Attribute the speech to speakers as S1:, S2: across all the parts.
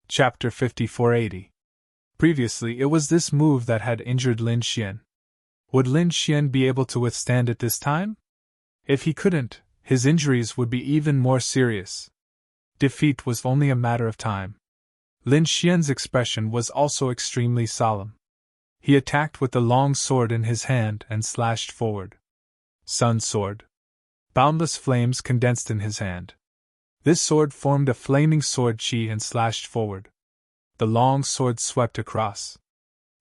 S1: Chapter 5480. Previously, it was this move that had injured Lin Xian. Would Lin Xian be able to withstand it this time? If he couldn't, his injuries would be even more serious. Defeat was only a matter of time. Lin Xian's expression was also extremely solemn. He attacked with the long sword in his hand and slashed forward. Sun sword. Boundless flames condensed in his hand. This sword formed a flaming sword chi and slashed forward. The long sword swept across.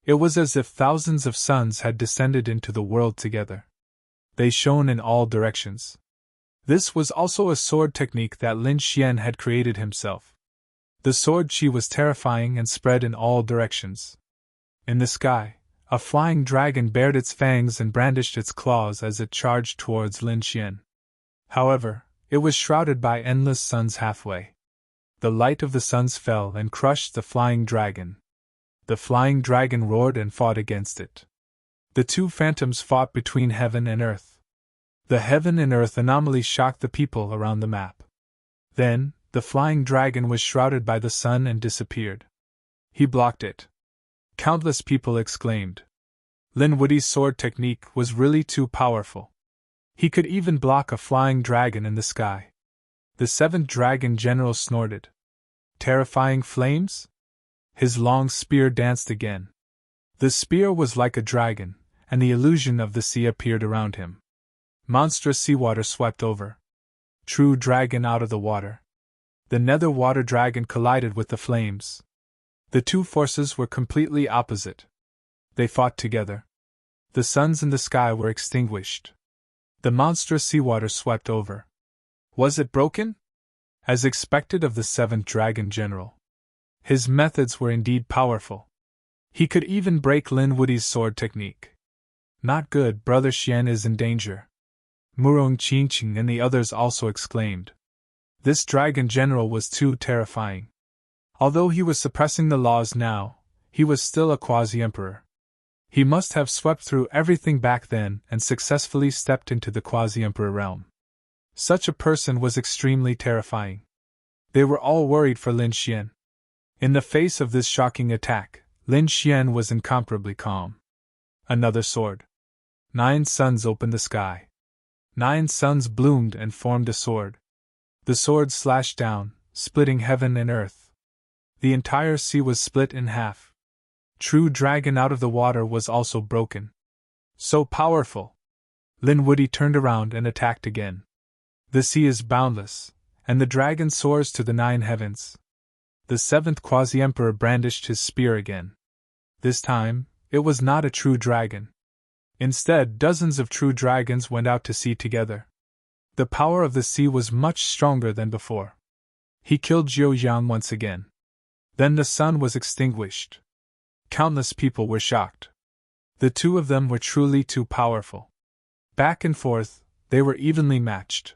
S1: It was as if thousands of suns had descended into the world together. They shone in all directions. This was also a sword technique that Lin Xian had created himself. The sword chi was terrifying and spread in all directions. In the sky, a flying dragon bared its fangs and brandished its claws as it charged towards Lin Xian. However, it was shrouded by endless suns halfway. The light of the suns fell and crushed the flying dragon. The flying dragon roared and fought against it. The two phantoms fought between heaven and earth. The heaven and earth anomaly shocked the people around the map. Then, the flying dragon was shrouded by the sun and disappeared. He blocked it. Countless people exclaimed. Lin Wudi's sword technique was really too powerful. He could even block a flying dragon in the sky. The seventh dragon general snorted. Terrifying flames? His long spear danced again. The spear was like a dragon, and the illusion of the sea appeared around him. Monstrous seawater swept over. True dragon out of the water. The nether water dragon collided with the flames. The two forces were completely opposite. They fought together. The suns in the sky were extinguished. The monstrous seawater swept over. Was it broken? As expected of the seventh dragon general. His methods were indeed powerful. He could even break Lin Wudi's sword technique. Not good, Brother Xian is in danger. Murong Qingqing and the others also exclaimed. This dragon general was too terrifying. Although he was suppressing the laws now, he was still a quasi-emperor. He must have swept through everything back then and successfully stepped into the quasi-emperor realm. Such a person was extremely terrifying. They were all worried for Lin Xian. In the face of this shocking attack, Lin Xian was incomparably calm. Another sword. 9 suns opened the sky. 9 suns bloomed and formed a sword. The sword slashed down, splitting heaven and earth. The entire sea was split in half. True dragon out of the water was also broken. So powerful! Lin Wudi turned around and attacked again. The sea is boundless, and the dragon soars to the 9 heavens. The seventh quasi-emperor brandished his spear again. This time, it was not a true dragon. Instead, dozens of true dragons went out to sea together. The power of the sea was much stronger than before. He killed Zhou Yang once again. Then the sun was extinguished. Countless people were shocked. The two of them were truly too powerful. Back and forth, they were evenly matched.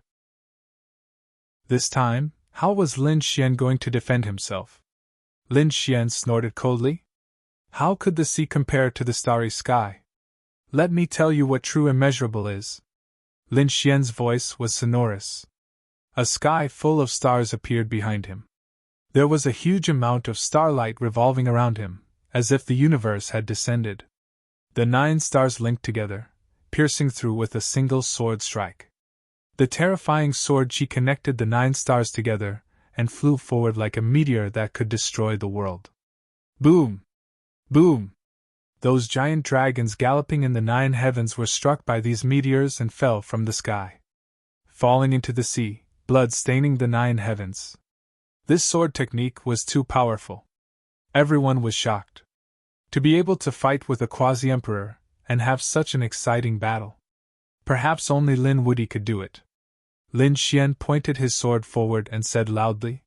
S1: This time, how was Lin Xian going to defend himself? Lin Xian snorted coldly. How could the sea compare to the starry sky? Let me tell you what true immeasurable is. Lin Xian's voice was sonorous. A sky full of stars appeared behind him. There was a huge amount of starlight revolving around him, as if the universe had descended. The 9 stars linked together, piercing through with a single sword strike. The terrifying sword chi connected the 9 stars together, and flew forward like a meteor that could destroy the world. Boom! Boom! Those giant dragons galloping in the 9 heavens were struck by these meteors and fell from the sky. Falling into the sea, blood staining the 9 heavens. This sword technique was too powerful. Everyone was shocked. To be able to fight with a quasi-emperor, and have such an exciting battle. Perhaps only Lin Wudi could do it. Lin Xian pointed his sword forward and said loudly,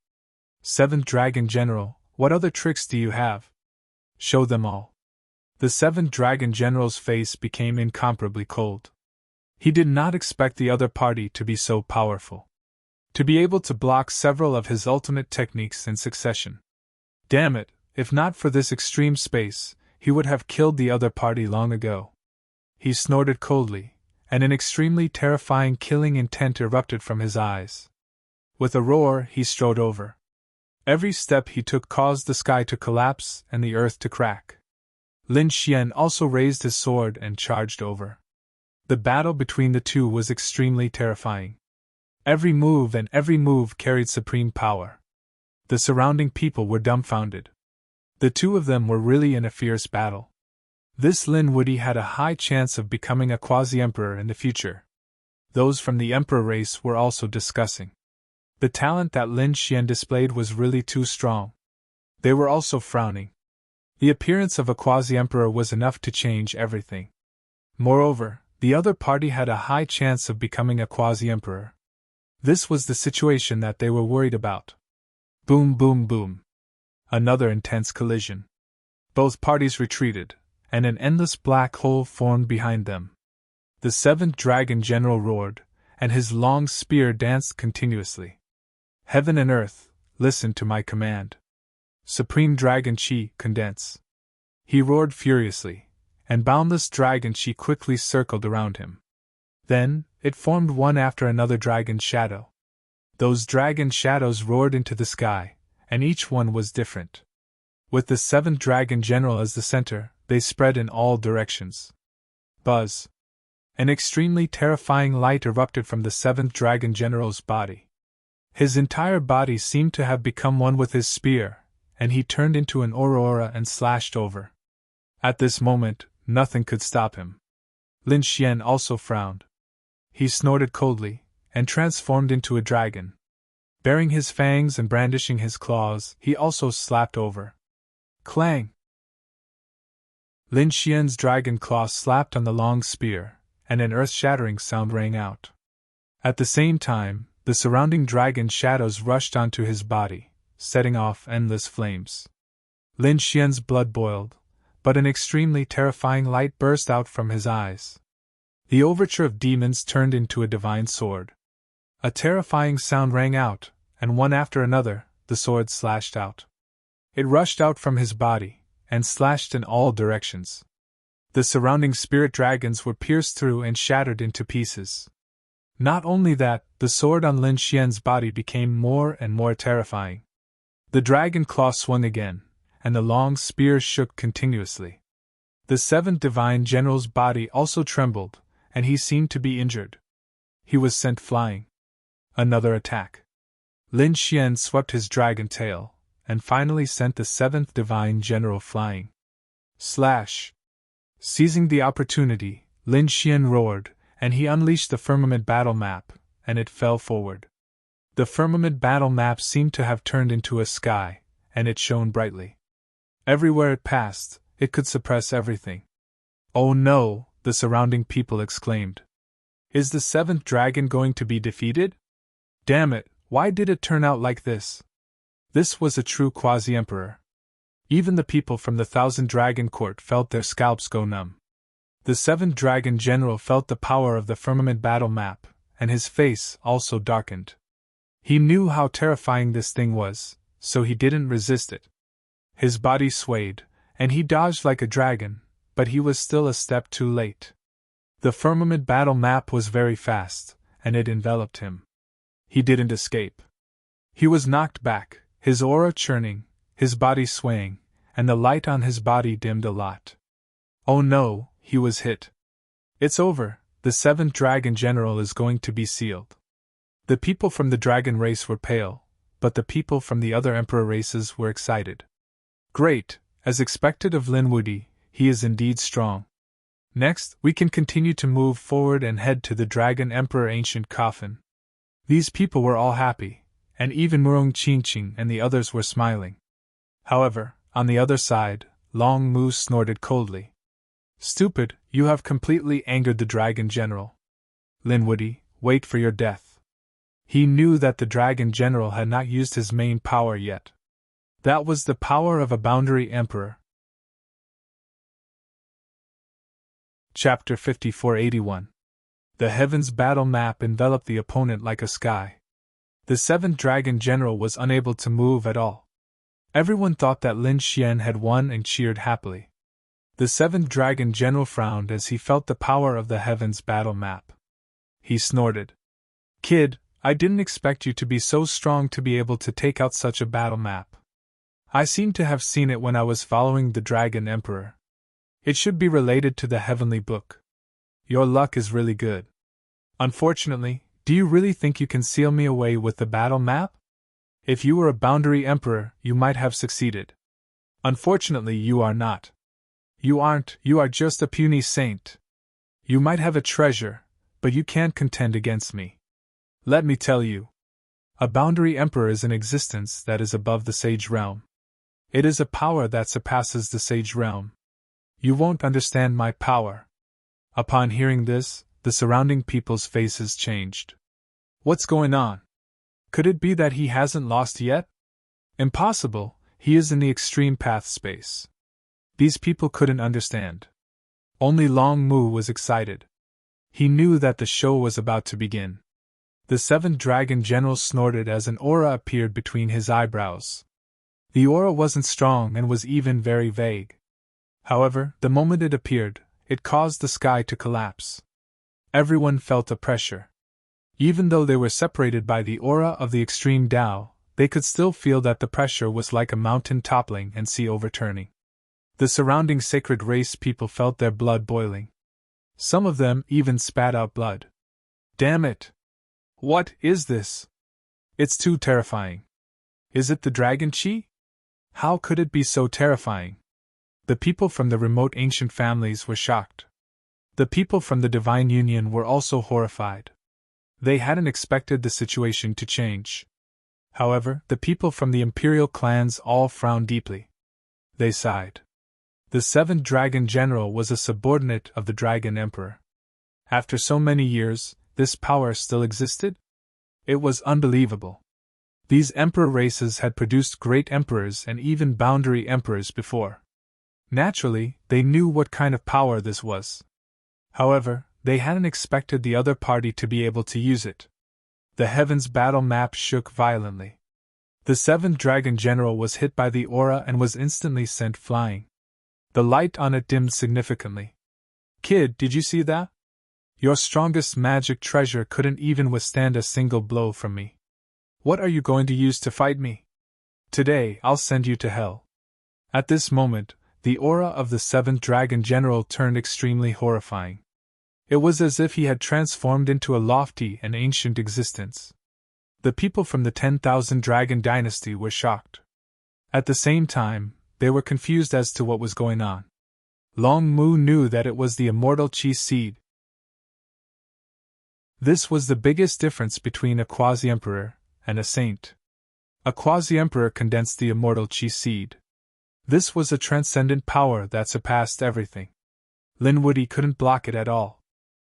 S1: Seventh Dragon General, what other tricks do you have? Show them all. The seventh Dragon General's face became incomparably cold. He did not expect the other party to be so powerful. To be able to block several of his ultimate techniques in succession. Damn it, if not for this extreme space, he would have killed the other party long ago. He snorted coldly, and an extremely terrifying killing intent erupted from his eyes. With a roar, he strode over. Every step he took caused the sky to collapse and the earth to crack. Lin Xian also raised his sword and charged over. The battle between the two was extremely terrifying. Every move carried supreme power. The surrounding people were dumbfounded. The two of them were really in a fierce battle. This Lin Wuyi had a high chance of becoming a quasi-emperor in the future. Those from the emperor race were also discussing. The talent that Lin Xian displayed was really too strong. They were also frowning. The appearance of a quasi-emperor was enough to change everything. Moreover, the other party had a high chance of becoming a quasi-emperor. This was the situation that they were worried about. Boom, boom, boom. Another intense collision. Both parties retreated, and an endless black hole formed behind them. The seventh dragon general roared, and his long spear danced continuously. Heaven and earth, listen to my command. Supreme Dragon Qi, condense. He roared furiously, and boundless dragon Qi quickly circled around him. Then, it formed one after another dragon shadow. Those dragon shadows roared into the sky, and each one was different. With the seventh dragon general as the center, they spread in all directions. Buzz! An extremely terrifying light erupted from the seventh dragon general's body. His entire body seemed to have become one with his spear, and he turned into an aurora and slashed over. At this moment, nothing could stop him. Lin Xian also frowned. He snorted coldly, and transformed into a dragon. Baring his fangs and brandishing his claws, he also slapped over. Clang! Lin Xian's dragon claw slapped on the long spear, and an earth-shattering sound rang out. At the same time, the surrounding dragon shadows rushed onto his body, setting off endless flames. Lin Xian's blood boiled, but an extremely terrifying light burst out from his eyes. The overture of demons turned into a divine sword. A terrifying sound rang out, and one after another, the sword slashed out. It rushed out from his body, and slashed in all directions. The surrounding spirit dragons were pierced through and shattered into pieces. Not only that, the sword on Lin Xian's body became more and more terrifying. The dragon claw swung again, and the long spear shook continuously. The seventh divine general's body also trembled, and he seemed to be injured. He was sent flying. Another attack. Lin Xian swept his dragon tail, and finally sent the seventh divine general flying. Slash! Seizing the opportunity, Lin Xian roared, and he unleashed the firmament battle map, and it fell forward. The firmament battle map seemed to have turned into a sky, and it shone brightly. Everywhere it passed, it could suppress everything. Oh no, the surrounding people exclaimed. Is the seventh dragon going to be defeated? Damn it, why did it turn out like this? This was a true quasi-emperor. Even the people from the Thousand Dragon Court felt their scalps go numb. The seventh dragon general felt the power of the firmament battle map, and his face also darkened. He knew how terrifying this thing was, so he didn't resist it. His body swayed, and he dodged like a dragon, but he was still a step too late. The firmament battle map was very fast, and it enveloped him. He didn't escape. He was knocked back, his aura churning, his body swaying, and the light on his body dimmed a lot. Oh no, he was hit. It's over, the seventh dragon general is going to be sealed. The people from the dragon race were pale, but the people from the other emperor races were excited. Great, as expected of Lin Wuyi, he is indeed strong. Next, we can continue to move forward and head to the Dragon Emperor Ancient Coffin. These people were all happy, and even Murong Qingqing and the others were smiling. However, on the other side, Long Mu snorted coldly. Stupid, you have completely angered the Dragon General. Lin Wuyi, wait for your death. He knew that the Dragon General had not used his main power yet. That was the power of a boundary emperor. Chapter 5481. The Heavens battle map enveloped the opponent like a sky. The seventh Dragon General was unable to move at all. Everyone thought that Lin Xian had won and cheered happily. The seventh Dragon General frowned as he felt the power of the Heavens battle map. He snorted. Kid, I didn't expect you to be so strong to be able to take out such a battle map. I seem to have seen it when I was following the Dragon Emperor. It should be related to the Heavenly Book. Your luck is really good. Unfortunately, do you really think you can seal me away with the battle map? If you were a boundary emperor, you might have succeeded. Unfortunately, you are not. You aren't, you are just a puny saint. You might have a treasure, but you can't contend against me. Let me tell you. A boundary emperor is an existence that is above the sage realm. It is a power that surpasses the sage realm. You won't understand my power. Upon hearing this, the surrounding people's faces changed. What's going on? Could it be that he hasn't lost yet? Impossible, he is in the extreme path space. These people couldn't understand. Only Long Mu was excited. He knew that the show was about to begin. The seventh dragon general snorted as an aura appeared between his eyebrows. The aura wasn't strong and was even very vague. However, the moment it appeared, it caused the sky to collapse. Everyone felt a pressure. Even though they were separated by the aura of the extreme Tao, they could still feel that the pressure was like a mountain toppling and sea overturning. The surrounding sacred race people felt their blood boiling. Some of them even spat out blood. Damn it! What is this? It's too terrifying. Is it the dragon chi? How could it be so terrifying? The people from the remote ancient families were shocked. The people from the Divine Union were also horrified. They hadn't expected the situation to change. However, the people from the imperial clans all frowned deeply. They sighed. The seventh dragon general was a subordinate of the Dragon Emperor. After so many years, this power still existed? It was unbelievable. These emperor races had produced great emperors and even boundary emperors before. Naturally, they knew what kind of power this was. However, they hadn't expected the other party to be able to use it. The heavens battle map shook violently. The seventh dragon general was hit by the aura and was instantly sent flying. The light on it dimmed significantly. Kid, did you see that? Your strongest magic treasure couldn't even withstand a single blow from me. What are you going to use to fight me? Today, I'll send you to hell. At this moment, the aura of the seventh dragon general turned extremely horrifying. It was as if he had transformed into a lofty and ancient existence. The people from the 10,000 Dragon Dynasty were shocked. At the same time, they were confused as to what was going on. Long Mu knew that it was the immortal Qi seed. This was the biggest difference between a quasi-emperor and a saint. A quasi-emperor condensed the immortal Qi seed. This was a transcendent power that surpassed everything. Linwoody couldn't block it at all.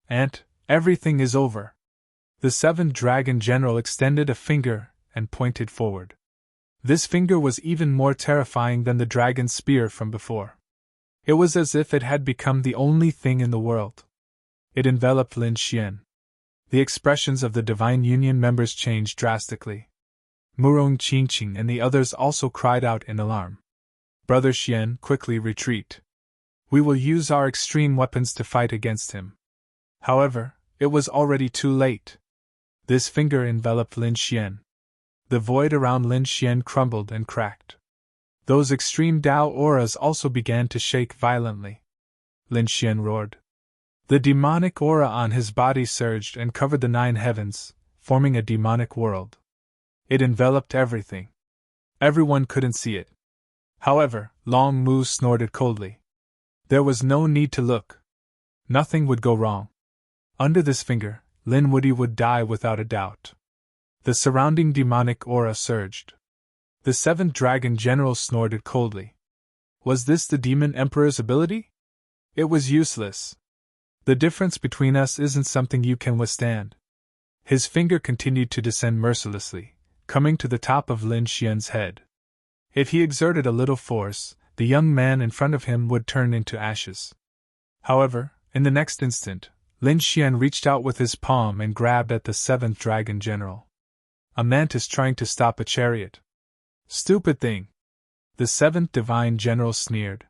S1: "Aunt, everything is over." The seventh dragon general extended a finger and pointed forward. This finger was even more terrifying than the dragon spear from before. It was as if it had become the only thing in the world. It enveloped Lin Xian. The expressions of the Divine Union members changed drastically. Murong Qingqing and the others also cried out in alarm. "Brother Xian, quickly retreat. We will use our extreme weapons to fight against him." However, it was already too late. This finger enveloped Lin Xian. The void around Lin Xian crumbled and cracked. Those extreme Tao auras also began to shake violently. Lin Xian roared. The demonic aura on his body surged and covered the 9 heavens, forming a demonic world. It enveloped everything. Everyone couldn't see it. However, Long Mu snorted coldly. There was no need to look. Nothing would go wrong. Under this finger, Linwoody would die without a doubt. The surrounding demonic aura surged. The seventh dragon general snorted coldly. Was this the demon emperor's ability? It was useless. The difference between us isn't something you can withstand. His finger continued to descend mercilessly, coming to the top of Lin Xian's head. If he exerted a little force, the young man in front of him would turn into ashes. However, in the next instant, Lin Xian reached out with his palm and grabbed at the seventh dragon general. A mantis trying to stop a chariot. Stupid thing! The seventh divine general sneered.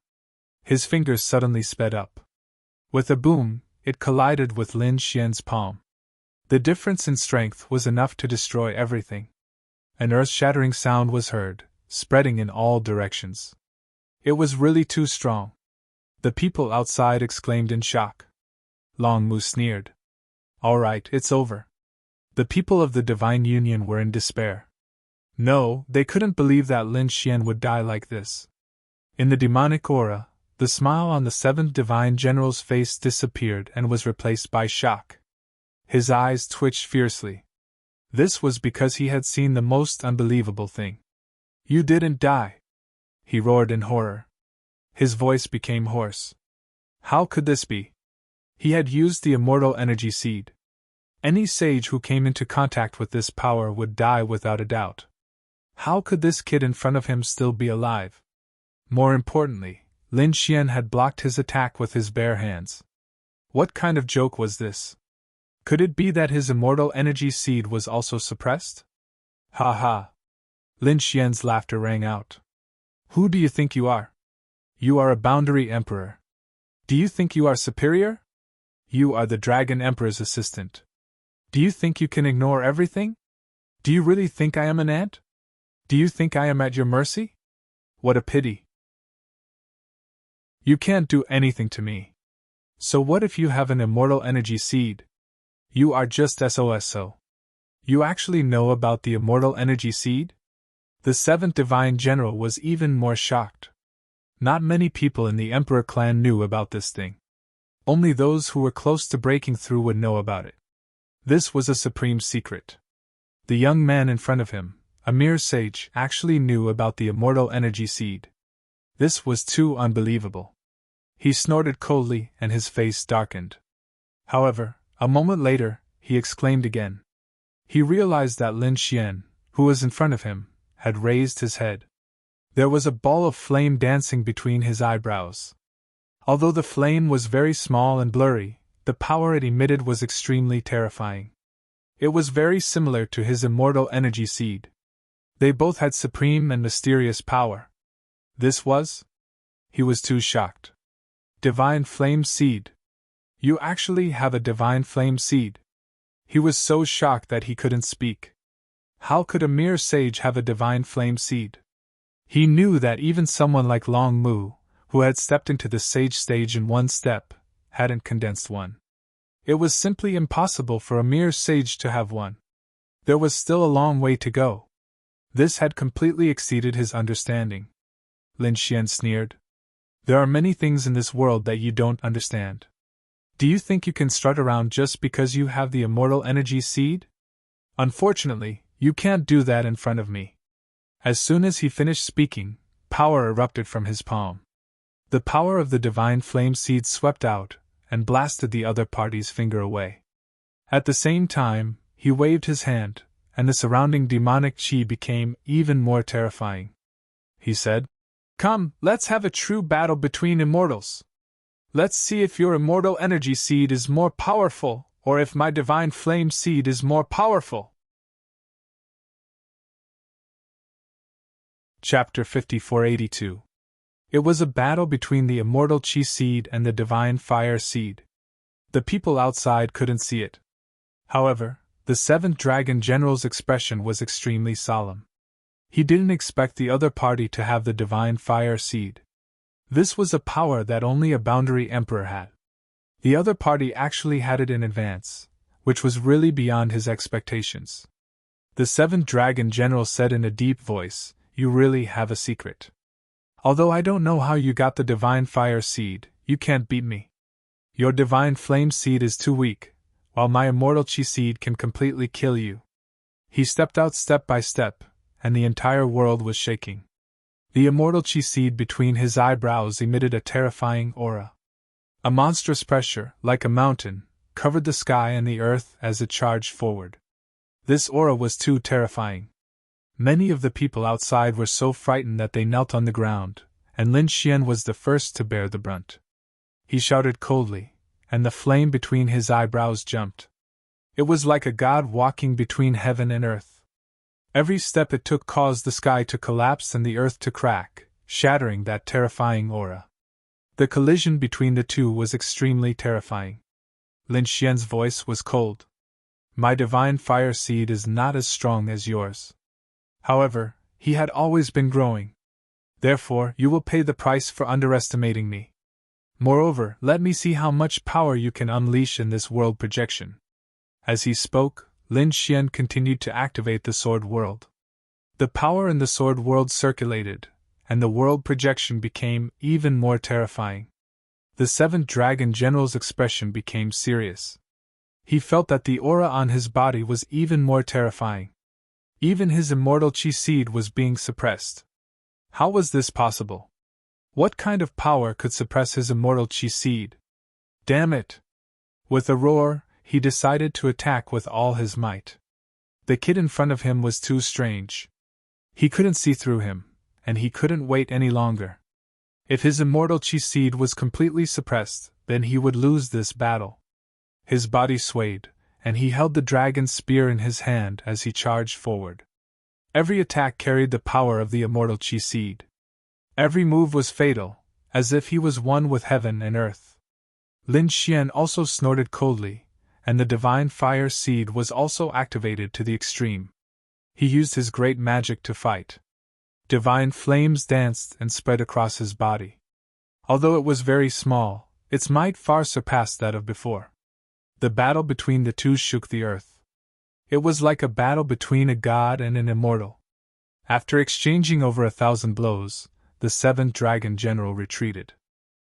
S1: His fingers suddenly sped up. With a boom, it collided with Lin Xian's palm. The difference in strength was enough to destroy everything. An earth-shattering sound was heard, spreading in all directions. It was really too strong. The people outside exclaimed in shock. Long Mu sneered. All right, it's over. The people of the Divine Union were in despair. No, they couldn't believe that Lin Xian would die like this. In the demonic aura, the smile on the seventh Divine General's face disappeared and was replaced by shock. His eyes twitched fiercely. This was because he had seen the most unbelievable thing. You didn't die! He roared in horror. His voice became hoarse. How could this be? He had used the immortal energy seed. Any sage who came into contact with this power would die without a doubt. How could this kid in front of him still be alive? More importantly, Lin Xian had blocked his attack with his bare hands. What kind of joke was this? Could it be that his immortal energy seed was also suppressed? Ha ha! Lin Xian's laughter rang out. Who do you think you are? You are a boundary emperor. Do you think you are superior? You are the Dragon Emperor's assistant. Do you think you can ignore everything? Do you really think I am an ant? Do you think I am at your mercy? What a pity. You can't do anything to me. So what if you have an immortal energy seed? You are just SOSO. You actually know about the immortal energy seed? The seventh Divine General was even more shocked. Not many people in the Emperor clan knew about this thing. Only those who were close to breaking through would know about it. This was a supreme secret. The young man in front of him, a mere sage, actually knew about the immortal energy seed. This was too unbelievable. He snorted coldly and his face darkened. However, a moment later, he exclaimed again. He realized that Lin Xian, who was in front of him, had raised his head. There was a ball of flame dancing between his eyebrows. Although the flame was very small and blurry, the power it emitted was extremely terrifying. It was very similar to his immortal energy seed. They both had supreme and mysterious power. This was? He was too shocked. Divine Flame Seed. You actually have a Divine Flame Seed? He was so shocked that he couldn't speak. How could a mere sage have a Divine Flame Seed? He knew that even someone like Long Mu, who had stepped into the sage stage in one step, hadn't condensed one. It was simply impossible for a mere sage to have one. There was still a long way to go. This had completely exceeded his understanding. Lin Xian sneered. There are many things in this world that you don't understand. Do you think you can strut around just because you have the immortal energy seed? Unfortunately, you can't do that in front of me. As soon as he finished speaking, power erupted from his palm. The power of the Divine Flame Seed swept out and blasted the other party's finger away. At the same time, he waved his hand, and the surrounding demonic chi became even more terrifying. He said, Come, let's have a true battle between immortals. Let's see if your immortal energy seed is more powerful, or if my Divine Flame Seed is more powerful. Chapter 5482. It was a battle between the immortal Chi Seed and the Divine Fire Seed. The people outside couldn't see it. However, the seventh Dragon General's expression was extremely solemn. He didn't expect the other party to have the Divine Fire Seed. This was a power that only a Boundary Emperor had. The other party actually had it in advance, which was really beyond his expectations. The seventh Dragon General said in a deep voice, You really have a secret. Although I don't know how you got the Divine Fire Seed, you can't beat me. Your Divine Flame Seed is too weak, while my Immortal Chi Seed can completely kill you. He stepped out step by step, and the entire world was shaking. The Immortal Chi Seed between his eyebrows emitted a terrifying aura. A monstrous pressure, like a mountain, covered the sky and the earth as it charged forward. This aura was too terrifying. Many of the people outside were so frightened that they knelt on the ground, and Lin Xian was the first to bear the brunt. He shouted coldly, and the flame between his eyebrows jumped. It was like a god walking between heaven and earth. Every step it took caused the sky to collapse and the earth to crack, shattering that terrifying aura. The collision between the two was extremely terrifying. Lin Xian's voice was cold. My divine fire seed is not as strong as yours. However, he had always been growing. Therefore, you will pay the price for underestimating me. Moreover, let me see how much power you can unleash in this world projection. As he spoke, Lin Xian continued to activate the sword world. The power in the sword world circulated, and the world projection became even more terrifying. The seventh dragon general's expression became serious. He felt that the aura on his body was even more terrifying. Even his immortal chi seed was being suppressed. How was this possible? What kind of power could suppress his immortal chi seed? Damn it! With a roar, he decided to attack with all his might. The kid in front of him was too strange. He couldn't see through him, and he couldn't wait any longer. If his immortal chi seed was completely suppressed, then he would lose this battle. His body swayed, and he held the dragon's spear in his hand as he charged forward. Every attack carried the power of the immortal chi seed. Every move was fatal, as if he was one with heaven and earth. Lin Xian also snorted coldly, and the divine fire seed was also activated to the extreme. He used his great magic to fight. Divine flames danced and spread across his body. Although it was very small, its might far surpassed that of before. The battle between the two shook the earth. It was like a battle between a god and an immortal. After exchanging over 1,000 blows, the seventh dragon general retreated.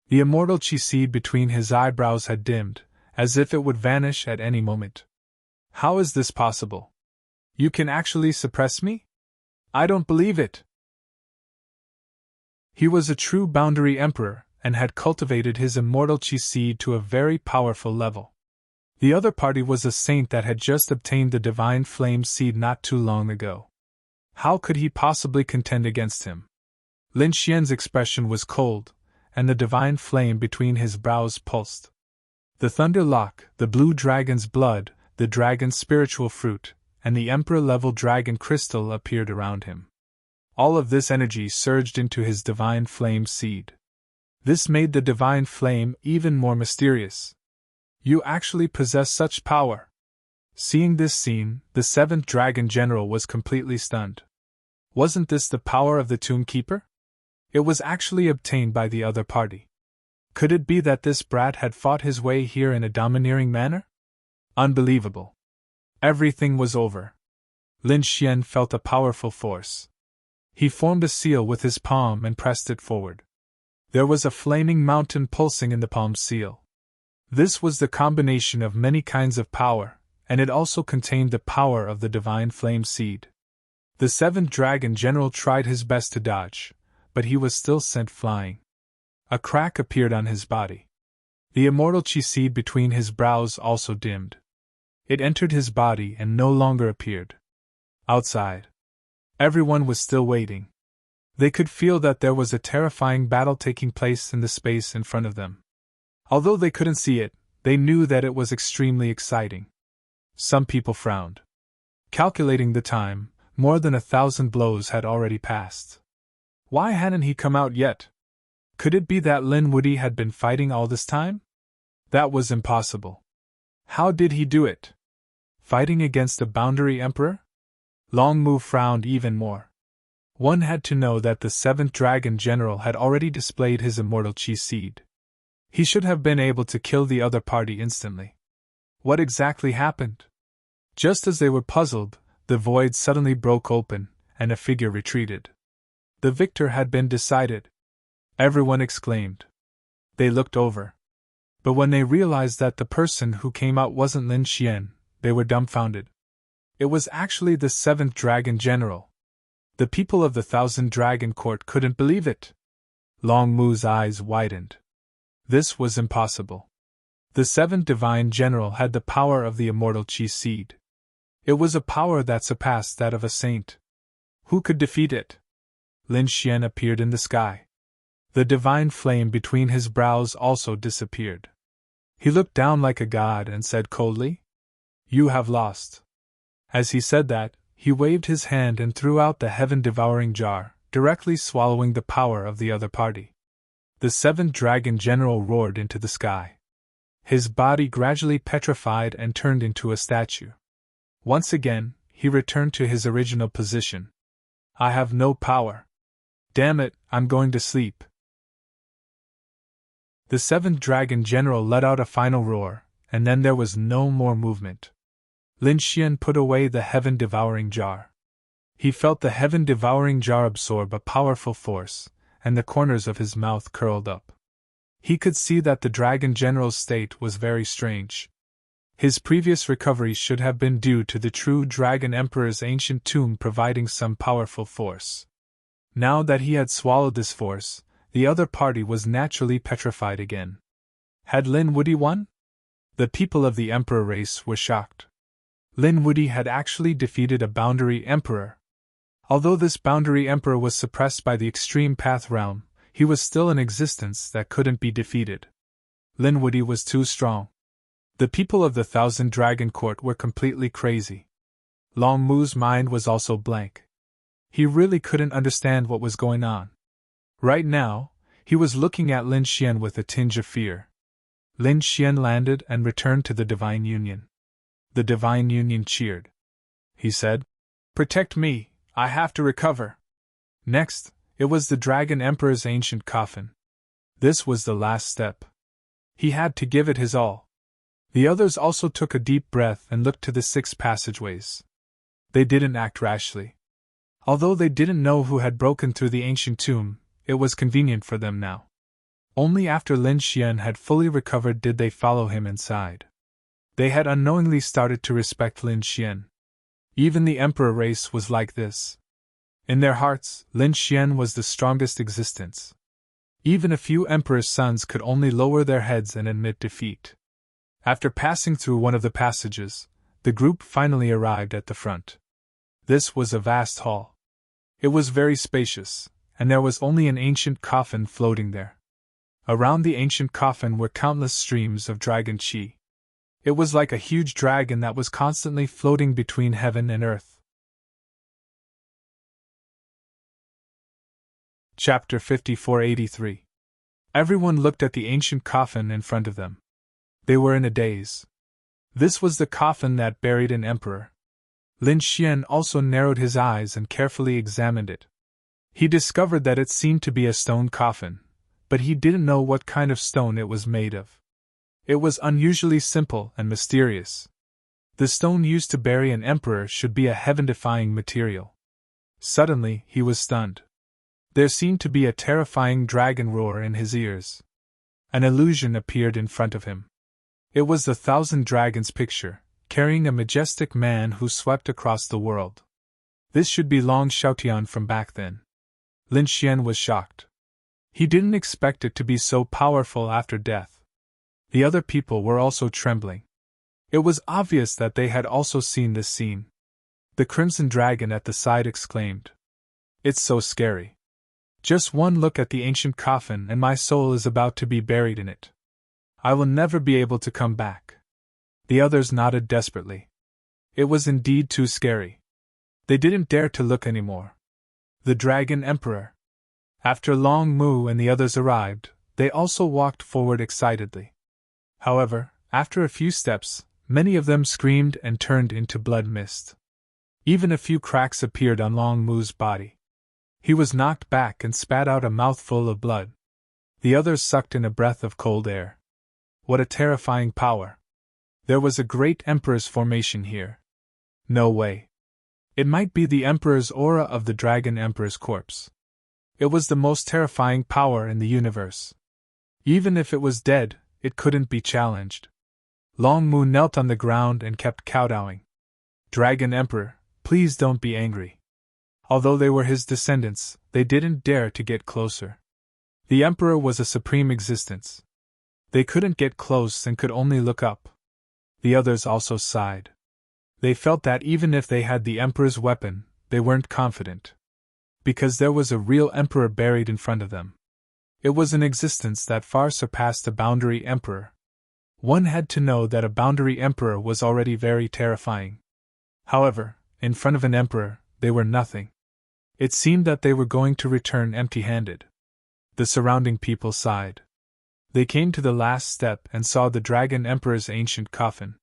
S1: The immortal chi seed between his eyebrows had dimmed, as if it would vanish at any moment. How is this possible? You can actually suppress me? I don't believe it. He was a true boundary emperor, and had cultivated his immortal chi seed to a very powerful level. The other party was a saint that had just obtained the divine flame seed not too long ago. How could he possibly contend against him? Lin Xian's expression was cold, and the divine flame between his brows pulsed. The thunder lock, the blue dragon's blood, the dragon's spiritual fruit, and the emperor-level dragon crystal appeared around him. All of this energy surged into his divine flame seed. This made the divine flame even more mysterious. You actually possess such power. Seeing this scene, the seventh dragon general was completely stunned. Wasn't this the power of the Tomb Keeper? It was actually obtained by the other party. Could it be that this brat had fought his way here in a domineering manner? Unbelievable. Everything was over. Lin Xian felt a powerful force. He formed a seal with his palm and pressed it forward. There was a flaming mountain pulsing in the palm seal. This was the combination of many kinds of power, and it also contained the power of the divine flame seed. The seventh dragon general tried his best to dodge, but he was still sent flying. A crack appeared on his body. The immortal chi seed between his brows also dimmed. It entered his body and no longer appeared. Outside, everyone was still waiting. They could feel that there was a terrifying battle taking place in the space in front of them. Although they couldn't see it, they knew that it was extremely exciting. Some people frowned. Calculating the time, more than 1,000 blows had already passed. Why hadn't he come out yet? Could it be that Lin Wuyi had been fighting all this time? That was impossible. How did he do it? Fighting against a boundary emperor? Long Mu frowned even more. One had to know that the seventh dragon general had already displayed his immortal chi seed. He should have been able to kill the other party instantly. What exactly happened? Just as they were puzzled, the void suddenly broke open, and a figure retreated. The victor had been decided. Everyone exclaimed. They looked over. But when they realized that the person who came out wasn't Lin Xian, they were dumbfounded. It was actually the seventh dragon general. The people of the 1,000 Dragon Court couldn't believe it. Long Mu's eyes widened. This was impossible. The seventh divine general had the power of the immortal chi seed. It was a power that surpassed that of a saint. Who could defeat it? Lin Xian appeared in the sky. The divine flame between his brows also disappeared. He looked down like a god and said coldly, "You have lost." As he said that, he waved his hand and threw out the heaven-devouring jar, directly swallowing the power of the other party. The seventh dragon general roared into the sky. His body gradually petrified and turned into a statue. Once again, he returned to his original position. I have no power. Damn it, I'm going to sleep. The seventh dragon general let out a final roar, and then there was no more movement. Lin Xian put away the heaven-devouring jar. He felt the heaven-devouring jar absorb a powerful force, and the corners of his mouth curled up. He could see that the dragon general's state was very strange. His previous recovery should have been due to the true Dragon Emperor's ancient tomb providing some powerful force. Now that he had swallowed this force, the other party was naturally petrified again. Had Lin Wuyi won? The people of the Emperor race were shocked. Lin Wuyi had actually defeated a boundary emperor. Although this boundary emperor was suppressed by the extreme path realm, he was still in existence that couldn't be defeated. Lin Wuyi was too strong. The people of the Thousand Dragon Court were completely crazy. Long Mu's mind was also blank. He really couldn't understand what was going on. Right now, he was looking at Lin Xian with a tinge of fear. Lin Xian landed and returned to the Divine Union. The Divine Union cheered. He said, "Protect me, I have to recover." Next, it was the Dragon Emperor's ancient coffin. This was the last step. He had to give it his all. The others also took a deep breath and looked to the 6 passageways. They didn't act rashly. Although they didn't know who had broken through the ancient tomb, it was convenient for them now. Only after Lin Xian had fully recovered did they follow him inside. They had unknowingly started to respect Lin Xian. Even the Emperor race was like this. In their hearts, Lin Xian was the strongest existence. Even a few Emperor's sons could only lower their heads and admit defeat. After passing through one of the passages, the group finally arrived at the front. This was a vast hall. It was very spacious, and there was only an ancient coffin floating there. Around the ancient coffin were countless streams of dragon qi. It was like a huge dragon that was constantly floating between heaven and earth. Chapter 5483. Everyone looked at the ancient coffin in front of them. They were in a daze. This was the coffin that buried an emperor. Lin Xian also narrowed his eyes and carefully examined it. He discovered that it seemed to be a stone coffin, but he didn't know what kind of stone it was made of. It was unusually simple and mysterious. The stone used to bury an emperor should be a heaven-defying material. Suddenly, he was stunned. There seemed to be a terrifying dragon roar in his ears. An illusion appeared in front of him. It was the Thousand Dragons picture, carrying a majestic man who swept across the world. This should be Long Xiaotian from back then. Lin Xian was shocked. He didn't expect it to be so powerful after death. The other people were also trembling. It was obvious that they had also seen this scene. The Crimson Dragon at the side exclaimed, "It's so scary. Just one look at the ancient coffin and my soul is about to be buried in it. I will never be able to come back." The others nodded desperately. It was indeed too scary. They didn't dare to look anymore. The Dragon Emperor. After Long Mu and the others arrived, they also walked forward excitedly. However, after a few steps, many of them screamed and turned into blood mist. Even a few cracks appeared on Long Mu's body. He was knocked back and spat out a mouthful of blood. The others sucked in a breath of cold air. What a terrifying power! There was a great Emperor's formation here. No way. It might be the Emperor's aura of the Dragon Emperor's corpse. It was the most terrifying power in the universe. Even if it was dead, it couldn't be challenged. Long Mu knelt on the ground and kept kowtowing. "Dragon Emperor, please don't be angry." Although they were his descendants, they didn't dare to get closer. The Emperor was a supreme existence. They couldn't get close and could only look up. The others also sighed. They felt that even if they had the Emperor's weapon, they weren't confident. Because there was a real Emperor buried in front of them. It was an existence that far surpassed a boundary Emperor. One had to know that a boundary Emperor was already very terrifying. However, in front of an Emperor, they were nothing. It seemed that they were going to return empty-handed. The surrounding people sighed. They came to the last step and saw the Dragon Emperor's ancient coffin.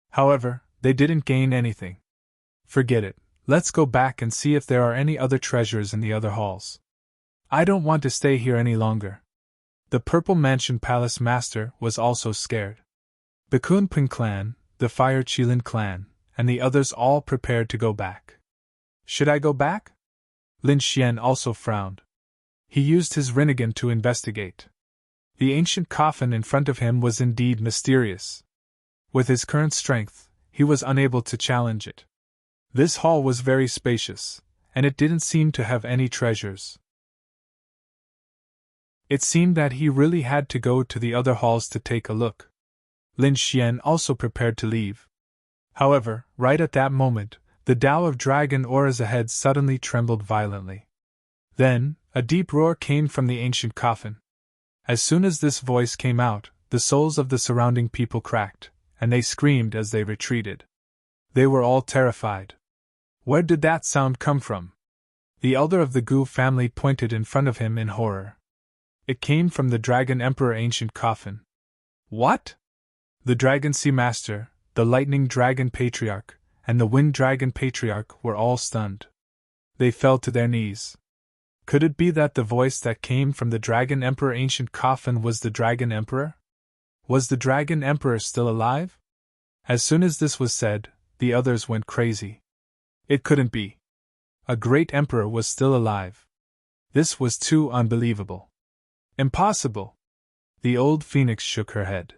S1: However, they didn't gain anything. Forget it, let's go back and see if there are any other treasures in the other halls. I don't want to stay here any longer. The Purple Mansion Palace Master was also scared. The Kunping clan, the Fire Qilin clan, and the others all prepared to go back. Should I go back? Lin Xian also frowned. He used his Rinnegan to investigate. The ancient coffin in front of him was indeed mysterious. With his current strength, he was unable to challenge it. This hall was very spacious, and it didn't seem to have any treasures. It seemed that he really had to go to the other halls to take a look. Lin Xian also prepared to leave. However, right at that moment, the Tao of dragon auras ahead suddenly trembled violently. Then, a deep roar came from the ancient coffin. As soon as this voice came out, the souls of the surrounding people cracked, and they screamed as they retreated. They were all terrified. Where did that sound come from? The elder of the Gu family pointed in front of him in horror. It came from the Dragon Emperor ancient coffin. What? The Dragon Sea Master, the Lightning Dragon Patriarch, and the Wind Dragon Patriarch were all stunned. They fell to their knees. Could it be that the voice that came from the Dragon Emperor ancient coffin was the Dragon Emperor? Was the Dragon Emperor still alive? As soon as this was said, the others went crazy. It couldn't be. A great emperor was still alive. This was too unbelievable. Impossible! The old phoenix shook her head.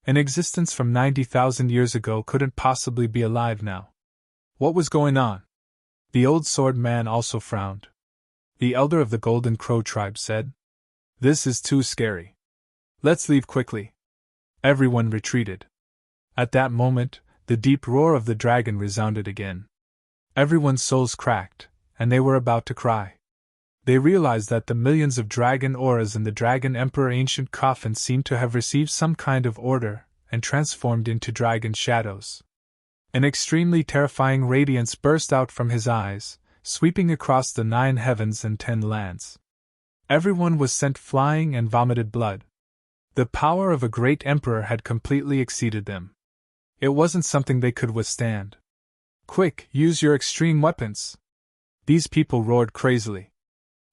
S1: An existence from 90,000 years ago couldn't possibly be alive now. What was going on? The old sword man also frowned. The elder of the Golden Crow tribe said, "This is too scary. Let's leave quickly." Everyone retreated. At that moment, the deep roar of the dragon resounded again. Everyone's souls cracked, and they were about to cry. They realized that the millions of dragon auras in the Dragon Emperor ancient coffin seemed to have received some kind of order and transformed into dragon shadows. An extremely terrifying radiance burst out from his eyes, sweeping across the 9 heavens and 10 lands. Everyone was sent flying and vomited blood. The power of a great emperor had completely exceeded them. It wasn't something they could withstand. Quick, use your extreme weapons! These people roared crazily.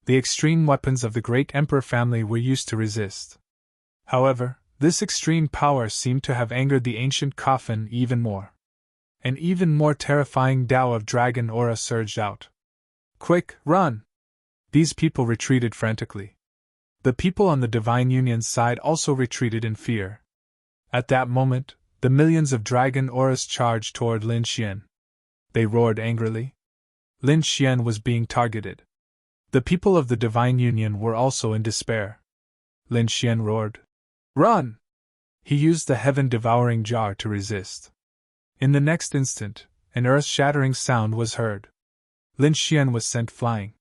S1: The extreme weapons of the great emperor family were used to resist. However, this extreme power seemed to have angered the ancient coffin even more. An even more terrifying Tao of dragon aura surged out. Quick, run! These people retreated frantically. The people on the Divine Union's side also retreated in fear. At that moment, the millions of dragon auras charged toward Lin Xian. They roared angrily. Lin Xian was being targeted. The people of the Divine Union were also in despair. Lin Xian roared, "Run!" He used the heaven-devouring jar to resist. In the next instant, an earth-shattering sound was heard. Lin Xian was sent flying.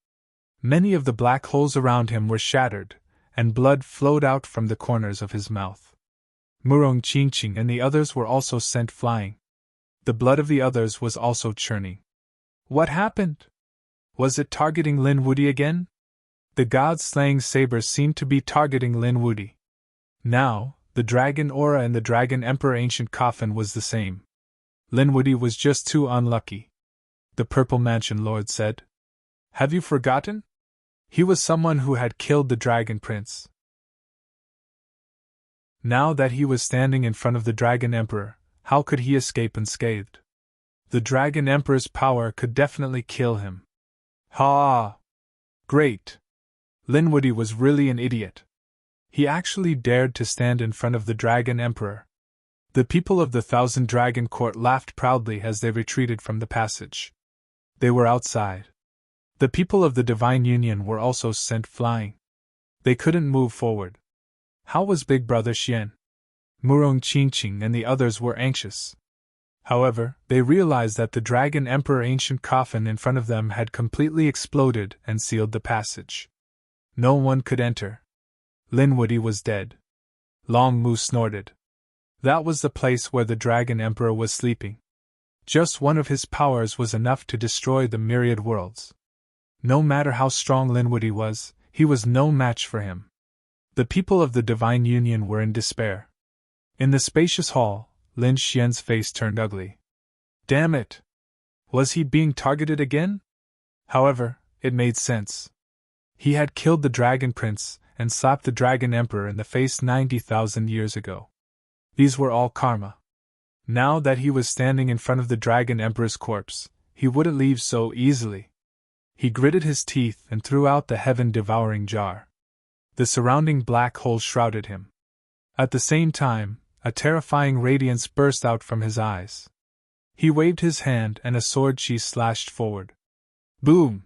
S1: Many of the black holes around him were shattered, and blood flowed out from the corners of his mouth. Murong Qingqing and the others were also sent flying. The blood of the others was also churning. What happened? Was it targeting Lin Wudi again? The god-slaying sabers seemed to be targeting Lin Wudi. Now, the dragon aura in the Dragon Emperor ancient coffin was the same. Lin Wudi was just too unlucky. The Purple Mansion Lord said. Have you forgotten? He was someone who had killed the Dragon Prince. Now that he was standing in front of the Dragon Emperor, how could he escape unscathed? The Dragon Emperor's power could definitely kill him. Ha! Great! Lin Wudi was really an idiot. He actually dared to stand in front of the Dragon Emperor. The people of the Thousand Dragon Court laughed proudly as they retreated from the passage. They were outside. The people of the Divine Union were also sent flying. They couldn't move forward. How was Big Brother Xian? Murong Qingqing and the others were anxious. However, they realized that the Dragon Emperor ancient coffin in front of them had completely exploded and sealed the passage. No one could enter. Lin Wudi was dead. Long Mu snorted. That was the place where the Dragon Emperor was sleeping. Just one of his powers was enough to destroy the myriad worlds. No matter how strong Lin Wudi was, he was no match for him. The people of the Divine Union were in despair. In the spacious hall, Lin Xian's face turned ugly. Damn it! Was he being targeted again? However, it made sense. He had killed the Dragon Prince and slapped the Dragon Emperor in the face 90,000 years ago. These were all karma. Now that he was standing in front of the Dragon Emperor's corpse, he wouldn't leave so easily. He gritted his teeth and threw out the heaven-devouring jar. The surrounding black hole shrouded him. At the same time, a terrifying radiance burst out from his eyes. He waved his hand and a sword sheath slashed forward. Boom!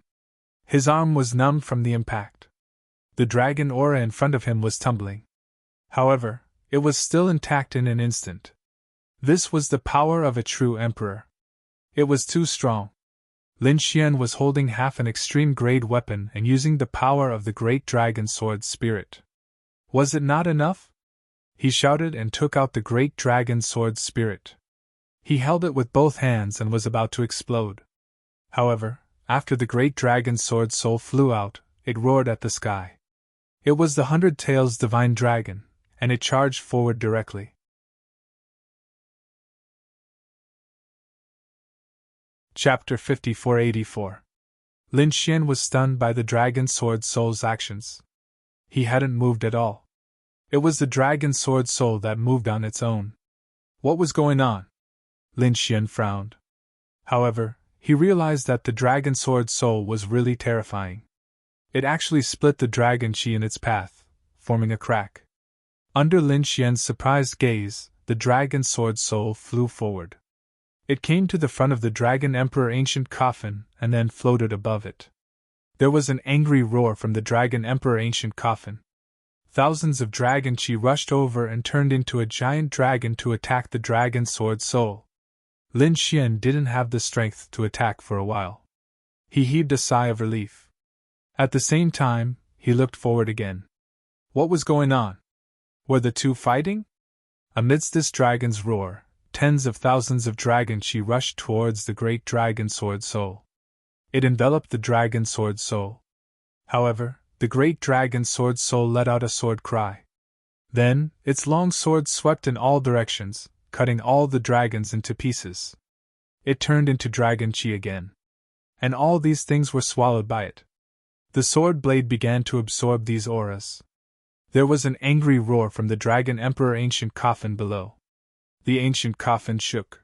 S1: His arm was numbed from the impact. The dragon aura in front of him was tumbling. However, it was still intact in an instant. This was the power of a true emperor. It was too strong. Lin Xian was holding half an extreme-grade weapon and using the power of the great dragon sword spirit. Was it not enough? He shouted and took out the great dragon sword spirit. He held it with both hands and was about to explode. However, after the great dragon sword soul flew out, it roared at the sky. It was the 100 Tails divine dragon, and it charged forward directly. Chapter 5484. Lin Xian was stunned by the Dragon Sword Soul's actions. He hadn't moved at all. It was the Dragon Sword Soul that moved on its own. What was going on? Lin Xian frowned. However, he realized that the Dragon Sword Soul was really terrifying. It actually split the dragon chi in its path, forming a crack. Under Lin Xian's surprised gaze, the Dragon Sword Soul flew forward. It came to the front of the Dragon Emperor Ancient Coffin and then floated above it. There was an angry roar from the Dragon Emperor Ancient Coffin. Thousands of dragon chi rushed over and turned into a giant dragon to attack the Dragon Sword Soul. Lin Xian didn't have the strength to attack for a while. He heaved a sigh of relief. At the same time, he looked forward again. What was going on? Were the two fighting? Amidst this dragon's roar, tens of thousands of dragon chi rushed towards the great Dragon Sword Soul. It enveloped the Dragon Sword Soul. However, the great Dragon Sword Soul let out a sword cry. Then, its long sword swept in all directions, cutting all the dragons into pieces. It turned into dragon chi again. And all these things were swallowed by it. The sword blade began to absorb these auras. There was an angry roar from the Dragon Emperor Ancient Coffin below. The ancient coffin shook.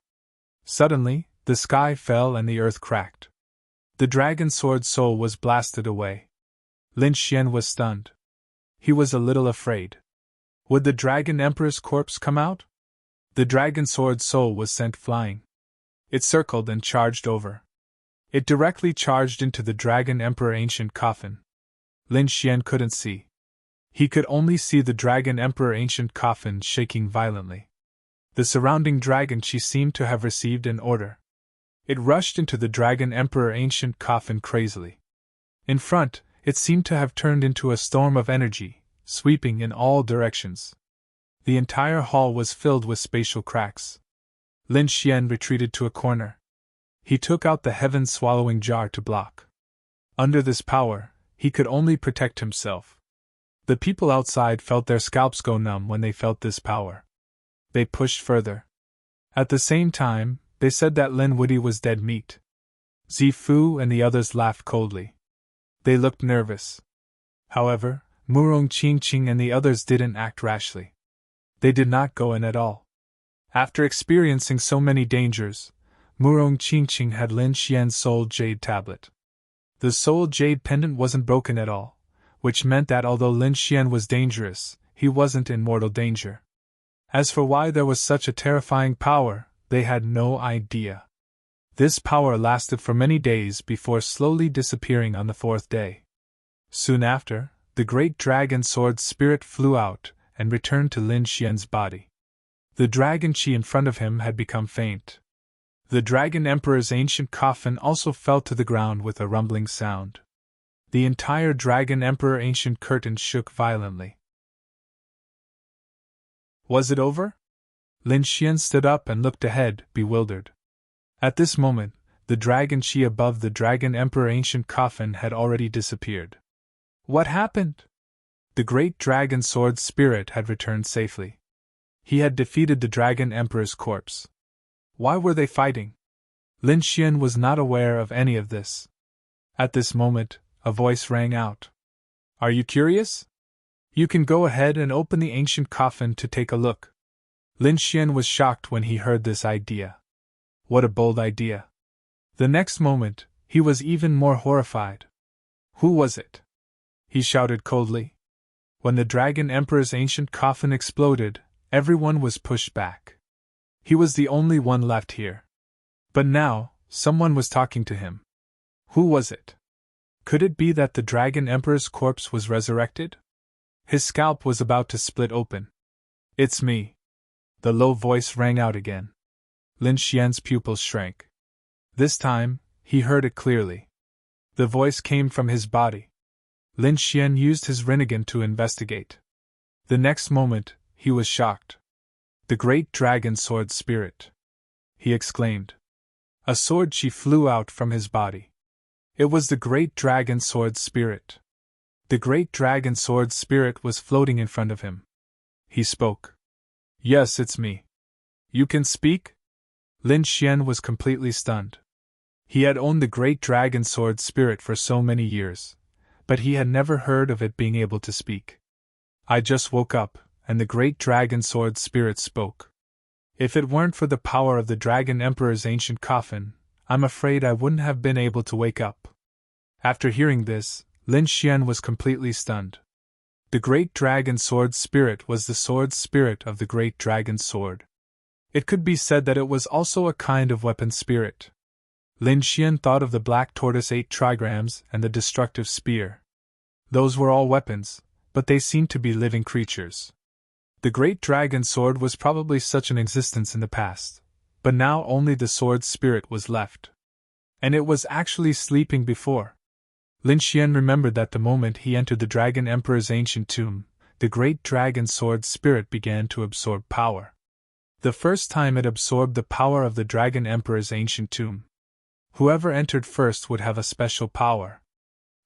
S1: Suddenly, the sky fell and the earth cracked. The Dragon Sword Soul was blasted away. Lin Xian was stunned. He was a little afraid. Would the Dragon Emperor's corpse come out? The Dragon Sword Soul was sent flying. It circled and charged over. It directly charged into the Dragon Emperor Ancient Coffin. Lin Xian couldn't see. He could only see the Dragon Emperor Ancient Coffin shaking violently. The surrounding dragon chi seemed to have received an order. It rushed into the Dragon Emperor Ancient Coffin crazily. In front, it seemed to have turned into a storm of energy, sweeping in all directions. The entire hall was filled with spatial cracks. Lin Xian retreated to a corner. He took out the heaven-swallowing jar to block. Under this power, he could only protect himself. The people outside felt their scalps go numb when they felt this power. They pushed further. At the same time, they said that Lin Wuyi was dead meat. Zifu and the others laughed coldly. They looked nervous. However, Murong Qingqing and the others didn't act rashly. They did not go in at all. After experiencing so many dangers, Murong Qingqing had Lin Xian's soul jade tablet. The soul jade pendant wasn't broken at all, which meant that although Lin Xian was dangerous, he wasn't in mortal danger. As for why there was such a terrifying power, they had no idea. This power lasted for many days before slowly disappearing on the fourth day. Soon after, the great dragon sword spirit flew out and returned to Lin Xian's body. The dragon chi in front of him had become faint. The Dragon Emperor's ancient coffin also fell to the ground with a rumbling sound. The entire Dragon Emperor ancient curtain shook violently. Was it over? Lin Xian stood up and looked ahead, bewildered. At this moment, the dragon chi above the Dragon Emperor ancient coffin had already disappeared. What happened? The great dragon sword spirit had returned safely. He had defeated the Dragon Emperor's corpse. Why were they fighting? Lin Xian was not aware of any of this. At this moment, a voice rang out. Are you curious? You can go ahead and open the ancient coffin to take a look. Lin Xian was shocked when he heard this idea. What a bold idea. The next moment, he was even more horrified. Who was it? He shouted coldly. When the Dragon Emperor's ancient coffin exploded, everyone was pushed back. He was the only one left here. But now, someone was talking to him. Who was it? Could it be that the Dragon Emperor's corpse was resurrected? His scalp was about to split open. It's me. The low voice rang out again. Lin Xian's pupils shrank. This time, he heard it clearly. The voice came from his body. Lin Xian used his Rinnegan to investigate. The next moment, he was shocked. The great dragon sword spirit! He exclaimed. A sword chi flew out from his body. It was the great dragon sword spirit. The great dragon sword spirit was floating in front of him. He spoke. Yes, it's me. You can speak? Lin Xian was completely stunned. He had owned the great dragon sword spirit for so many years, but he had never heard of it being able to speak. I just woke up, and the great dragon sword spirit spoke. If it weren't for the power of the Dragon Emperor's ancient coffin, I'm afraid I wouldn't have been able to wake up. After hearing this, Lin Xian was completely stunned. The great dragon sword spirit was the sword spirit of the great dragon sword. It could be said that it was also a kind of weapon spirit. Lin Xian thought of the black tortoise 8 trigrams and the destructive spear. Those were all weapons, but they seemed to be living creatures. The great dragon sword was probably such an existence in the past, but now only the sword spirit was left. And it was actually sleeping before. Lin Xian remembered that the moment he entered the Dragon Emperor's ancient tomb, the great dragon sword spirit began to absorb power. The first time it absorbed the power of the Dragon Emperor's ancient tomb. Whoever entered first would have a special power.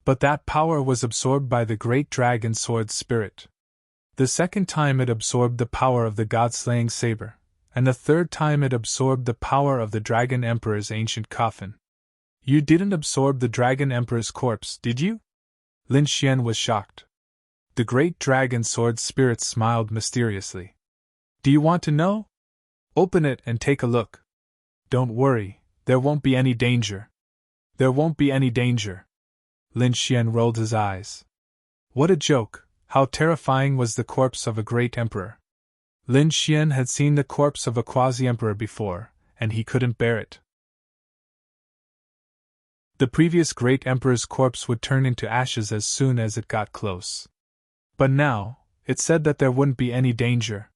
S1: But that power was absorbed by the great dragon sword spirit. The second time it absorbed the power of the god-slaying saber, and the third time it absorbed the power of the Dragon Emperor's ancient coffin. You didn't absorb the Dragon Emperor's corpse, did you? Lin Xian was shocked. The great dragon sword spirit smiled mysteriously. Do you want to know? Open it and take a look. Don't worry, there won't be any danger. There won't be any danger. Lin Xian rolled his eyes. What a joke! How terrifying was the corpse of a great emperor. Lin Xian had seen the corpse of a quasi-emperor before, and he couldn't bear it. The previous great emperor's corpse would turn into ashes as soon as it got close. But now, it said that there wouldn't be any danger.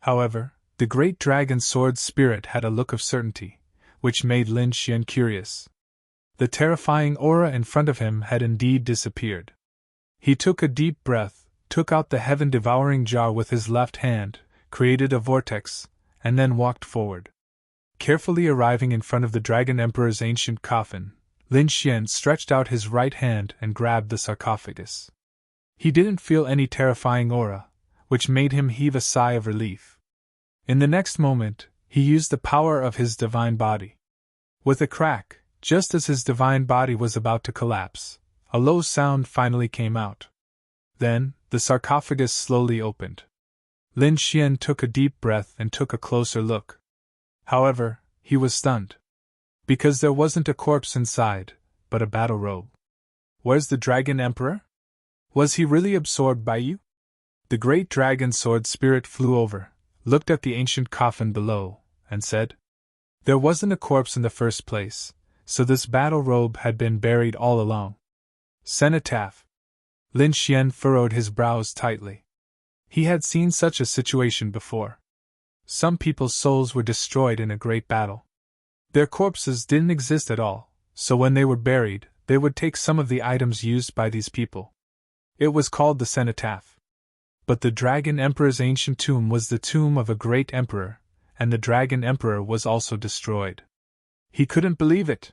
S1: However, the great dragon sword spirit had a look of certainty, which made Lin Xian curious. The terrifying aura in front of him had indeed disappeared. He took a deep breath, took out the heaven-devouring jar with his left hand, created a vortex, and then walked forward. Carefully arriving in front of the Dragon Emperor's ancient coffin, Lin Xian stretched out his right hand and grabbed the sarcophagus. He didn't feel any terrifying aura, which made him heave a sigh of relief. In the next moment, he used the power of his divine body. With a crack, just as his divine body was about to collapse, a low sound finally came out. Then, the sarcophagus slowly opened. Lin Xian took a deep breath and took a closer look. However, he was stunned. Because there wasn't a corpse inside, but a battle robe. Where's the Dragon Emperor? Was he really absorbed by you? The great dragon sword spirit flew over, looked at the ancient coffin below, and said, There wasn't a corpse in the first place, so this battle robe had been buried all along. Cenotaph. Lin Xian furrowed his brows tightly. He had seen such a situation before. Some people's souls were destroyed in a great battle. Their corpses didn't exist at all, so when they were buried, they would take some of the items used by these people. It was called the cenotaph. But the Dragon Emperor's ancient tomb was the tomb of a great emperor, and the Dragon Emperor was also destroyed. He couldn't believe it.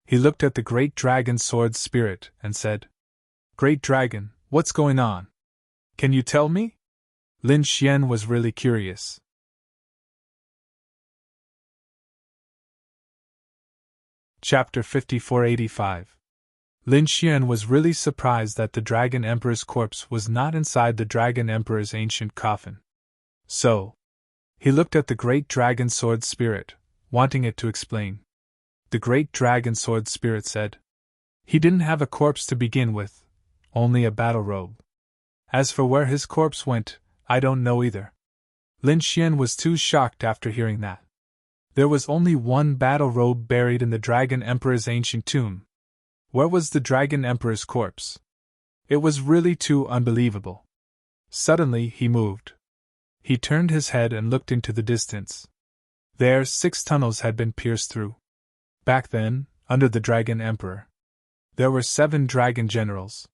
S1: He looked at the great dragon sword spirit and said, Great dragon, what's going on? Can you tell me? Lin Xian was really curious. Chapter 5485. Lin Xian was really surprised that the Dragon Emperor's corpse was not inside the Dragon Emperor's ancient coffin. So, he looked at the Great Dragon Sword Spirit, wanting it to explain. The Great Dragon Sword Spirit said, "He didn't have a corpse to begin with, only a battle robe. As for where his corpse went, I don't know either." Lin Xian was too shocked after hearing that. There was only one battle robe buried in the Dragon Emperor's ancient tomb. Where was the Dragon Emperor's corpse? It was really too unbelievable. Suddenly he moved. He turned his head and looked into the distance. There 6 tunnels had been pierced through. Back then, under the Dragon Emperor, there were 7 dragon generals.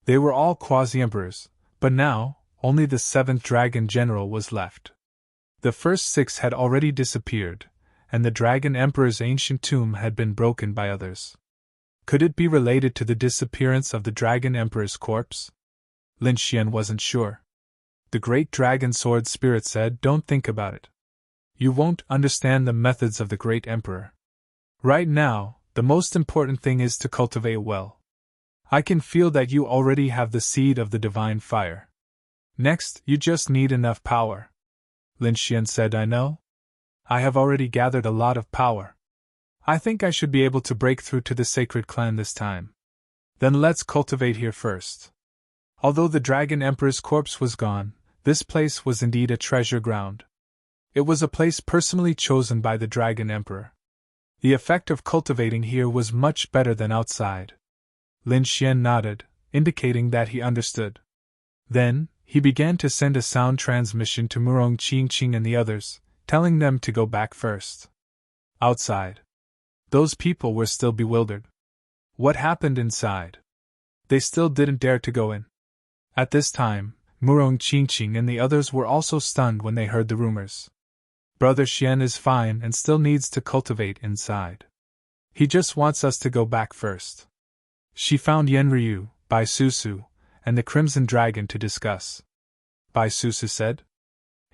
S1: They were all quasi-emperors, but now, only the 7th dragon general was left. The first 6 had already disappeared, and the Dragon Emperor's ancient tomb had been broken by others. Could it be related to the disappearance of the Dragon Emperor's corpse? Lin Xian wasn't sure. The Great Dragon Sword Spirit said, "Don't think about it. You won't understand the methods of the Great Emperor. Right now, the most important thing is to cultivate well. I can feel that you already have the seed of the divine fire. Next, you just need enough power." Lin Xian said, "I know. I have already gathered a lot of power. I think I should be able to break through to the sacred clan this time. Then let's cultivate here first." Although the Dragon Emperor's corpse was gone, this place was indeed a treasure ground. It was a place personally chosen by the Dragon Emperor. The effect of cultivating here was much better than outside. Lin Xian nodded, indicating that he understood. Then, he began to send a sound transmission to Murong Qingqing and the others, telling them to go back first. Outside, those people were still bewildered. What happened inside? They still didn't dare to go in. At this time, Murong Qingqing and the others were also stunned when they heard the rumors. Brother Xian is fine and still needs to cultivate inside. He just wants us to go back first. She found Yenryu, Bai Susu, and the Crimson Dragon to discuss. Bai Susu said,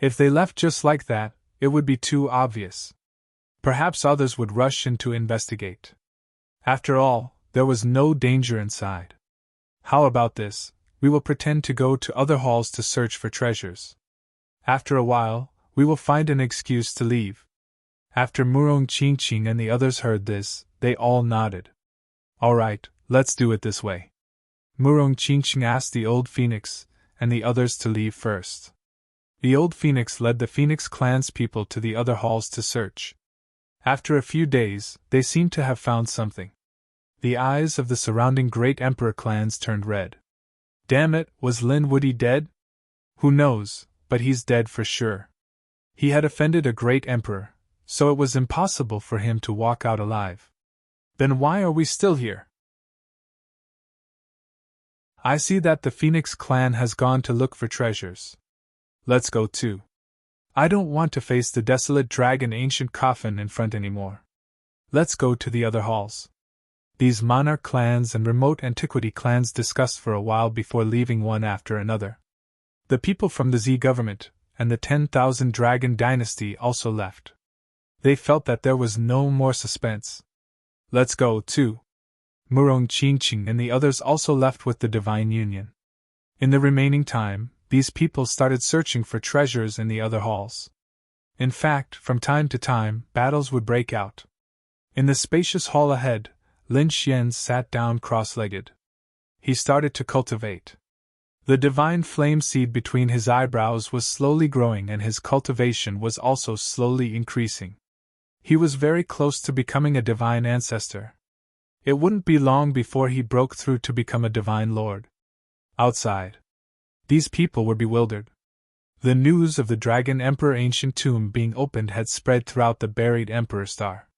S1: "If they left just like that, it would be too obvious. Perhaps others would rush in to investigate. After all, there was no danger inside. How about this? We will pretend to go to other halls to search for treasures. After a while, we will find an excuse to leave." After Murong Qingqing and the others heard this, they all nodded. "All right, let's do it this way." Murong Qingqing asked the Old Phoenix and the others to leave first. The Old Phoenix led the Phoenix clan's people to the other halls to search. After a few days, they seemed to have found something. The eyes of the surrounding Great Emperor clans turned red. Damn it, was Lin Woody dead? Who knows, but he's dead for sure. He had offended a great emperor, so it was impossible for him to walk out alive. Then why are we still here? I see that the Phoenix clan has gone to look for treasures. Let's go too. I don't want to face the desolate dragon ancient coffin in front anymore. Let's go to the other halls. These monarch clans and remote antiquity clans discussed for a while before leaving one after another. The people from the Z government and the 10,000 Dragon dynasty also left. They felt that there was no more suspense. Let's go too. Murong Qingqing and the others also left with the Divine Union. In the remaining time, these people started searching for treasures in the other halls. In fact, from time to time, battles would break out. In the spacious hall ahead, Lin Xian sat down cross-legged. He started to cultivate. The divine flame seed between his eyebrows was slowly growing and his cultivation was also slowly increasing. He was very close to becoming a divine ancestor. It wouldn't be long before he broke through to become a divine lord. Outside, these people were bewildered. The news of the Dragon Emperor ancient tomb being opened had spread throughout the buried Emperor Star.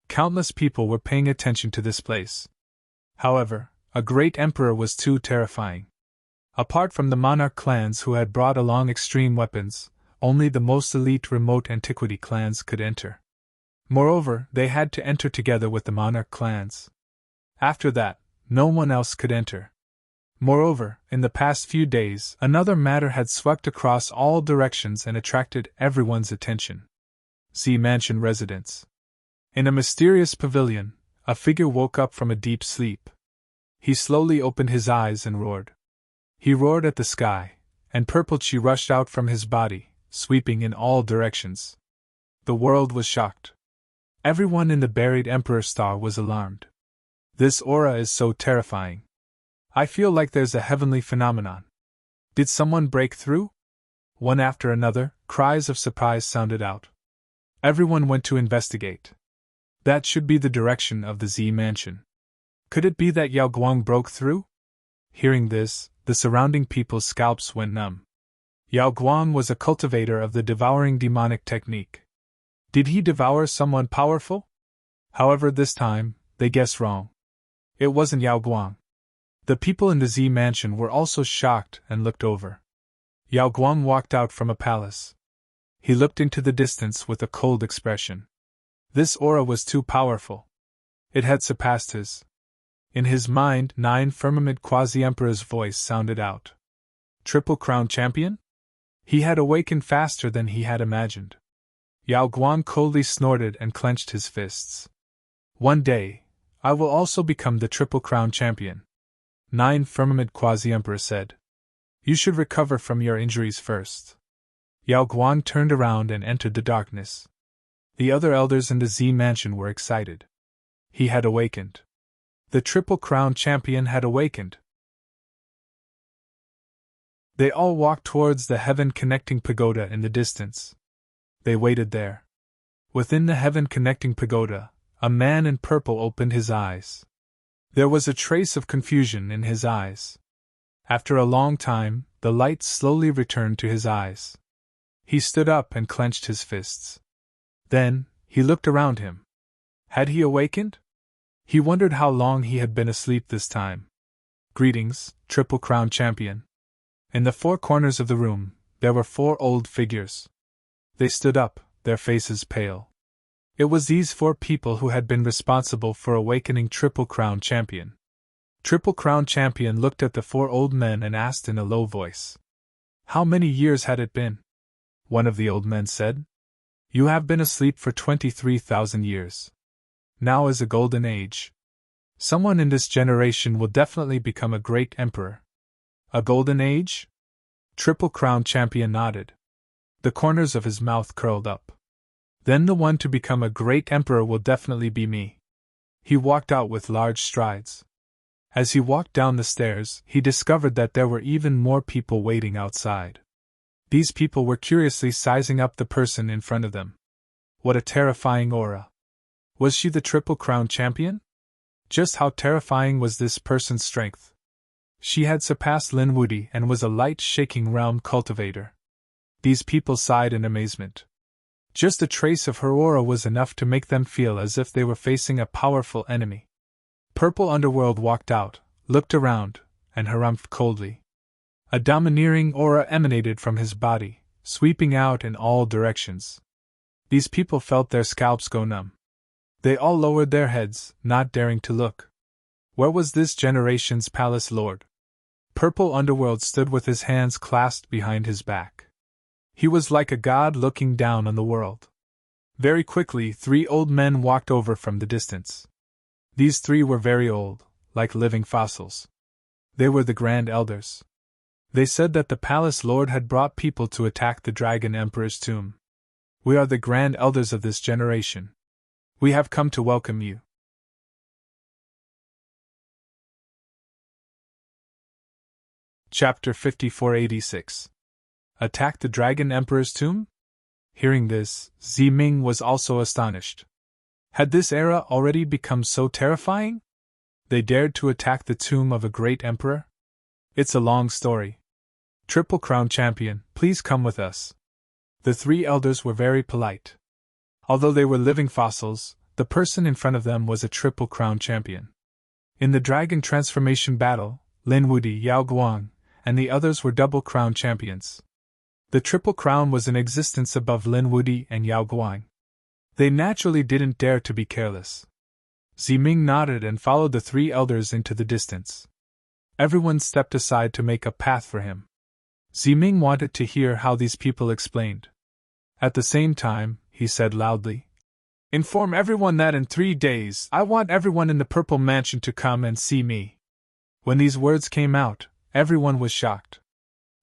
S1: Countless people were paying attention to this place. However, a great emperor was too terrifying. Apart from the monarch clans who had brought along extreme weapons, only the most elite remote antiquity clans could enter. Moreover, they had to enter together with the monarch clans. After that, no one else could enter. Moreover, in the past few days, another matter had swept across all directions and attracted everyone's attention. Z Mansion residence. In a mysterious pavilion, a figure woke up from a deep sleep. He slowly opened his eyes and roared. He roared at the sky, and purple chi rushed out from his body, sweeping in all directions. The world was shocked. Everyone in the buried Emperor Star was alarmed. This aura is so terrifying. I feel like there's a heavenly phenomenon. Did someone break through? One after another, cries of surprise sounded out. Everyone went to investigate. That should be the direction of the Z mansion. Could it be that Yao Guang broke through? Hearing this, the surrounding people's scalps went numb. Yao Guang was a cultivator of the devouring demonic technique. Did he devour someone powerful? However, this time, they guessed wrong. It wasn't Yao Guang. The people in the Z mansion were also shocked and looked over. Yao Guang walked out from a palace. He looked into the distance with a cold expression. This aura was too powerful. It had surpassed his. In his mind, 9 Firmament Quasi-Emperor's voice sounded out. Triple Crown Champion? He had awakened faster than he had imagined. Yao Guang coldly snorted and clenched his fists. One day, I will also become the Triple Crown Champion. 9 Firmament Quasi-Emperor said. You should recover from your injuries first. Yao Guang turned around and entered the darkness. The other elders in the Z mansion were excited. He had awakened. The Triple Crown Champion had awakened. They all walked towards the heaven-connecting pagoda in the distance. They waited there. Within the heaven-connecting pagoda, a man in purple opened his eyes. There was a trace of confusion in his eyes. After a long time, the light slowly returned to his eyes. He stood up and clenched his fists. Then, he looked around him. Had he awakened? He wondered how long he had been asleep this time. Greetings, Triple Crown Champion. In the 4 corners of the room, there were 4 old figures. They stood up, their faces pale. It was these 4 people who had been responsible for awakening Triple Crown Champion. Triple Crown Champion looked at the 4 old men and asked in a low voice. How many years had it been? One of the old men said. You have been asleep for 23,000 years. Now is a golden age. Someone in this generation will definitely become a great emperor. A golden age? Triple Crown Champion nodded. The corners of his mouth curled up. Then the one to become a great emperor will definitely be me. He walked out with large strides. As he walked down the stairs, he discovered that there were even more people waiting outside. These people were curiously sizing up the person in front of them. What a terrifying aura. Was she the Triple Crown Champion? Just how terrifying was this person's strength? She had surpassed Lin Wudi and was a light-shaking realm cultivator. These people sighed in amazement. Just a trace of her aura was enough to make them feel as if they were facing a powerful enemy. Purple Underworld walked out, looked around, and harumphed coldly. A domineering aura emanated from his body, sweeping out in all directions. These people felt their scalps go numb. They all lowered their heads, not daring to look. Where was this generation's palace lord? Purple Underworld stood with his hands clasped behind his back. He was like a god looking down on the world. Very quickly, 3 old men walked over from the distance. These 3 were very old, like living fossils. They were the Grand Elders. They said that the palace lord had brought people to attack the Dragon Emperor's tomb. We are the Grand Elders of this generation. We have come to welcome you. Chapter 5486. Attack the Dragon Emperor's tomb? Hearing this, Ziming was also astonished. Had this era already become so terrifying? They dared to attack the tomb of a great emperor? It's a long story. Triple Crown Champion, please come with us. The 3 elders were very polite. Although they were living fossils, the person in front of them was a Triple Crown Champion. In the Dragon Transformation battle, Lin Wudi, Yao Guang, and the others were Double Crown Champions. The Triple Crown was in existence above Lin Wudi and Yao Guang. They naturally didn't dare to be careless. Ziming nodded and followed the 3 elders into the distance. Everyone stepped aside to make a path for him. Ziming wanted to hear how these people explained. At the same time, he said loudly, Inform everyone that in 3 days I want everyone in the Purple Mansion to come and see me." When these words came out, everyone was shocked.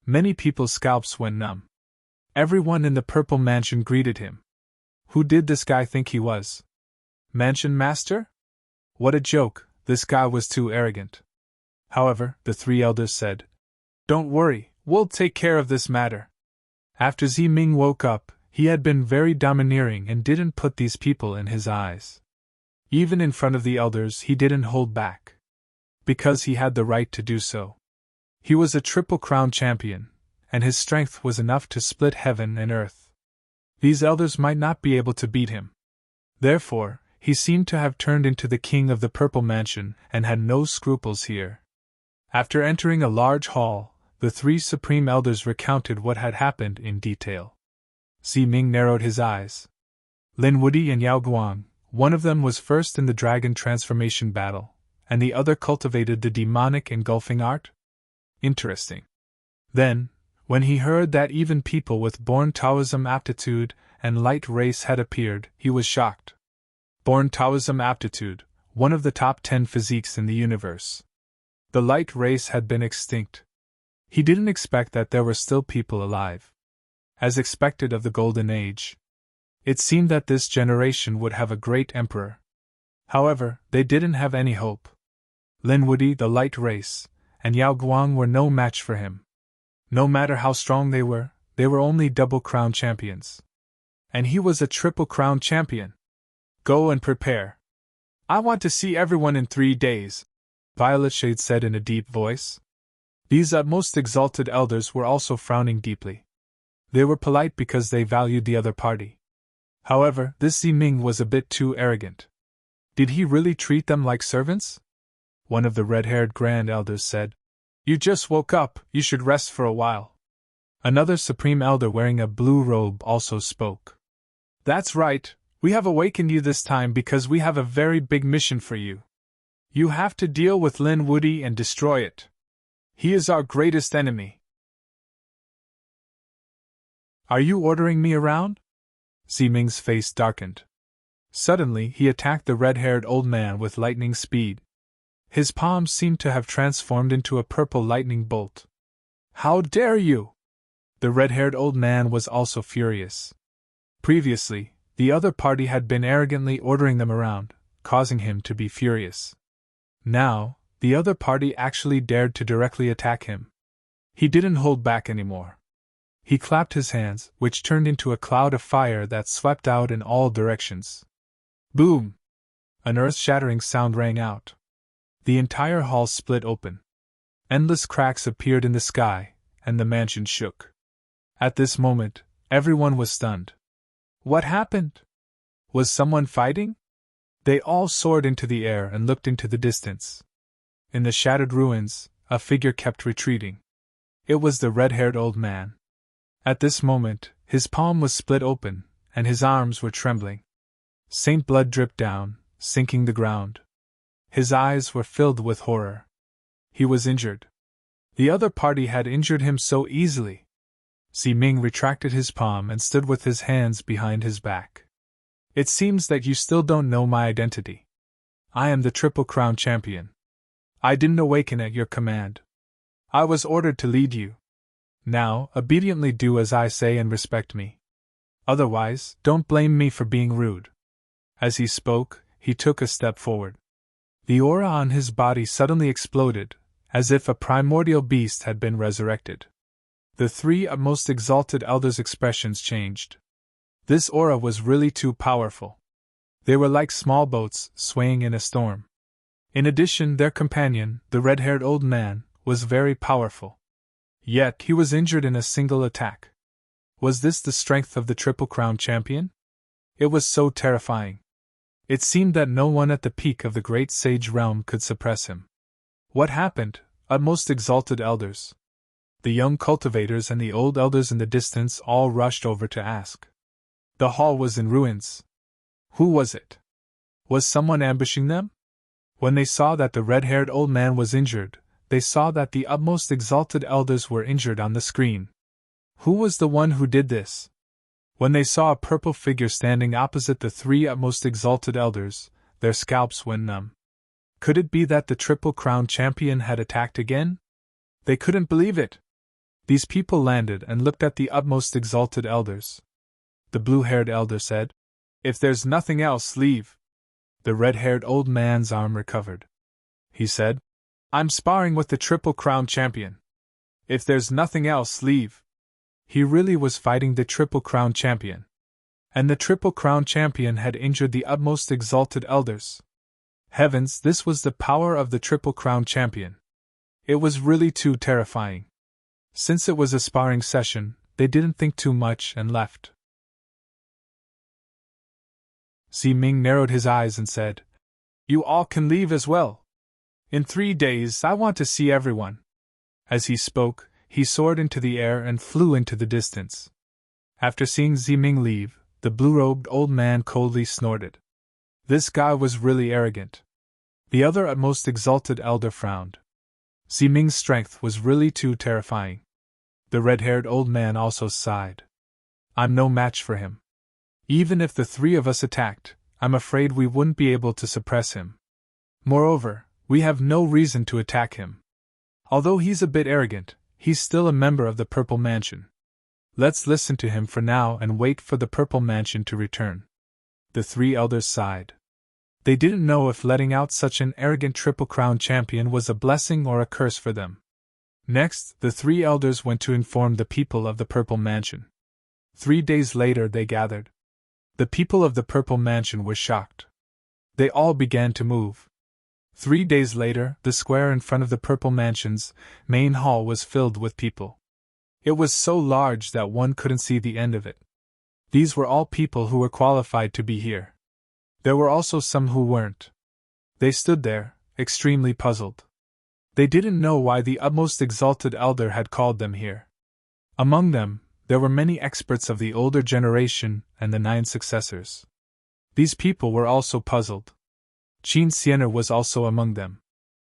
S1: Many people's scalps went numb. Everyone in the Purple Mansion greeted him. Who did this guy think he was? Mansion Master? What a joke, this guy was too arrogant. However, the 3 elders said, "Don't worry, we'll take care of this matter." After Ziming woke up, he had been very domineering and didn't put these people in his eyes. Even in front of the elders he didn't hold back. Because he had the right to do so. He was a Triple Crown champion, and his strength was enough to split heaven and earth. These elders might not be able to beat him. Therefore, he seemed to have turned into the king of the Purple Mansion and had no scruples here. After entering a large hall, the 3 supreme elders recounted what had happened in detail. Ziming narrowed his eyes. Lin Wudi and Yao Guang, one of them was first in the dragon transformation battle, and the other cultivated the demonic engulfing art? Interesting. Then, when he heard that even people with born Taoism aptitude and light race had appeared, he was shocked. Born Taoism aptitude, one of the top 10 physiques in the universe. The light race had been extinct. He didn't expect that there were still people alive. As expected of the Golden Age. It seemed that this generation would have a great emperor. However, they didn't have any hope. Lin Wudi, the light race, and Yao Guang were no match for him. No matter how strong they were only double crown champions. And he was a triple crown champion. Go and prepare. I want to see everyone in 3 days, Violet Shade said in a deep voice. These utmost exalted elders were also frowning deeply. They were polite because they valued the other party. However, this Ziming was a bit too arrogant. Did he really treat them like servants? One of the red-haired grand elders said. You just woke up, you should rest for a while. Another supreme elder wearing a blue robe also spoke. That's right, we have awakened you this time because we have a very big mission for you. You have to deal with Lin Wudi and destroy it. He is our greatest enemy. Are you ordering me around? Ziming's face darkened. Suddenly he attacked the red-haired old man with lightning speed. His palms seemed to have transformed into a purple lightning bolt. How dare you! The red-haired old man was also furious. Previously, the other party had been arrogantly ordering them around, causing him to be furious. Now, the other party actually dared to directly attack him. He didn't hold back anymore. He clapped his hands, which turned into a cloud of fire that swept out in all directions. Boom! An earth-shattering sound rang out. The entire hall split open. Endless cracks appeared in the sky, and the mansion shook. At this moment, everyone was stunned. What happened? Was someone fighting? They all soared into the air and looked into the distance. In the shattered ruins, a figure kept retreating. It was the red-haired old man. At this moment, his palm was split open, and his arms were trembling. Saint blood dripped down, sinking the ground. His eyes were filled with horror. He was injured. The other party had injured him so easily. Ziming retracted his palm and stood with his hands behind his back. It seems that you still don't know my identity. I am the Triple Crown champion. I didn't awaken at your command. I was ordered to lead you. Now, obediently do as I say and respect me. Otherwise, don't blame me for being rude. As he spoke, he took a step forward. The aura on his body suddenly exploded, as if a primordial beast had been resurrected. The 3 utmost exalted elders' expressions changed. This aura was really too powerful. They were like small boats swaying in a storm. In addition, their companion, the red-haired old man, was very powerful. Yet he was injured in a single attack. Was this the strength of the Triple Crown champion? It was so terrifying. It seemed that no one at the peak of the great sage realm could suppress him. What happened, utmost exalted elders? The young cultivators and the old elders in the distance all rushed over to ask. The hall was in ruins. Who was it? Was someone ambushing them? When they saw that the red-haired old man was injured, they saw that the utmost exalted elders were injured on the screen. Who was the one who did this? When they saw a purple figure standing opposite the three utmost exalted elders, their scalps went numb. Could it be that the Triple-Crown champion had attacked again? They couldn't believe it. These people landed and looked at the utmost exalted elders. The blue-haired elder said, "If there's nothing else, leave." The red-haired old man's arm recovered. He said, "I'm sparring with the Triple-Crown champion. If there's nothing else, leave." He really was fighting the Triple-Crown champion. And the Triple-Crown champion had injured the utmost exalted elders. Heavens, this was the power of the Triple-Crown champion. It was really too terrifying. Since it was a sparring session, they didn't think too much and left. Ming narrowed his eyes and said, "You all can leave as well. In 3 days I want to see everyone." As he spoke, he soared into the air and flew into the distance. After seeing Ming leave, the blue-robed old man coldly snorted. This guy was really arrogant. The other utmost exalted elder frowned. Ming's strength was really too terrifying. The red-haired old man also sighed. "I'm no match for him. Even if the three of us attacked, I'm afraid we wouldn't be able to suppress him. Moreover, we have no reason to attack him. Although he's a bit arrogant, he's still a member of the Purple Mansion. Let's listen to him for now and wait for the Purple Mansion to return." The three elders sighed. They didn't know if letting out such an arrogant Triple-Crown champion was a blessing or a curse for them. Next, the three elders went to inform the people of the Purple Mansion. 3 days later they gathered. The people of the Purple Mansion were shocked. They all began to move. 3 days later, the square in front of the Purple Mansion's main hall was filled with people. It was so large that one couldn't see the end of it. These were all people who were qualified to be here. There were also some who weren't. They stood there, extremely puzzled. They didn't know why the utmost exalted elder had called them here. Among them, there were many experts of the older generation and the 9 successors. These people were also puzzled. Qin Sienna was also among them.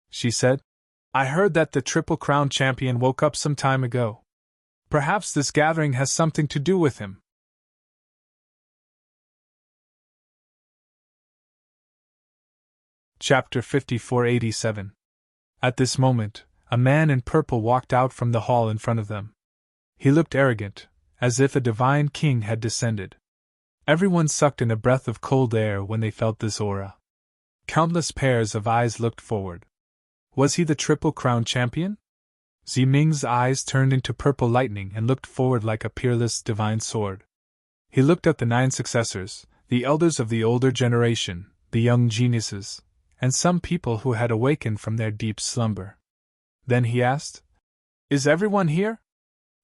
S1: She said, "I heard that the Triple-Crown champion woke up some time ago. Perhaps this gathering has something to do with him." Chapter 5487. At this moment, a man in purple walked out from the hall in front of them. He looked arrogant, as if a divine king had descended. Everyone sucked in a breath of cold air when they felt this aura. Countless pairs of eyes looked forward. Was he the Triple-Crown champion? Ming's eyes turned into purple lightning and looked forward like a peerless divine sword. He looked at the 9 successors, the elders of the older generation, the young geniuses, and some people who had awakened from their deep slumber. Then he asked, "Is everyone here?"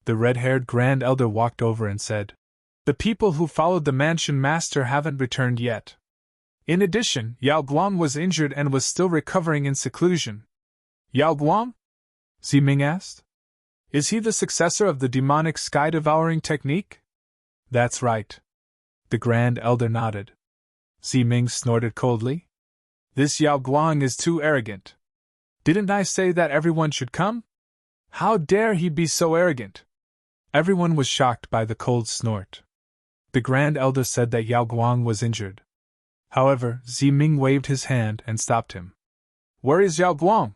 S1: The red-haired Grand Elder walked over and said, "The people who followed the Mansion Master haven't returned yet. In addition, Yao Guang was injured and was still recovering in seclusion." "Yao Guang?" Ming asked. "Is he the successor of the demonic sky-devouring technique?" "That's right." The Grand Elder nodded. Ming snorted coldly. "This Yao Guang is too arrogant. Didn't I say that everyone should come? How dare he be so arrogant?" Everyone was shocked by the cold snort. The Grand Elder said that Yao Guang was injured. However, Ming waved his hand and stopped him. "Where is Yao Guang?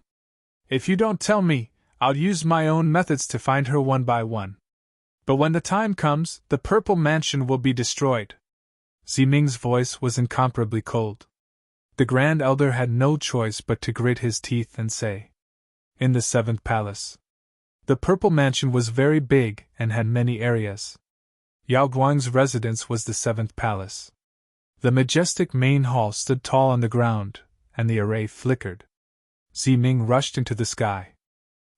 S1: If you don't tell me, I'll use my own methods to find her one by one. But when the time comes, the Purple Mansion will be destroyed." Ming's voice was incomparably cold. The Grand Elder had no choice but to grit his teeth and say, "In the 7th Palace." The Purple Mansion was very big and had many areas. Yao Guang's residence was the 7th Palace. The majestic main hall stood tall on the ground, and the array flickered. Ming rushed into the sky.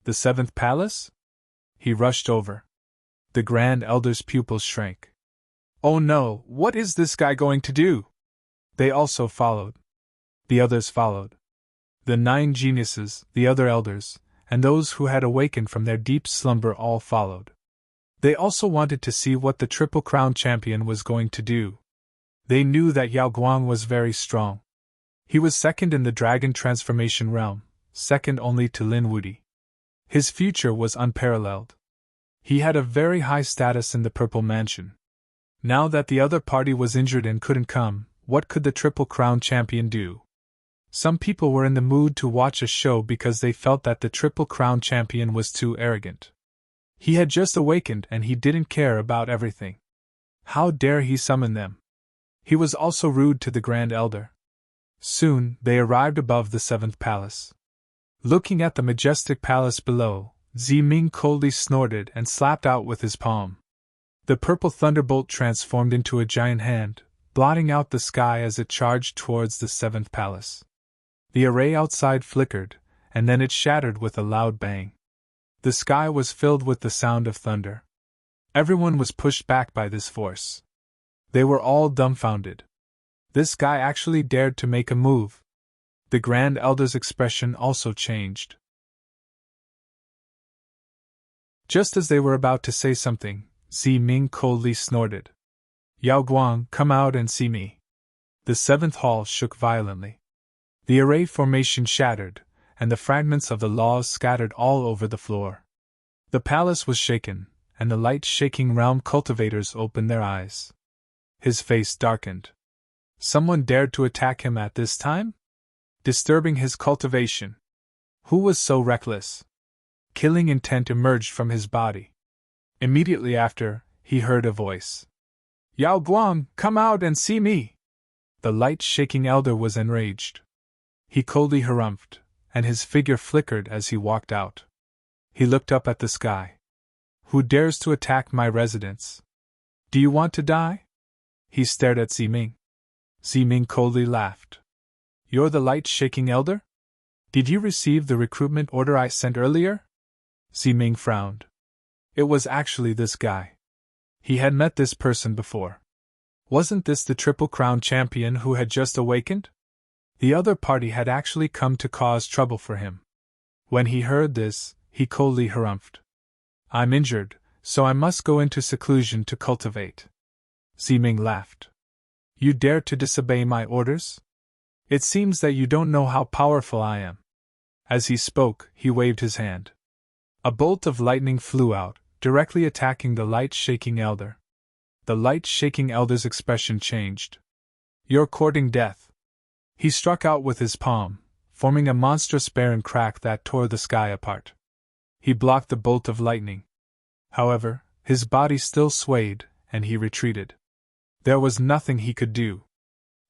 S1: "The 7th Palace?" He rushed over. The Grand Elder's pupils shrank. "Oh no, what is this guy going to do?" They also followed. The others followed. The 9 geniuses, the other elders, and those who had awakened from their deep slumber all followed. They also wanted to see what the Triple-Crown champion was going to do. They knew that Yao Guang was very strong. He was second in the dragon transformation realm, second only to Lin Wudi. His future was unparalleled. He had a very high status in the Purple Mansion. Now that the other party was injured and couldn't come, what could the Triple Crown champion do? Some people were in the mood to watch a show because they felt that the Triple Crown champion was too arrogant. He had just awakened and he didn't care about everything. How dare he summon them? He was also rude to the Grand Elder. Soon, they arrived above the 7th palace. Looking at the majestic palace below, Ziming coldly snorted and slapped out with his palm. The purple thunderbolt transformed into a giant hand, blotting out the sky as it charged towards the 7th palace. The array outside flickered, and then it shattered with a loud bang. The sky was filled with the sound of thunder. Everyone was pushed back by this force. They were all dumbfounded. This guy actually dared to make a move. The Grand Elder's expression also changed. Just as they were about to say something, Ziming coldly snorted. Yao Guang, come out and see me. The 7th hall shook violently. The array formation shattered, and the fragments of the laws scattered all over the floor. The palace was shaken, and the light-shaking realm cultivators opened their eyes. His face darkened. Someone dared to attack him at this time? Disturbing his cultivation. Who was so reckless? Killing intent emerged from his body. Immediately after, he heard a voice. Yao Guang, come out and see me! The light-shaking elder was enraged. He coldly harumphed, and his figure flickered as he walked out. He looked up at the sky. Who dares to attack my residence? Do you want to die? He stared at Ziming. Ziming coldly laughed. You're the light-shaking elder? Did you receive the recruitment order I sent earlier? Ziming frowned. It was actually this guy. He had met this person before. Wasn't this the Triple Crown champion who had just awakened? The other party had actually come to cause trouble for him. When he heard this, he coldly harumphed. I'm injured, so I must go into seclusion to cultivate. Ziming laughed. You dare to disobey my orders? It seems that you don't know how powerful I am. As he spoke, he waved his hand. A bolt of lightning flew out, directly attacking the light-shaking elder. The light-shaking elder's expression changed. You're courting death. He struck out with his palm, forming a monstrous barren crack that tore the sky apart. He blocked the bolt of lightning. However, his body still swayed, and he retreated. There was nothing he could do.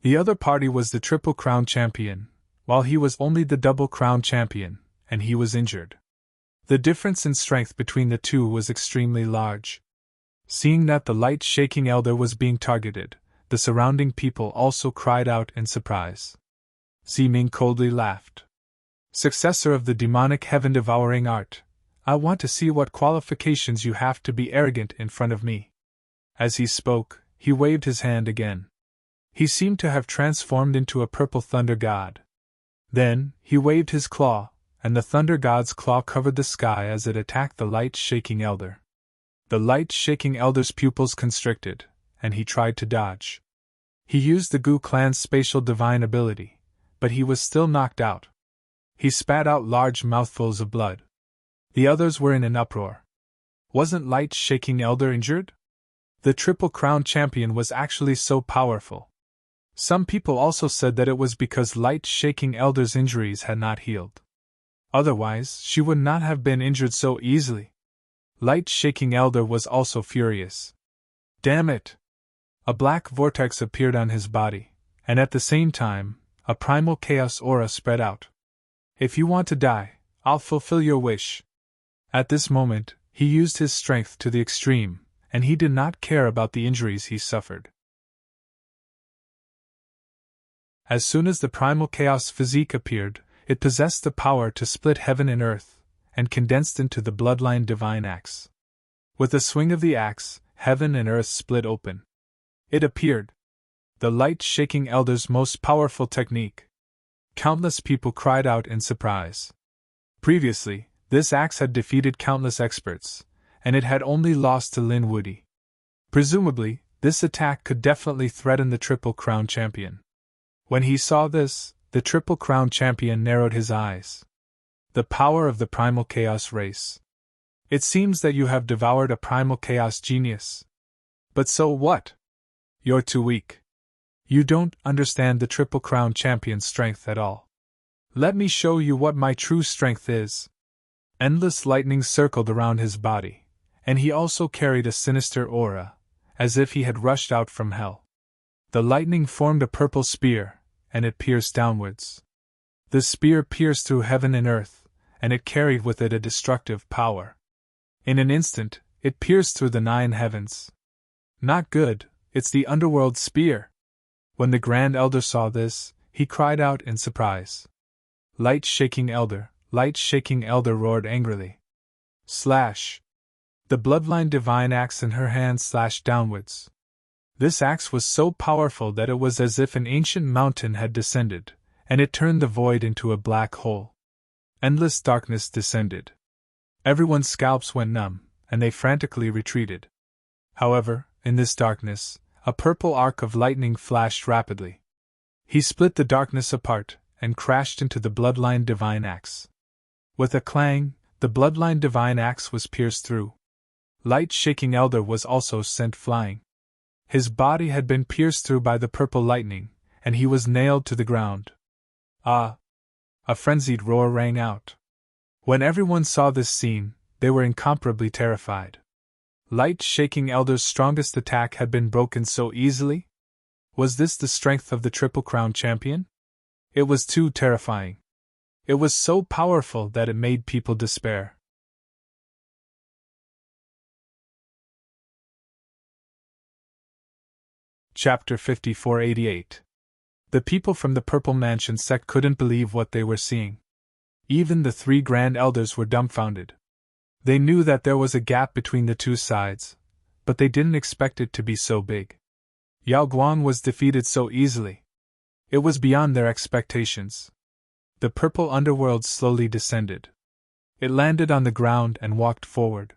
S1: The other party was the Triple Crown champion, while he was only the Double Crown champion, and he was injured. The difference in strength between the two was extremely large. Seeing that the light-shaking elder was being targeted, the surrounding people also cried out in surprise. Ziming coldly laughed. Successor of the demonic heaven-devouring art, I want to see what qualifications you have to be arrogant in front of me. As he spoke, he waved his hand again. He seemed to have transformed into a purple thunder god. Then, he waved his claw, and the thunder god's claw covered the sky as it attacked the light-shaking elder. The light-shaking elder's pupils constricted, and he tried to dodge. He used the Gu clan's spatial divine ability, but he was still knocked out. He spat out large mouthfuls of blood. The others were in an uproar. Wasn't light-shaking elder injured? The Triple Crown champion was actually so powerful. Some people also said that it was because light-shaking elder's injuries had not healed. Otherwise, she would not have been injured so easily. Light-shaking elder was also furious. Damn it! A black vortex appeared on his body, and at the same time, a primal chaos aura spread out. If you want to die, I'll fulfill your wish. At this moment, he used his strength to the extreme, and he did not care about the injuries he suffered. As soon as the primal chaos physique appeared, it possessed the power to split heaven and earth, and condensed into the bloodline divine axe. With a swing of the axe, heaven and earth split open. It appeared. The light-shaking elder's most powerful technique. Countless people cried out in surprise. Previously, this axe had defeated countless experts, and it had only lost to Lin Wudi. Presumably, this attack could definitely threaten the Triple Crown champion. When he saw this, the Triple Crown champion narrowed his eyes. The power of the primal chaos race. It seems that you have devoured a primal chaos genius. But so what? You're too weak. You don't understand the Triple Crown Champion's strength at all. Let me show you what my true strength is. Endless lightning circled around his body, and he also carried a sinister aura, as if he had rushed out from hell. The lightning formed a purple spear, and it pierced downwards. The spear pierced through heaven and earth, and it carried with it a destructive power. In an instant, it pierced through the 9 heavens. Not good, it's the underworld spear. When the Grand Elder saw this, he cried out in surprise. Light-shaking Elder, light-shaking Elder roared angrily. Slash! The bloodline divine axe in her hand slashed downwards. This axe was so powerful that it was as if an ancient mountain had descended, and it turned the void into a black hole. Endless darkness descended. Everyone's scalps went numb, and they frantically retreated. However, in this darkness, a purple arc of lightning flashed rapidly. He split the darkness apart, and crashed into the bloodline divine axe. With a clang, the bloodline divine axe was pierced through. Light-shaking Elder was also sent flying. His body had been pierced through by the purple lightning, and he was nailed to the ground. Ah! A frenzied roar rang out. When everyone saw this scene, they were incomparably terrified. Light-shaking Elder's strongest attack had been broken so easily? Was this the strength of the Triple Crown Champion? It was too terrifying. It was so powerful that it made people despair. Chapter 5488. The people from the Purple Mansion sect couldn't believe what they were seeing. Even the 3 Grand Elders were dumbfounded. They knew that there was a gap between the two sides, but they didn't expect it to be so big. Yao Guang was defeated so easily. It was beyond their expectations. The purple underworld slowly descended. It landed on the ground and walked forward.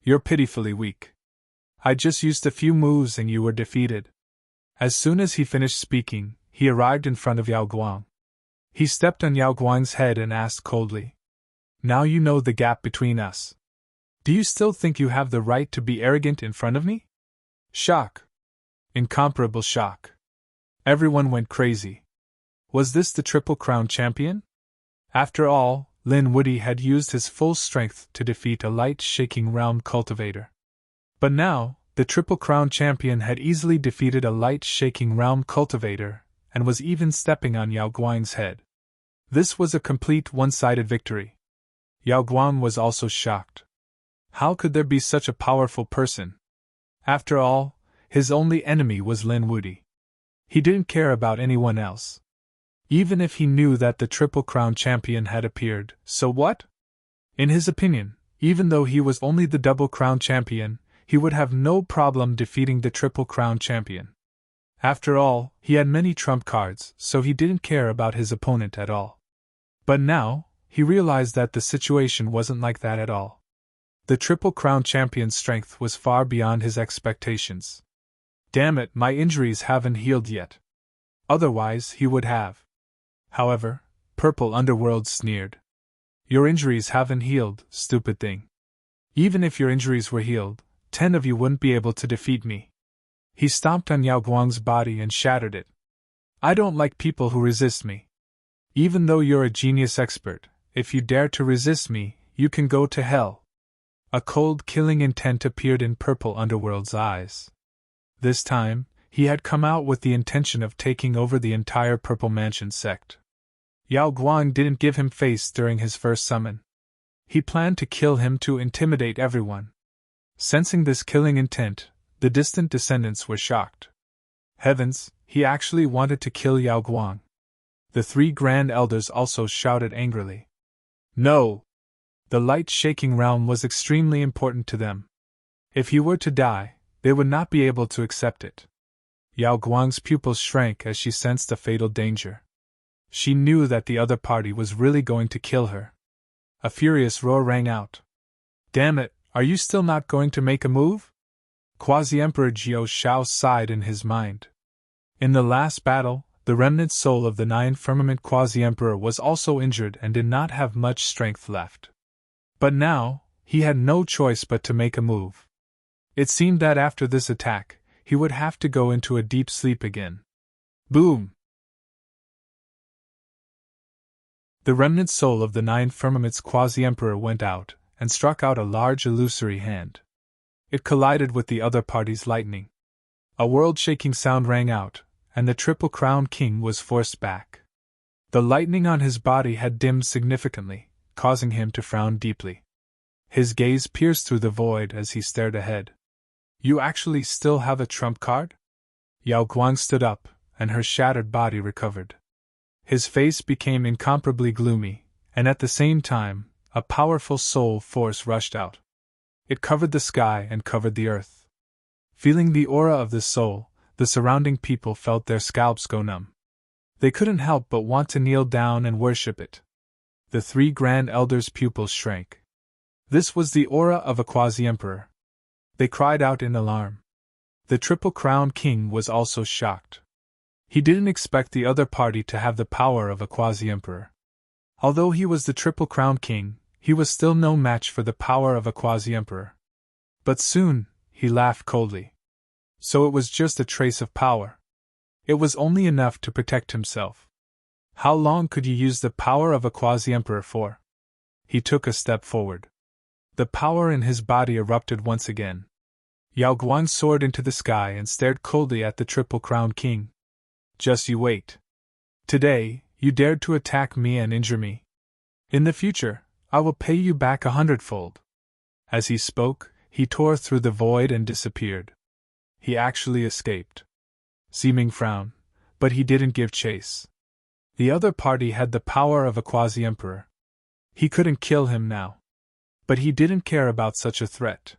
S1: You're pitifully weak. I just used a few moves and you were defeated. As soon as he finished speaking, he arrived in front of Yao Guang. He stepped on Yao Guang's head and asked coldly, "Now you know the gap between us. Do you still think you have the right to be arrogant in front of me?" Shock. Incomparable shock. Everyone went crazy. Was this the Triple Crown Champion? After all, Lin Woody had used his full strength to defeat a light-shaking realm cultivator. But now, the Triple Crown Champion had easily defeated a light-shaking realm cultivator, and was even stepping on Yao Guang's head. This was a complete one-sided victory. Yao Guang was also shocked. How could there be such a powerful person? After all, his only enemy was Lin Woody. He didn't care about anyone else. Even if he knew that the Triple Crown Champion had appeared, so what? In his opinion, even though he was only the Double Crown Champion, he would have no problem defeating the Triple Crown Champion. After all, he had many trump cards, so he didn't care about his opponent at all. But now, he realized that the situation wasn't like that at all. The Triple Crown Champion's strength was far beyond his expectations. Damn it, my injuries haven't healed yet. Otherwise, he would have. However, Purple Underworld sneered. Your injuries haven't healed, stupid thing. Even if your injuries were healed, 10 of you wouldn't be able to defeat me. He stomped on Yao Guang's body and shattered it. I don't like people who resist me. Even though you're a genius expert, if you dare to resist me, you can go to hell. A cold, killing intent appeared in Purple Underworld's eyes. This time, he had come out with the intention of taking over the entire Purple Mansion sect. Yao Guang didn't give him face during his first summon. He planned to kill him to intimidate everyone. Sensing this killing intent, the distant descendants were shocked. Heavens, he actually wanted to kill Yao Guang. The 3 Grand Elders also shouted angrily. No! The light-shaking realm was extremely important to them. If he were to die, they would not be able to accept it. Yao Guang's pupils shrank as she sensed a fatal danger. She knew that the other party was really going to kill her. A furious roar rang out. Damn it, are you still not going to make a move? Quasi-Emperor Jiao Shao sighed in his mind. In the last battle, the remnant soul of the 9 Firmament Quasi-Emperor was also injured and did not have much strength left. But now, he had no choice but to make a move. It seemed that after this attack, he would have to go into a deep sleep again. Boom! The remnant soul of the 9 firmament's quasi-emperor went out, and struck out a large illusory hand. It collided with the other party's lightning. A world-shaking sound rang out, and the triple-crowned king was forced back. The lightning on his body had dimmed significantly, causing him to frown deeply. His gaze pierced through the void as he stared ahead. You actually still have a trump card? Yao Guang stood up, and her shattered body recovered. His face became incomparably gloomy, and at the same time, a powerful soul force rushed out. It covered the sky and covered the earth. Feeling the aura of this soul, the surrounding people felt their scalps go numb. They couldn't help but want to kneel down and worship it. The 3 grand elders' pupils shrank. This was the aura of a quasi-emperor. They cried out in alarm. The triple-crowned king was also shocked. He didn't expect the other party to have the power of a quasi-emperor. Although he was the triple-crowned king, he was still no match for the power of a quasi-emperor. But soon, he laughed coldly. So it was just a trace of power. It was only enough to protect himself. How long could you use the power of a quasi-emperor for? He took a step forward. The power in his body erupted once again. Yao Guang soared into the sky and stared coldly at the triple-crowned king. Just you wait. Today, you dared to attack me and injure me. In the future, I will pay you back 100-fold. As he spoke, he tore through the void and disappeared. He actually escaped. Siming frowned, but he didn't give chase. The other party had the power of a quasi-emperor. He couldn't kill him now. But he didn't care about such a threat.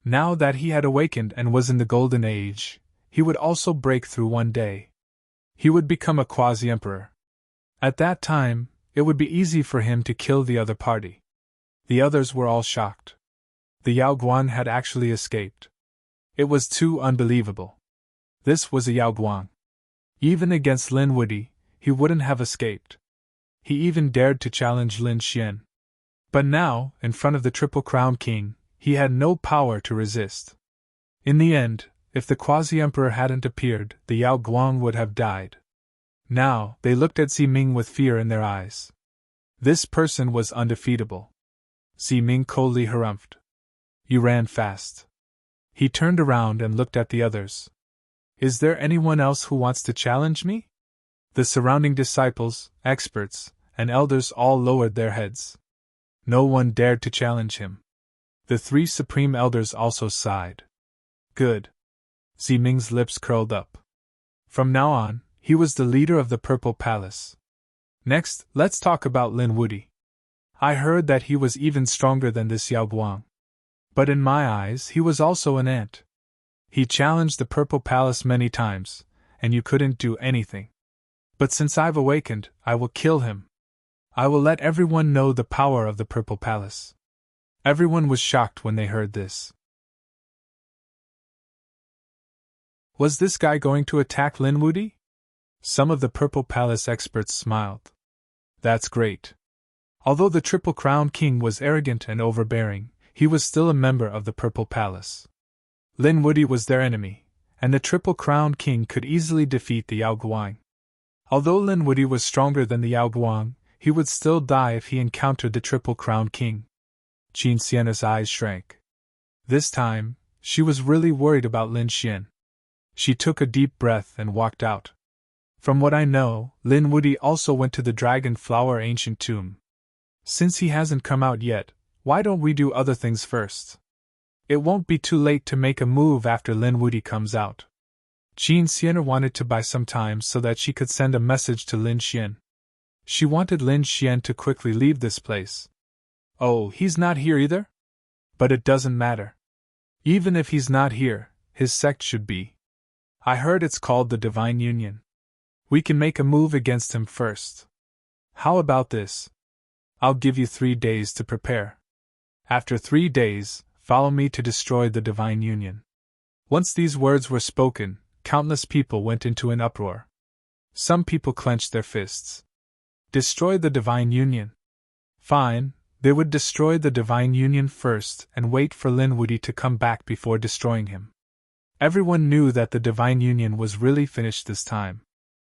S1: Now that he had awakened and was in the Golden Age, he would also break through one day. He would become a quasi-emperor. At that time, it would be easy for him to kill the other party. The others were all shocked. The Yao Guang had actually escaped. It was too unbelievable. This was a Yao Guang. Even against Lin Wuди, he wouldn't have escaped. He even dared to challenge Lin Xian. But now, in front of the triple-crowned king, he had no power to resist. In the end, if the quasi-emperor hadn't appeared, the Yao Guang would have died. Now, they looked at Siming with fear in their eyes. This person was undefeatable. Siming coldly harumphed. You ran fast. He turned around and looked at the others. Is there anyone else who wants to challenge me? The surrounding disciples, experts, and elders all lowered their heads. No one dared to challenge him. The 3 supreme elders also sighed. Good. Siming's lips curled up. From now on, he was the leader of the Purple Palace. Next, let's talk about Lin Wudi. I heard that he was even stronger than this Yao Guang. But in my eyes, he was also an ant. He challenged the Purple Palace many times, and you couldn't do anything. But since I've awakened, I will kill him. I will let everyone know the power of the Purple Palace. Everyone was shocked when they heard this. Was this guy going to attack Lin Wudi? Some of the Purple Palace experts smiled. That's great. Although the triple-crowned king was arrogant and overbearing, he was still a member of the Purple Palace. Lin Wudi was their enemy, and the triple-crowned king could easily defeat the Yao Guang. Although Lin Wudi was stronger than the Yao Guang, he would still die if he encountered the triple-crowned king. Qin Xian's eyes shrank. This time, she was really worried about Lin Xian. She took a deep breath and walked out. From what I know, Lin Wudi also went to the Dragon Flower Ancient Tomb. Since he hasn't come out yet, why don't we do other things first? It won't be too late to make a move after Lin Wudi comes out. Qin Xian wanted to buy some time so that she could send a message to Lin Xian. She wanted Lin Xian to quickly leave this place. Oh, he's not here either? But it doesn't matter. Even if he's not here, his sect should be. I heard it's called the Divine Union. We can make a move against him first. How about this? I'll give you 3 days to prepare. After 3 days, follow me to destroy the Divine Union. Once these words were spoken, countless people went into an uproar. Some people clenched their fists. Destroy the Divine Union. Fine, they would destroy the Divine Union first and wait for Lin Wudi to come back before destroying him. Everyone knew that the divine union was really finished this time.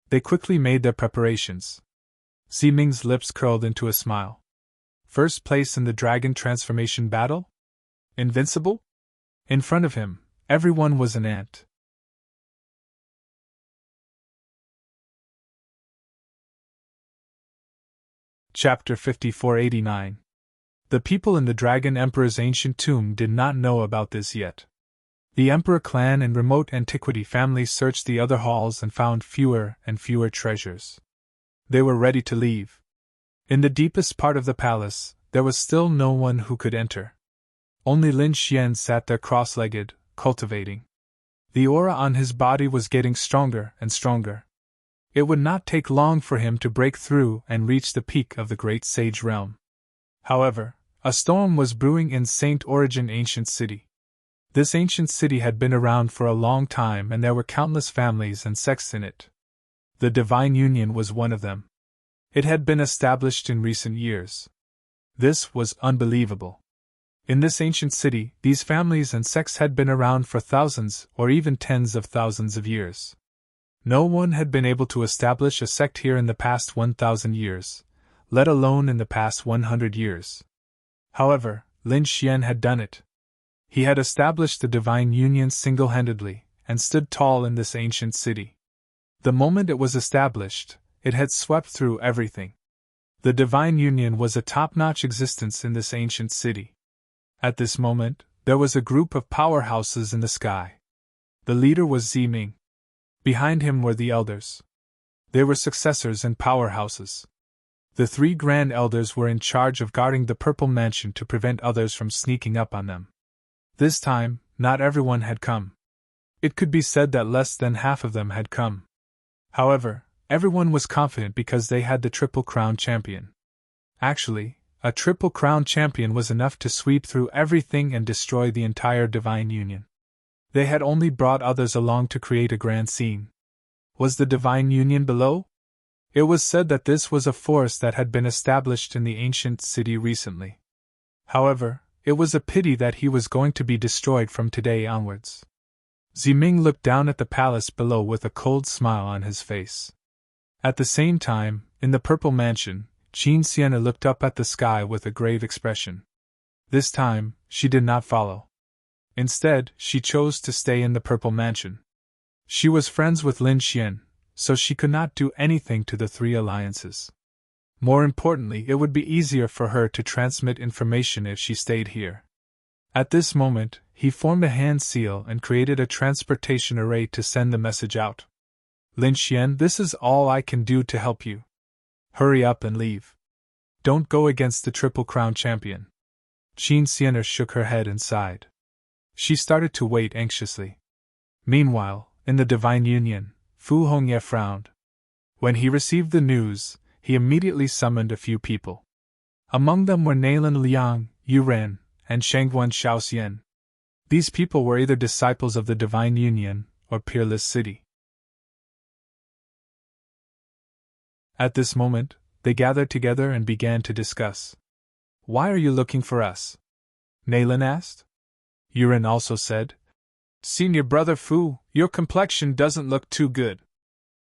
S1: They quickly made their preparations. Ziming's lips curled into a smile. First place in the dragon transformation battle? Invincible? In front of him, everyone was an ant. Chapter 5489. The people in the Dragon Emperor's ancient tomb did not know about this yet. The Emperor clan and remote antiquity families searched the other halls and found fewer and fewer treasures. They were ready to leave. In the deepest part of the palace, there was still no one who could enter. Only Lin Xian sat there cross-legged, cultivating. The aura on his body was getting stronger and stronger. It would not take long for him to break through and reach the peak of the great sage realm. However, a storm was brewing in Saint Origin Ancient City. This ancient city had been around for a long time and there were countless families and sects in it. The Divine Union was one of them. It had been established in recent years. This was unbelievable. In this ancient city, these families and sects had been around for thousands or even tens of thousands of years. No one had been able to establish a sect here in the past 1,000 years, let alone in the past 100 years. However, Lin Xian had done it. He had established the Divine Union single-handedly, and stood tall in this ancient city. The moment it was established, it had swept through everything. The Divine Union was a top-notch existence in this ancient city. At this moment, there was a group of powerhouses in the sky. The leader was Ziming. Behind him were the elders. They were successors and powerhouses. The three grand elders were in charge of guarding the Purple Mansion to prevent others from sneaking up on them. This time, not everyone had come. It could be said that less than half of them had come. However, everyone was confident because they had the Triple Crown Champion. Actually, a Triple Crown Champion was enough to sweep through everything and destroy the entire Divine Union. They had only brought others along to create a grand scene. Was the Divine Union below? It was said that this was a force that had been established in the ancient city recently. However, it was a pity that he was going to be destroyed from today onwards. Ziming looked down at the palace below with a cold smile on his face. At the same time, in the Purple Mansion, Qin Sienna looked up at the sky with a grave expression. This time, she did not follow. Instead, she chose to stay in the Purple Mansion. She was friends with Lin Xian, so she could not do anything to the three alliances. More importantly, it would be easier for her to transmit information if she stayed here. At this moment, he formed a hand seal and created a transportation array to send the message out. Lin Xian, this is all I can do to help you. Hurry up and leave. Don't go against the Triple Crown Champion. Qin Sienna shook her head and sighed. She started to wait anxiously. Meanwhile, in the Divine Union, Fu Hongye frowned. When he received the news, he immediately summoned a few people. Among them were Nailan Liang, Yu Ren, and Shangguan Shaoxian. These people were either disciples of the Divine Union or Peerless City. At this moment, they gathered together and began to discuss. Why are you looking for us? Nailan asked. Yu Ren also said, Senior brother Fu, your complexion doesn't look too good.